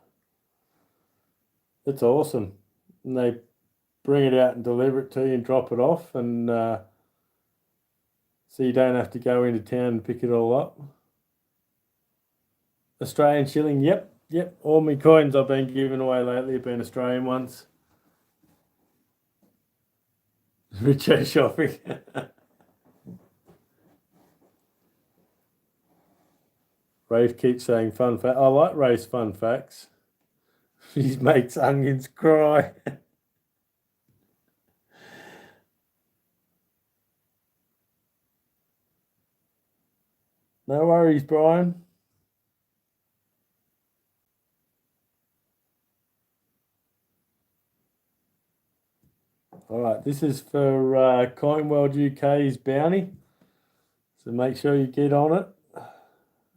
It's awesome. And they bring it out and deliver it to you and drop it off, and so you don't have to go into town and pick it all up. Australian shilling, yep. All my coins I've been giving away lately have been Australian ones. Richo shopping. Rafe keeps saying fun fact. I like Rafe's fun facts. He makes onions cry. No worries, Brian. All right, this is for Coin World UK's bounty. So make sure you get on it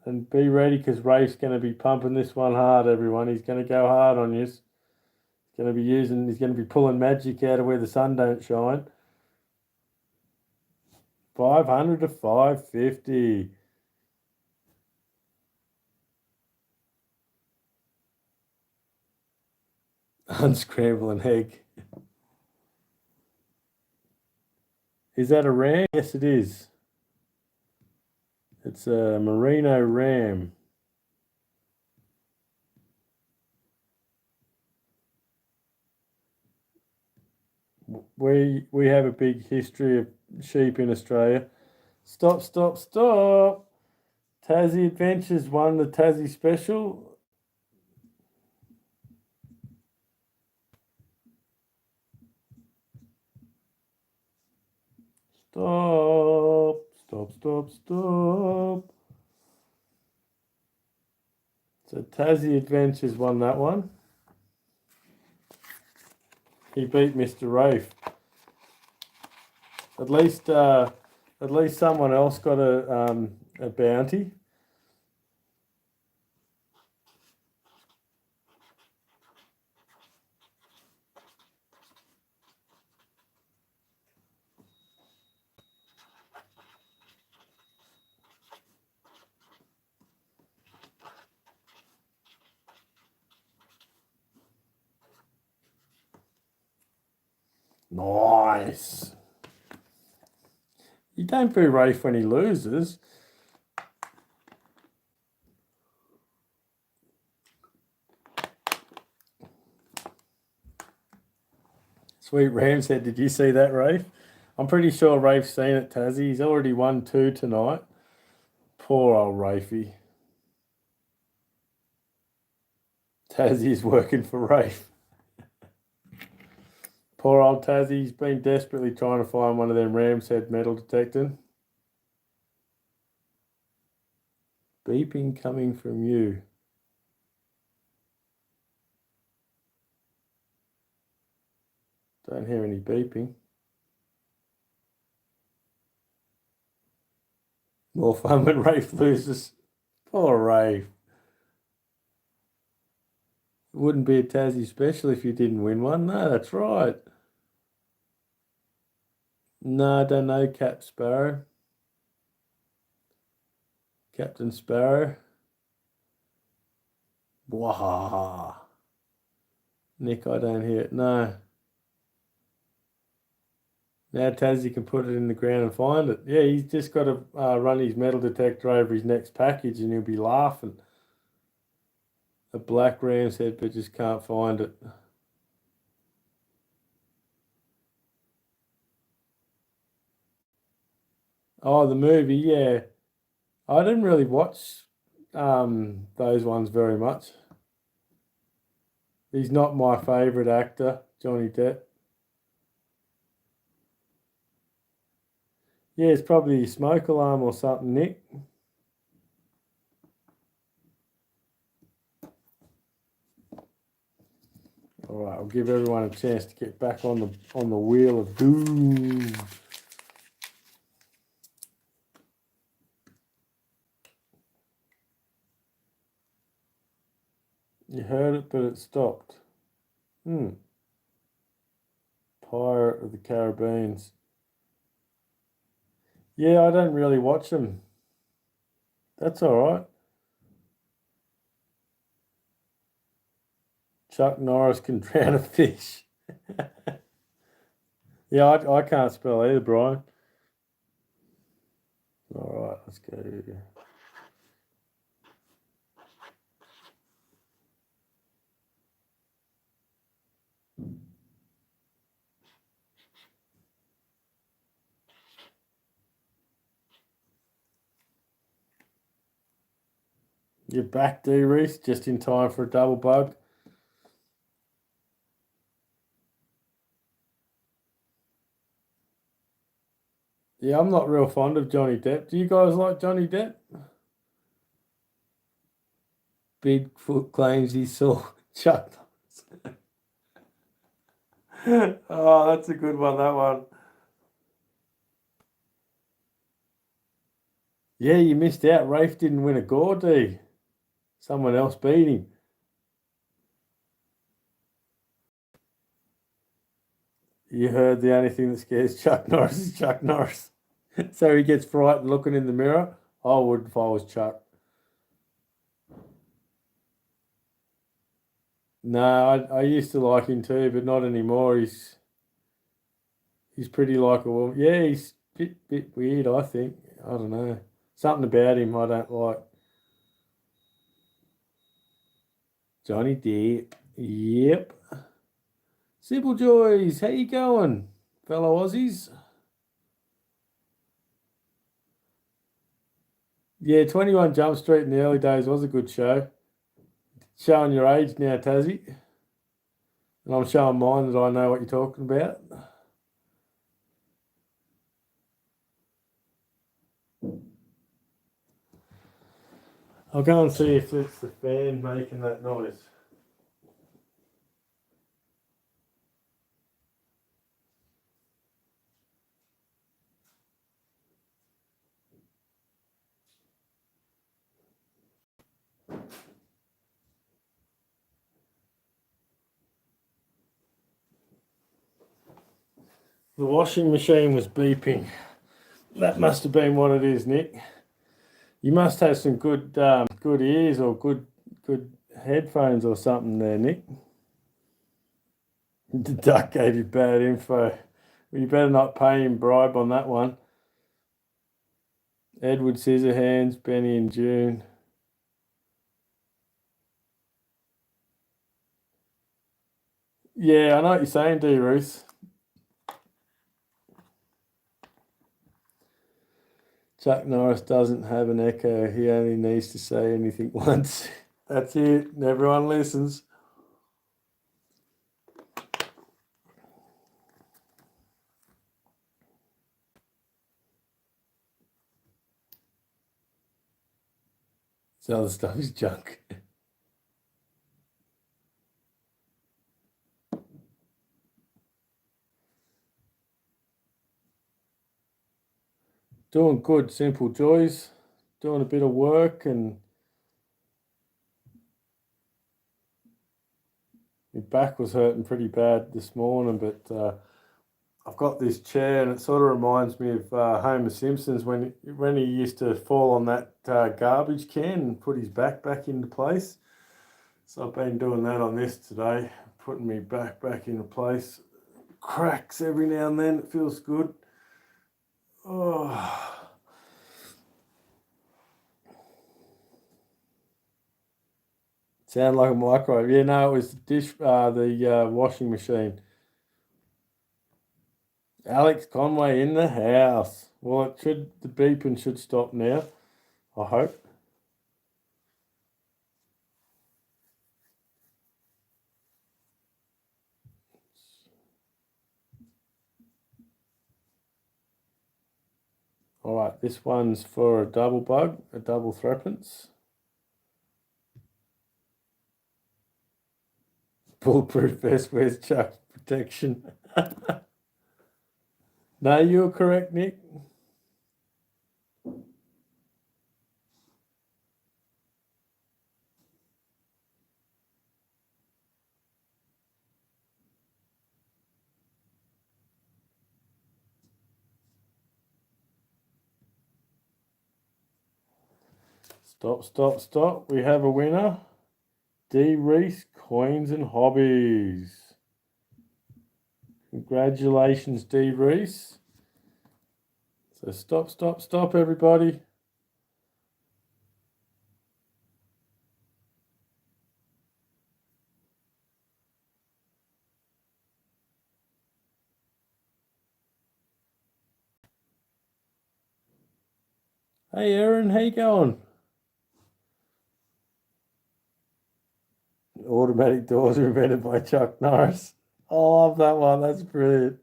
and be ready because Rafe's going to be pumping this one hard, everyone. He's going to go hard on you. He's going to be pulling magic out of where the sun don't shine. 500 to 550. Unscrambling egg. Is that a ram? Yes, it is. It's a merino ram. We have a big history of sheep in Australia. Stop. Tassie Adventures won the Tassie Special. Stop. So Tassie Adventures won that one. He beat Mr. Rafe. At least someone else got a bounty. Nice. You don't boo Rafe when he loses. Sweet Ram said, did you see that, Rafe? I'm pretty sure Rafe's seen it, Tassie. He's already won 2 tonight. Poor old Rafey. Tassie's working for Rafe. Poor old Tassie. He's been desperately trying to find one of them Ram's head metal detecting. Beeping coming from you. hear any beeping. More fun when Rafe loses. Poor Rafe. It wouldn't be a Tassie special if you didn't win one. No, that's right. No, I don't know, Cap Sparrow. Captain Sparrow. Wah. Nick, I don't hear it. No. Now Tassie can put it in the ground and find it. Yeah, he's just got to run his metal detector over his next package and he'll be laughing. A black ram's head, but just can't find it. Oh, the movie, yeah. I didn't really watch those ones very much. He's not my favourite actor, Johnny Depp. Yeah, it's probably a smoke alarm or something, Nick. All right, I'll give everyone a chance to get back on the wheel of doom. You heard it, but it stopped. Pirate of the Caribbean. Yeah, I don't really watch them. That's all right. Chuck Norris can drown a fish. Yeah, I can't spell either, Brian. All right, let's go. You're back, D. Reese, just in time for a double bug. Yeah, I'm not real fond of Johnny Depp. Do you guys like Johnny Depp? Bigfoot claims he saw Chuck Norris. Oh, that's a good one, that one. Yeah, you missed out. Rafe didn't win a Gordy. Someone else beat him. You heard the only thing that scares Chuck Norris is Chuck Norris. So he gets frightened looking in the mirror. I would if I was Chuck. No, I used to like him too, but not anymore. He's pretty likable. Yeah, he's a bit weird, I think. I don't know. Something about him I don't like. Johnny Depp. Yep. Sybil Joys, how you going, fellow Aussies? Yeah, 21 Jump Street in the early days was a good show. Showing your age now, Tassie. And I'm showing mine that I know what you're talking about. I'll go and see if it's the fan making that noise. The washing machine was beeping. That must have been what it is, Nick. You must have some good ears or good headphones or something there, Nick. The duck gave you bad info. Well, you better not pay him bribe on that one. Edward Scissorhands, Benny and June. Yeah, I know what you're saying, D. Ruth. Chuck Norris doesn't have an echo. He only needs to say anything once. That's it. And everyone listens. This other stuff is junk. Doing good, simple joys. Doing a bit of work, and my back was hurting pretty bad this morning, but I've got this chair, and it sort of reminds me of Homer Simpson's when he used to fall on that garbage can and put his back into place. So I've been doing that on this today, putting me back into place. Cracks every now and then. It feels good. Oh. Sound like a microwave. Yeah, no, it was the washing machine. Alex Conway in the house. Well, the beeping should stop now, I hope. All right, this one's for a double bug, a double threepence. Bulletproof vest wears chuck protection. No, you're correct, Nick. Stop. We have a winner. D. Reese, Coins and Hobbies. Congratulations, D. Reese. So stop, everybody. Hey, Aaron, how you going? Automatic doors are invented by Chuck Norris. I love that one. That's brilliant.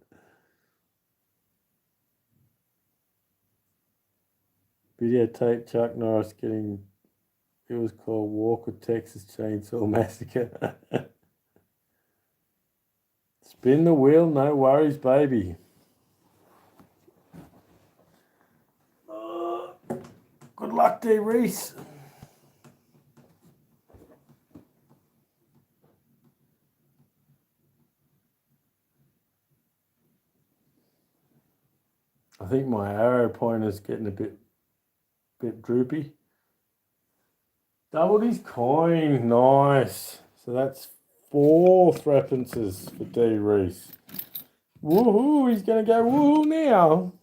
Videotape Chuck Norris getting, it was called Walk with Texas Chainsaw Massacre. Spin the wheel, no worries, baby. Good luck, D. Reese. I think my arrow pointer's getting a bit droopy. Doubled his coin, nice. So that's 4 threepences for D. Reese. Woohoo, he's gonna go woohoo now.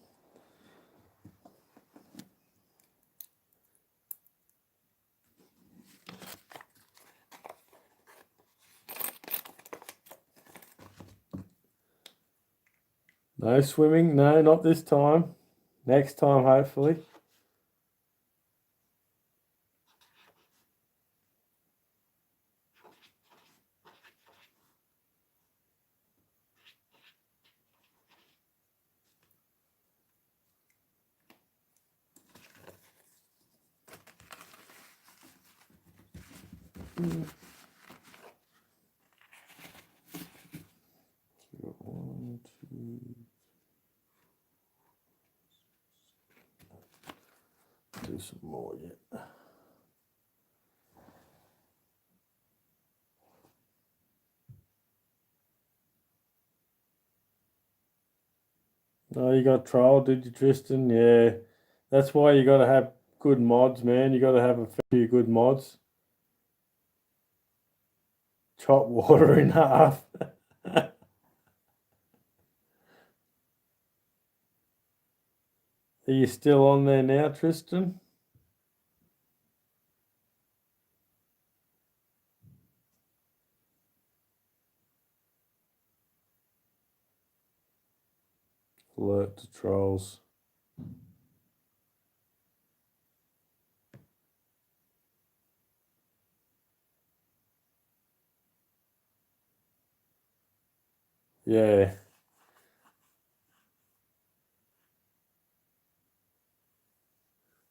No swimming, no, not this time. Next time, hopefully. One, two. Do some more yet. No, you got trial, did you, Tristan? Yeah. That's why you got to have good mods, man. You got to have a few good mods. Chop water in half. Are you still on there now, Tristan? Alert to trolls. Yeah.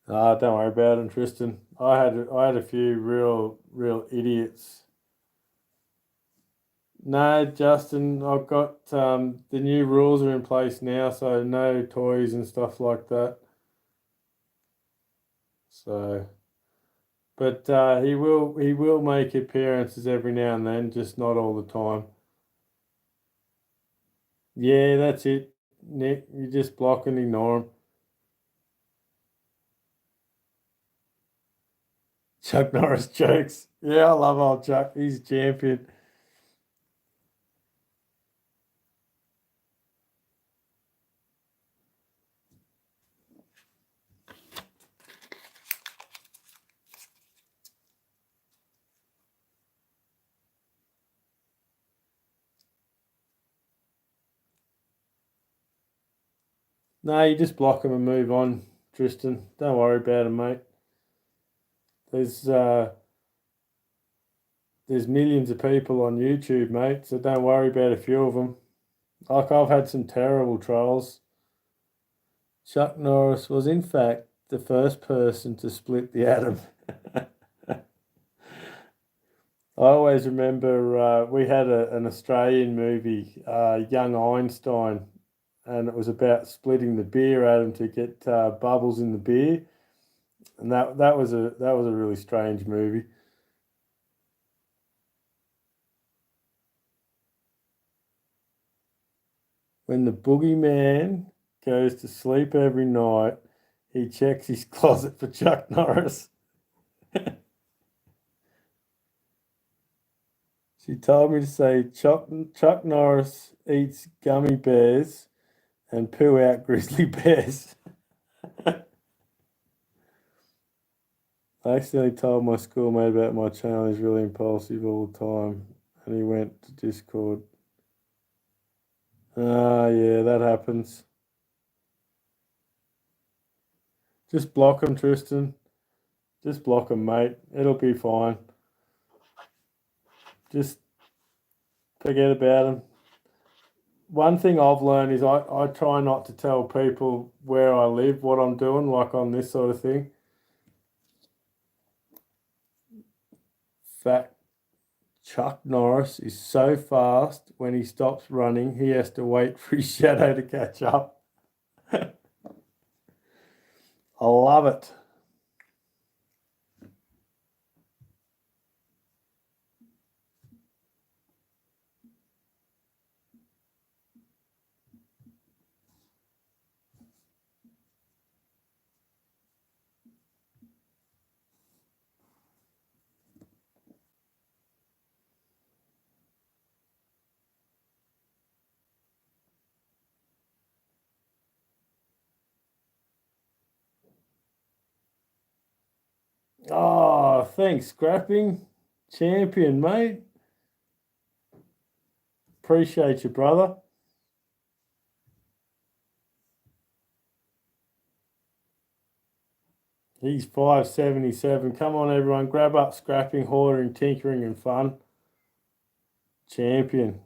Ah, don't worry about it, Tristan. I had a few real idiots. No, Justin, I've got the new rules are in place now, so no toys and stuff like that. So, but he will make appearances every now and then, just not all the time. Yeah, that's it, Nick. You just block and ignore him. Chuck Norris jokes. Yeah, I love old Chuck. He's a champion. No, you just block him and move on, Tristan. Don't worry about him, mate. There's millions of people on YouTube, mate, so don't worry about a few of them. Like, I've had some terrible trolls. Chuck Norris was, in fact, the first person to split the atom. I always remember we had an Australian movie, Young Einstein, and it was about splitting the beer atom to get bubbles in the beer, and that was a really strange movie. When the boogeyman goes to sleep every night, he checks his closet for Chuck Norris. She told me to say Chuck Norris eats gummy bears and poo out grizzly bears. I accidentally told my schoolmate about my channel. He's really impulsive all the time, and he went to Discord. Ah, yeah, that happens. Just block him, Tristan. Just block him, mate. It'll be fine. Just forget about him. One thing I've learned is I try not to tell people where I live, what I'm doing, like on this sort of thing. Fact, Chuck Norris is so fast, when he stops running, he has to wait for his shadow to catch up. I love it. Oh, thanks, Scrapping. Champion, mate. Appreciate you, brother. He's 577. Come on, everyone. Grab up Scrapping, Hoarding, Tinkering, and Fun. Champion.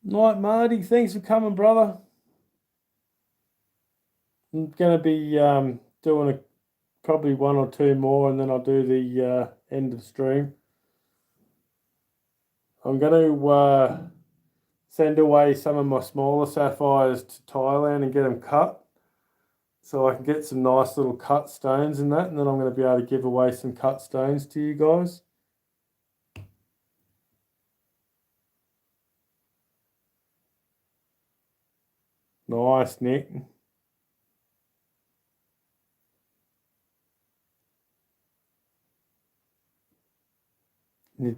Night, Marty. Thanks for coming, brother. I'm going to be doing probably one or two more, and then I'll do the end of stream. I'm going to send away some of my smaller sapphires to Thailand and get them cut, so I can get some nice little cut stones in that, and then I'm going to be able to give away some cut stones to you guys. Nice, Nick.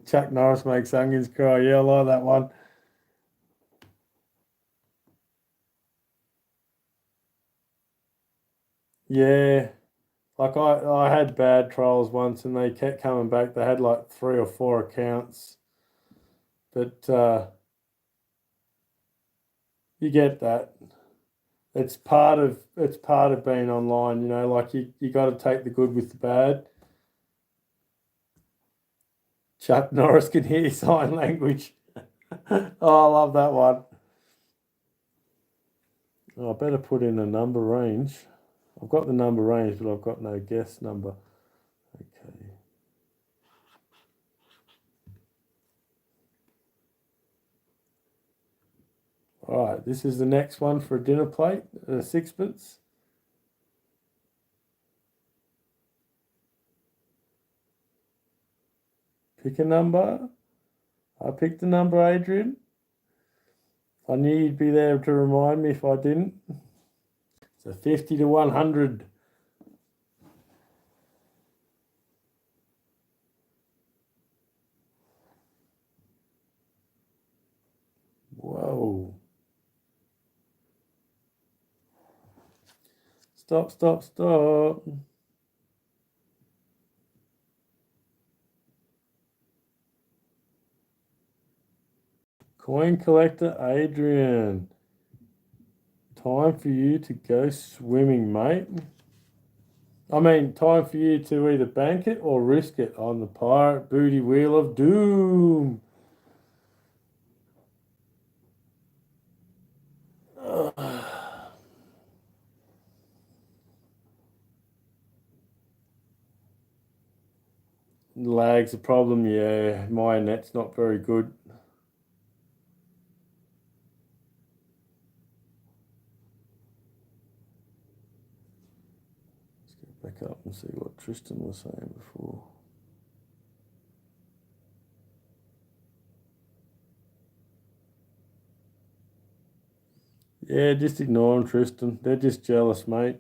Chuck Norris makes onions cry. Yeah, I like that one. Yeah, like I had bad trolls once, and they kept coming back. They had like 3 or 4 accounts, but you get that. It's part of being online. You know, like you got to take the good with the bad. Chuck Norris can hear sign language. Oh, I love that one. Oh, I better put in a number range. I've got the number range, but I've got no guess number. Okay. All right, this is the next one for a dinner plate, sixpence. Pick a number. I picked the number, Adrian. I knew you'd be there to remind me if I didn't. So 50 to 100. Whoa. Stop, stop, stop. Coin collector Adrian. Time for you to go swimming, mate. I mean, time for you to either bank it or risk it on the pirate booty wheel of doom. Lag's a problem, yeah. My net's not very good. Let's go back up and see what Tristan was saying before. Yeah, just ignore them, Tristan. They're just jealous, mate.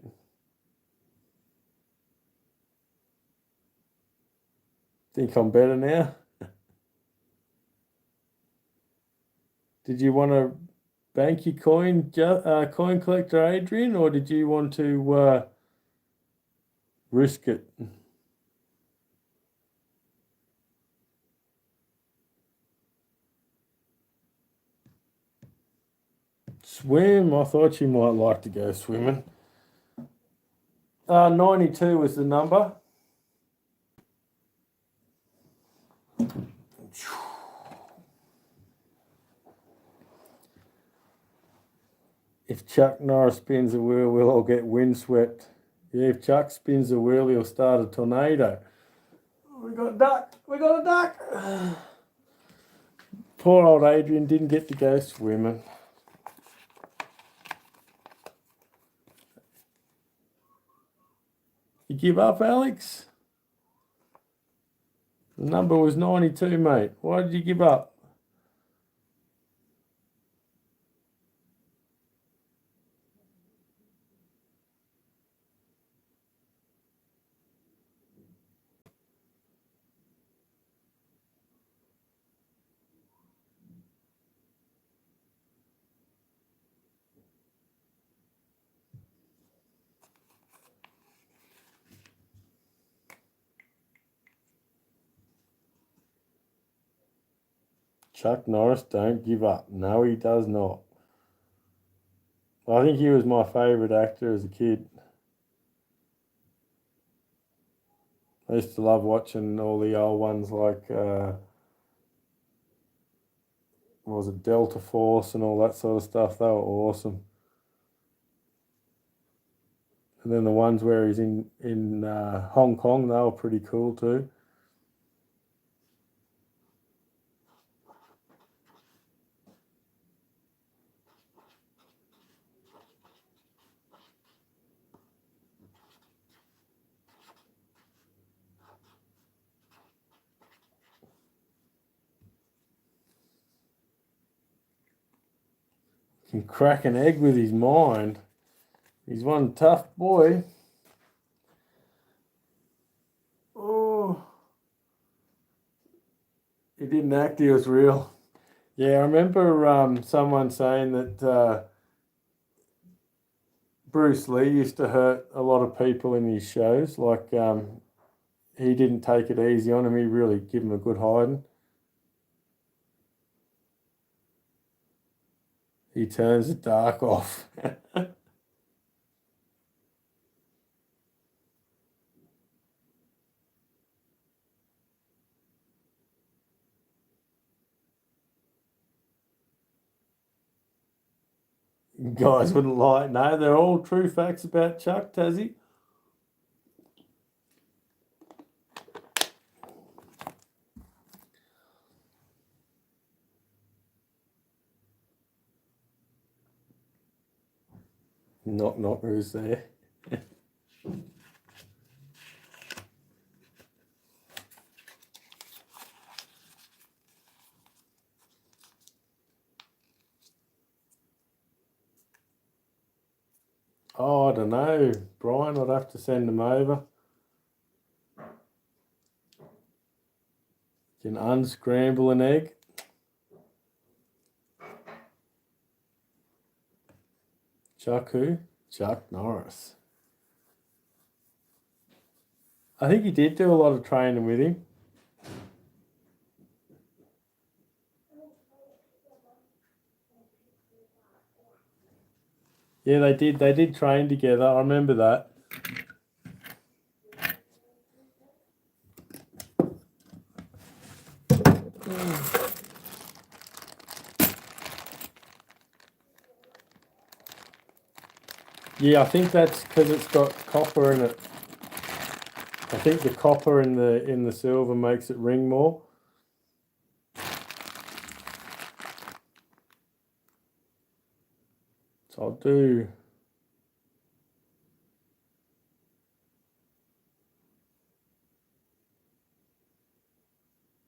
Think I'm better now? Did you want to bank your coin, coin collector Adrian, or did you want to risk it? Swim? I thought you might like to go swimming. 92 was the number. If Chuck Norris spins a wheel, we'll all get windswept. Yeah, if Chuck spins a wheel, he'll start a tornado. We got a duck. We got a duck. Poor old Adrian didn't get to go swimming. You give up, Alex? The number was 92, mate. Why did you give up? Chuck Norris, don't give up. No, he does not. I think he was my favourite actor as a kid. I used to love watching all the old ones like, what was it, Delta Force and all that sort of stuff. They were awesome. And then the ones where he's in Hong Kong, they were pretty cool too. Can crack an egg with his mind. He's one tough boy. Oh, he didn't act, he was real. Yeah, I remember someone saying that Bruce Lee used to hurt a lot of people in his shows. Like he didn't take it easy on him. He really gave him a good hiding. He turns the dark off. Guys wouldn't lie. No, they're all true facts about Chuck, Tassie. Knock knock, who's there? Oh, I don't know, Brian. I'd have to send them over. You can unscramble an egg. Chuck who? Chuck Norris. I think you did do a lot of training with him. Yeah, they did. They did train together. I remember that. Yeah, I think that's because it's got copper in it. I think the copper in the silver makes it ring more. So I'll do.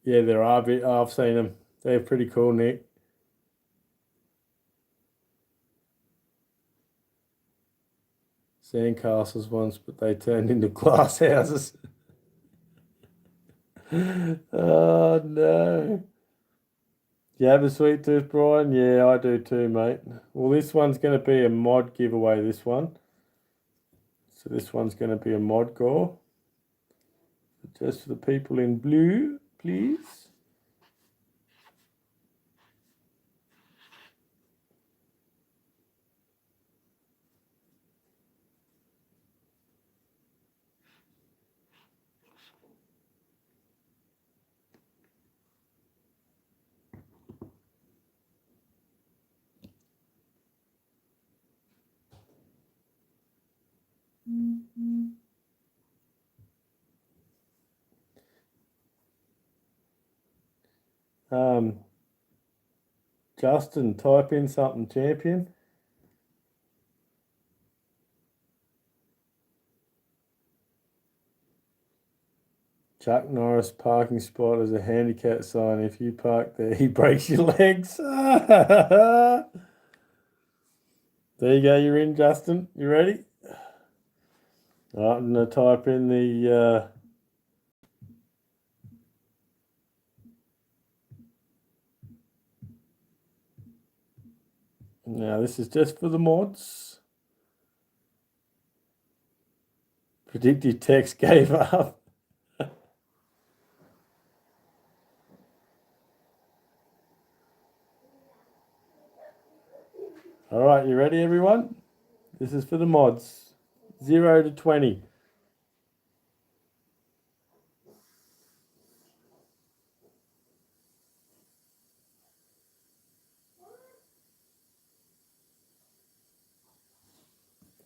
Yeah, there are. I've seen them. They're pretty cool, Nick. Sandcastles once, but they turned into glass houses. Oh no. You have a sweet tooth, Brian? Yeah, I do too, mate. Well, this one's going to be a mod giveaway, this one. So this one's going to be a mod gore. Just for the people in blue, please. Justin, type in something, champion. Chuck Norris parking spot as a handicap sign. If you park there, he breaks your legs. There you go, you're in, Justin. You ready? All right, I'm going to type in the... Now, this is just for the mods. Predictive text gave up. All right, you ready, everyone? This is for the mods. 0 to 20.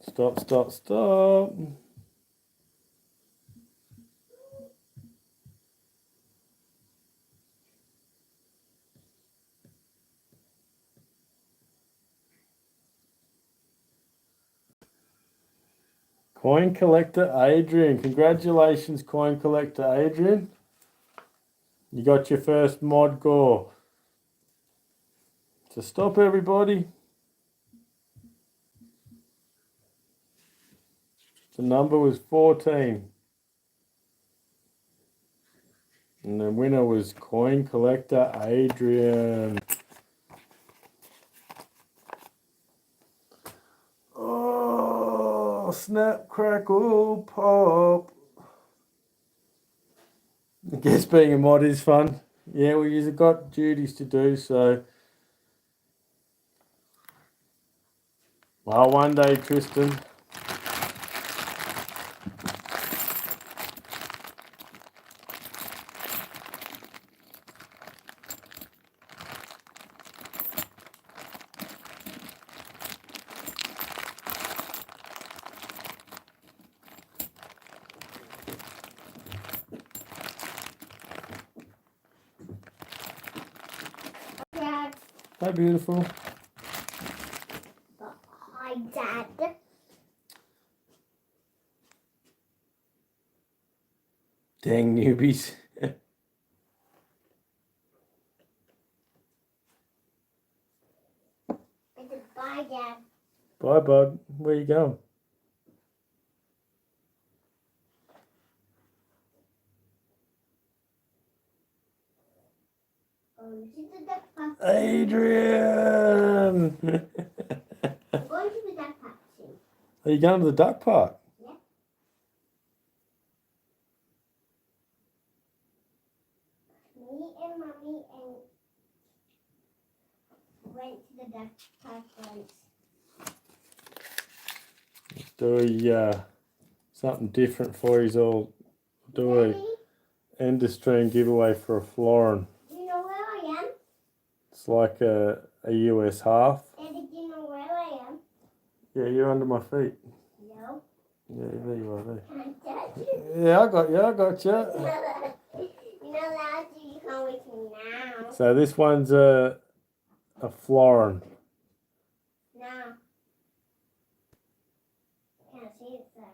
Stop, stop, stop. Coin collector Adrian. Congratulations, coin collector Adrian. You got your first mod gore. So stop, everybody. The number was 14. And the winner was coin collector Adrian. Oh, snap, crackle, pop. I guess being a mod is fun. Yeah, well, you've got duties to do, so. Well, one day, Tristan. Dad. Hi, beautiful. Hi, Dad. Dang newbies. Bye, Dad. Bye, bud. Where you going? This is the duck park. Adrian! I'm going to the duck park soon. Are you going to the duck park? Yeah. Me and Mommy and went to the duck park once. Do something different for you all. Do a Daddy, end of stream giveaway for a florin. do you know where I am? It's like a US half. Daddy, do you know where I am? Yeah, you're under my feet. No. Yeah, there you are. There. Can I touch you? Yeah, I got you. You're not allowed to. You come with me now. So this one's a florin. No. Can't see it then.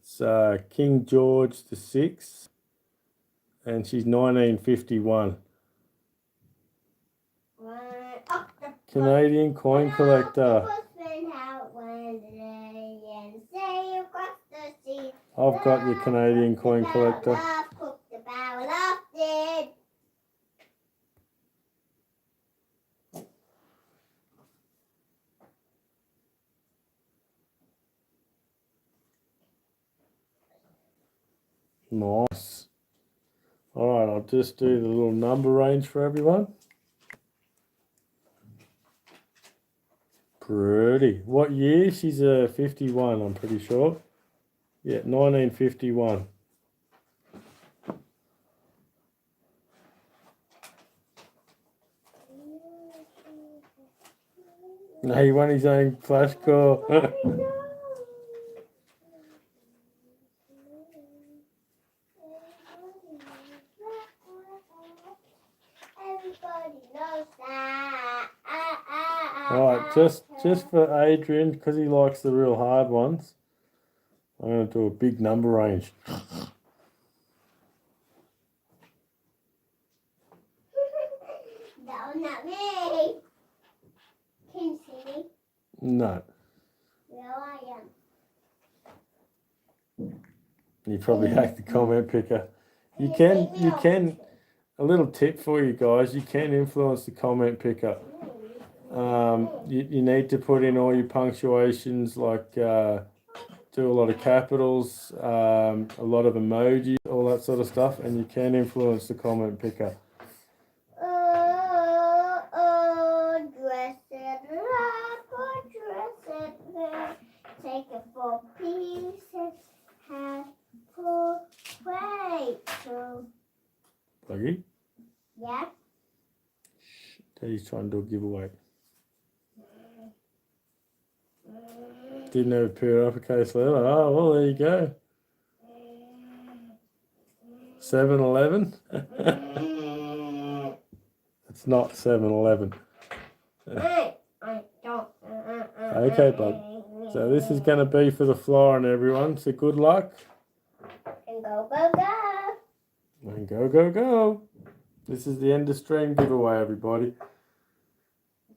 It's King George the Sixth, and she's 1951. Canadian coin collector. I've got your Canadian coin collector. Nice. Alright, I'll just do the little number range for everyone. Pretty. What year? She's a 51, I'm pretty sure. Yeah, 1951. No, he won his own flash call. Alright, just for Adrian, because he likes the real hard ones, I'm going to do a big number range. No, not me. Can you see me? No. There I am. You probably hacked the comment picker. You can, a little tip for you guys, you can influence the comment picker. You need to put in all your punctuations, like do a lot of capitals, a lot of emojis, all that sort of stuff, and you can influence the comment picker. Dress it up, dress it there. Take it 4 pieces, have 4 plates. Buggy, Yeah. Daddy's trying to do a giveaway. Didn't have a pure uppercase letter. Oh, well, there you go. 7-Eleven? It's not 7-Eleven. I don't. Okay, bud. So this is going to be for the florin, everyone. So good luck. And go, go, go. And go, go, go. This is the end of stream giveaway, everybody.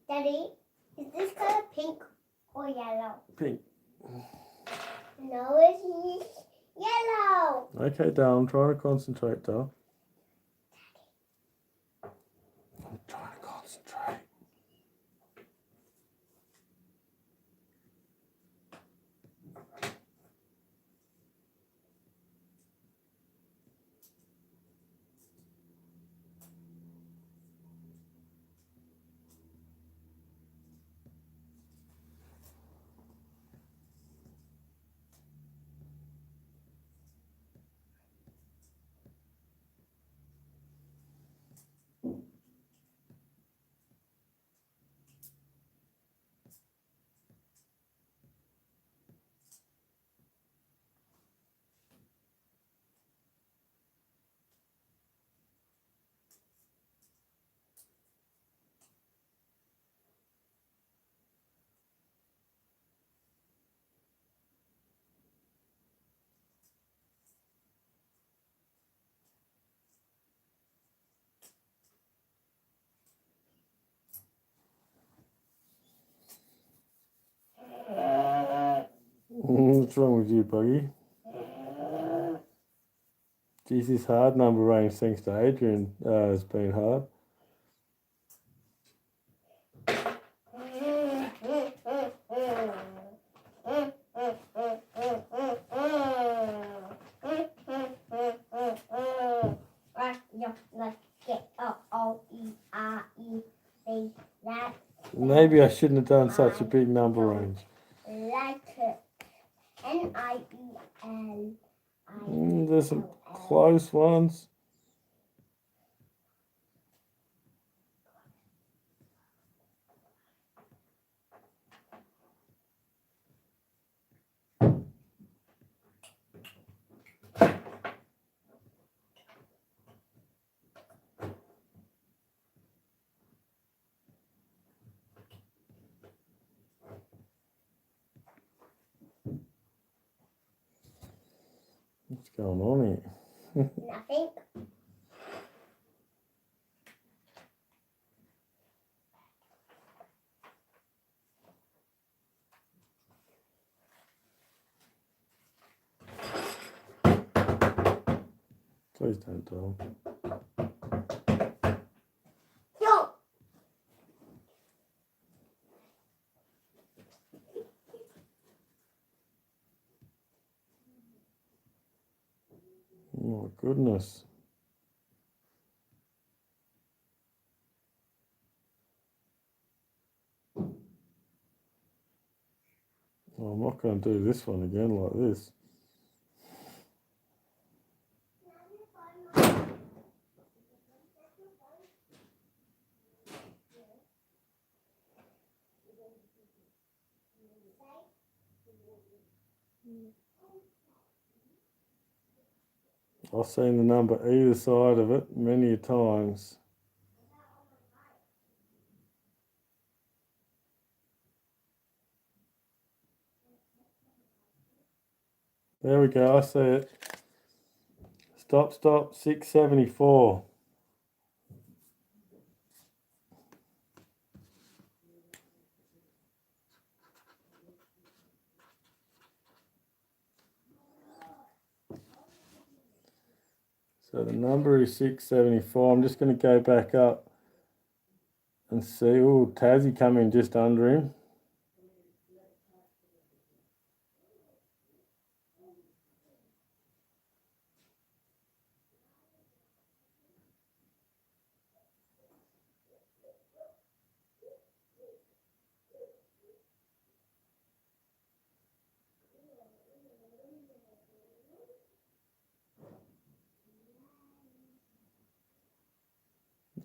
Daddy, is this color pink or yellow? Pink. No, it's yellow. Okay, Dale, I'm trying to concentrate, Dale. I'm trying to concentrate. What's wrong with you, Buggy? Geez, this hard number range, thanks to Adrian, has been hard. Maybe I shouldn't have done such a big number range. There's some close ones. What's going on here? Nothing. Please don't tell. No. Oh my goodness. Well, I'm not going to do this one again like this. I've seen the number either side of it many a times. There we go, I see it. Stop, 674. So the number is 674. I'm just going to go back up and see. Oh, Tassie coming just under him.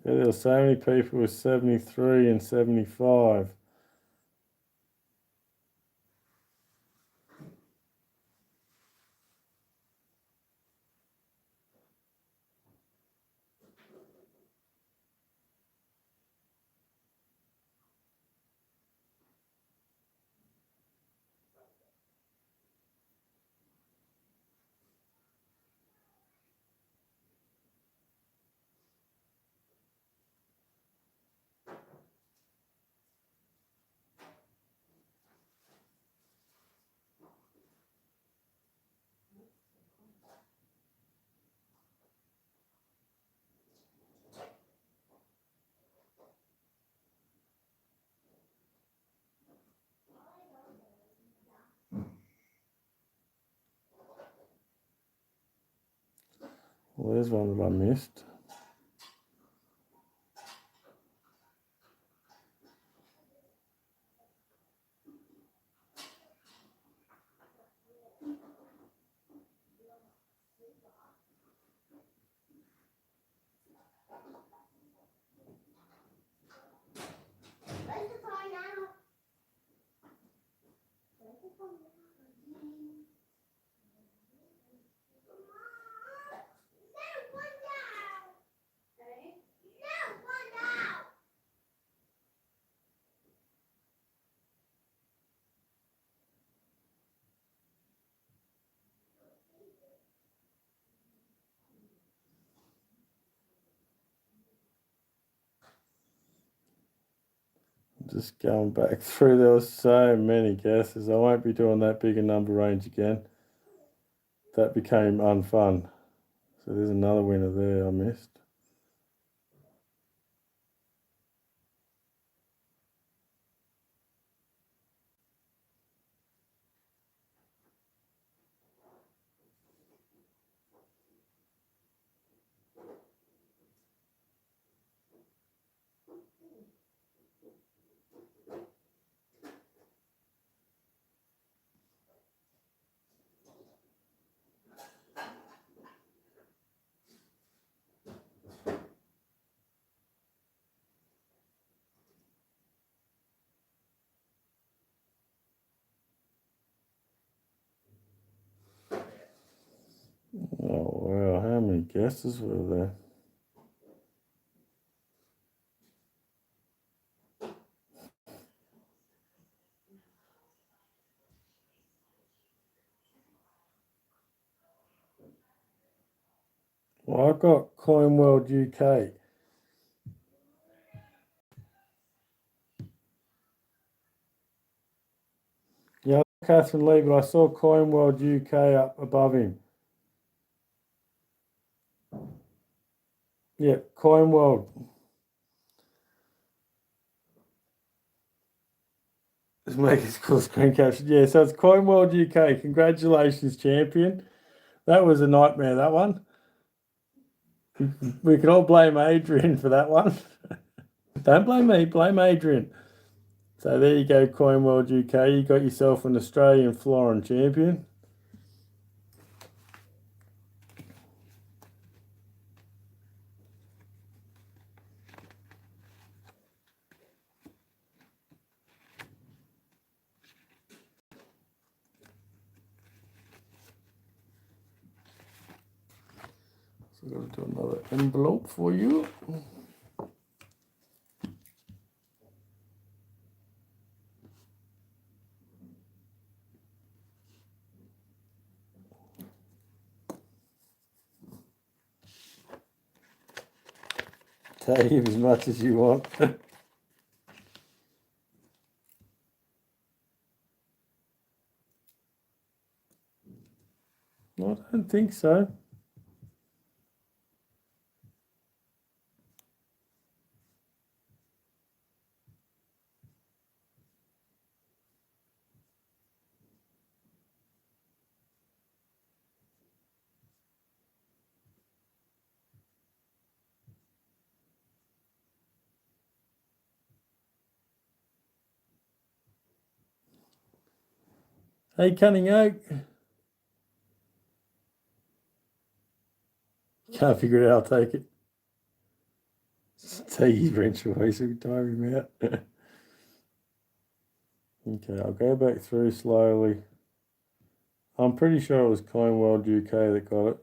Yeah, there were so many people with 73 and 75. Well, there's one that I missed. Where's the car now? Where's the car now? No, one down. Sorry? No, one down. just going back through. There were so many guesses. I won't be doing that big a number range again. That became unfun. So there's another winner there I missed. Oh wow, how many guesses were there? Well, I got Coin World UK. Yeah, Catherine Lee, but I saw Coin World UK up above him. Yeah, Coin World. Let's make it cool screen capture. Yeah, so it's Coin World UK. Congratulations, champion. That was a nightmare, that one. We can all blame Adrian for that one. Don't blame me, blame Adrian. So there you go, Coin World UK. You got yourself an Australian Florin champion. So I'm going to do another envelope for you. Take as much as you want. I don't think so. Hey, Cunning Oak. Can't figure it out, I'll take it. Take his wrench away so we can tire him out. Okay, I'll go back through slowly. I'm pretty sure it was Coin World UK that got it.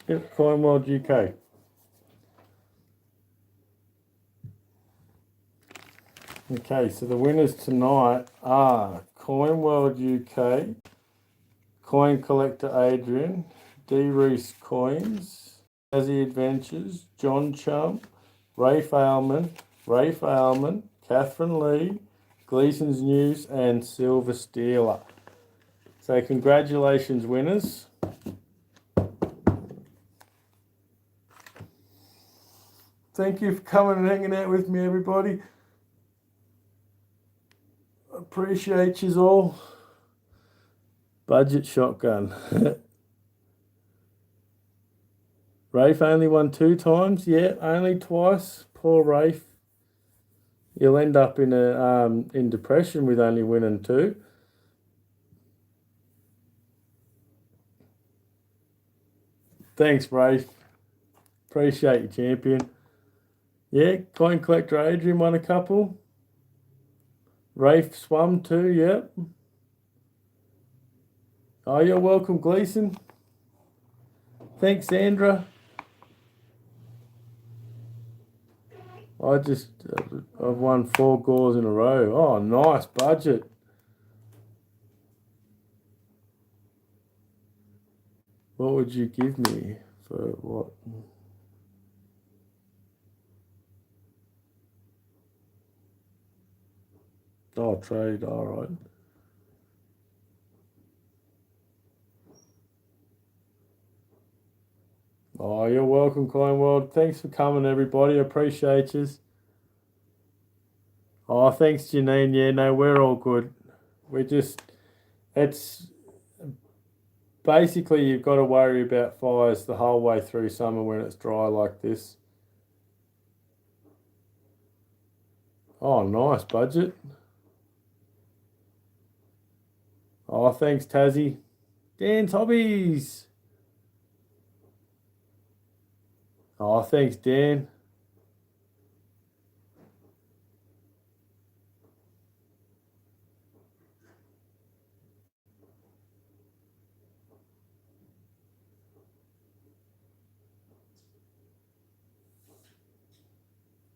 Yep, Coin World UK. Okay, so the winners tonight are Coin World UK, Coin Collector Adrian, D. Reese Coins, Tassie Adventures, John Chum, Rafe Ailman, Catherine Lee, Gleason's News, and Silver Steeler. So congratulations, winners. Thank you for coming and hanging out with me, everybody. Appreciate yous all. Budget shotgun. Rafe only won 2 times. Yeah, only twice. Poor Rafe. You'll end up in depression with only winning 2. Thanks, Rafe. Appreciate you, champion. Yeah, coin collector Adrian won a couple. Rafe swum 2, yep. Oh, you're welcome, Gleason. Thanks, Sandra. I've won 4 gores in a row. Oh, nice budget. What would you give me for what? Oh, trade, all right. Oh, you're welcome, Coin World. Thanks for coming, everybody. Appreciate you. Oh, thanks, Janine. Yeah, no, we're all good. It's basically you've got to worry about fires the whole way through summer when it's dry like this. Oh, nice budget. Oh, thanks, Tassie. Dan's Hobbies. Oh, thanks, Dan.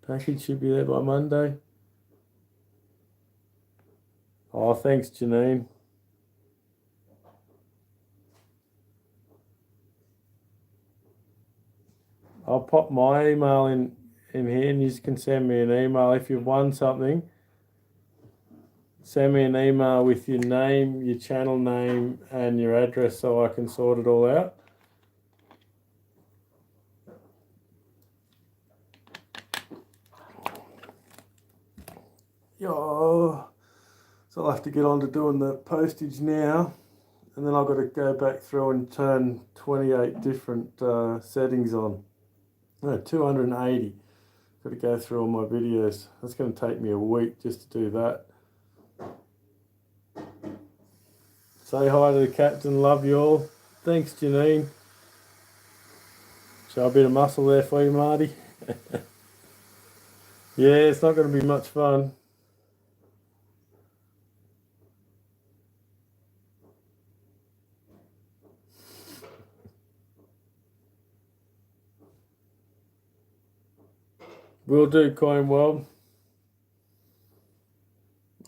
Package should be there by Monday. Oh, thanks, Janine. I'll pop my email in here and you can send me an email if you've won something. Send me an email with your name, your channel name, and your address so I can sort it all out. Yeah, so I'll have to get on to doing the postage now, and then I've got to go back through and turn 28 different settings on. No, 280. Got to go through all my videos. That's going to take me a week just to do that. Say hi to the captain. Love you all. Thanks, Janine. Show a bit of muscle there for you, Marty. Yeah, it's not going to be much fun. Will do, Coin World.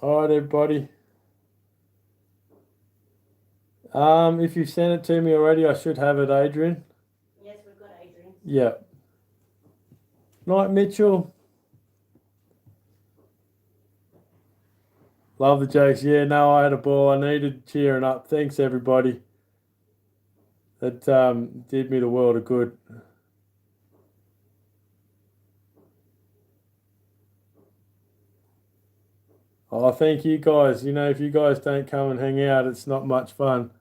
All right, everybody. If you sent it to me already, I should have it, Adrian. Yes, we've got Adrian. Yeah. Night, Mitchell. Love the jokes. Yeah, no, I had a ball. I needed cheering up. Thanks, everybody. That did me the world of good. Oh, thank you guys. You know, if you guys don't come and hang out, it's not much fun.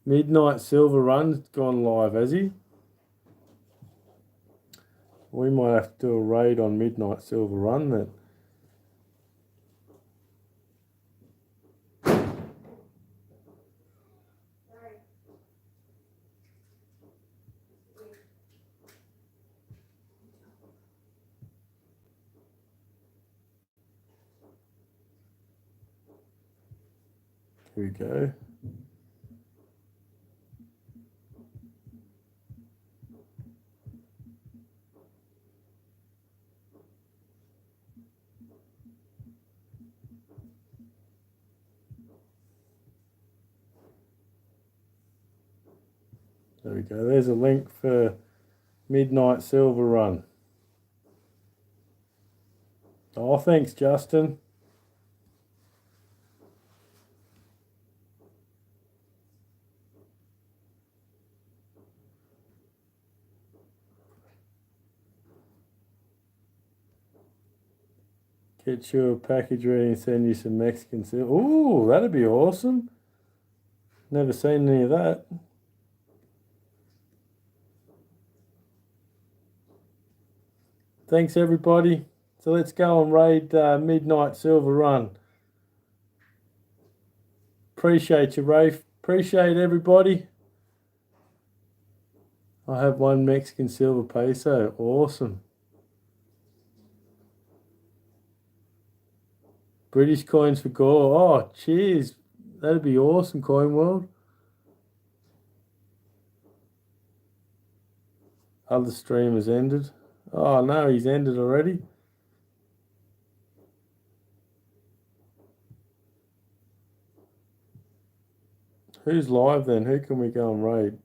Midnight Silver Run's gone live, has he? We might have to do a raid on Midnight Silver Run then. Here we go. There we go. There's a link for Midnight Silver Run. Oh, thanks, Justin. Get you a package ready and send you some Mexican silver. Ooh, that'd be awesome. Never seen any of that. Thanks, everybody. So let's go and raid Midnight Silver Run. Appreciate you, Rafe. Appreciate everybody. I have 1 Mexican silver peso. Awesome. British coins for gore. Oh, cheers. That'd be awesome, Coin World. Other stream has ended. Oh no, he's ended already. Who's live then? Who can we go and raid?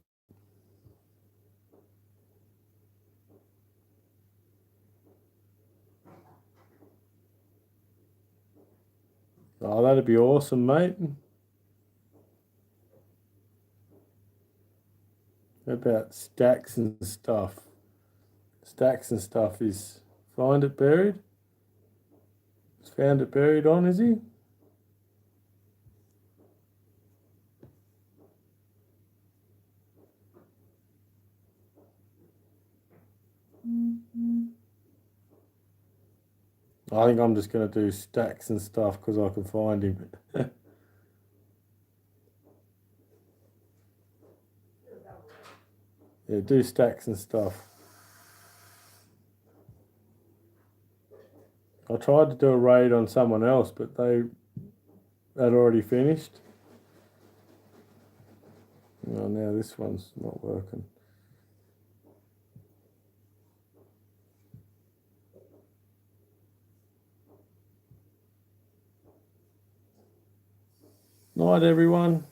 Oh, that'd be awesome, mate. How about stacks and stuff? Stacks and stuff is find it buried. He's found it buried on, is he? I think I'm just going to do stacks and stuff because I can find him. Yeah, do stacks and stuff. I tried to do a raid on someone else, but they had already finished. Oh, now this one's not working. Night, everyone.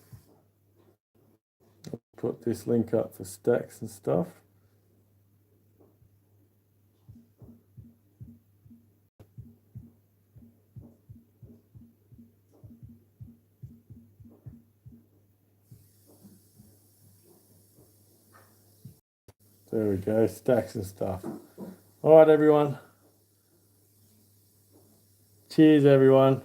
I'll put this link up for stacks and stuff. There we go, stacks and stuff. All right, everyone. Cheers, everyone.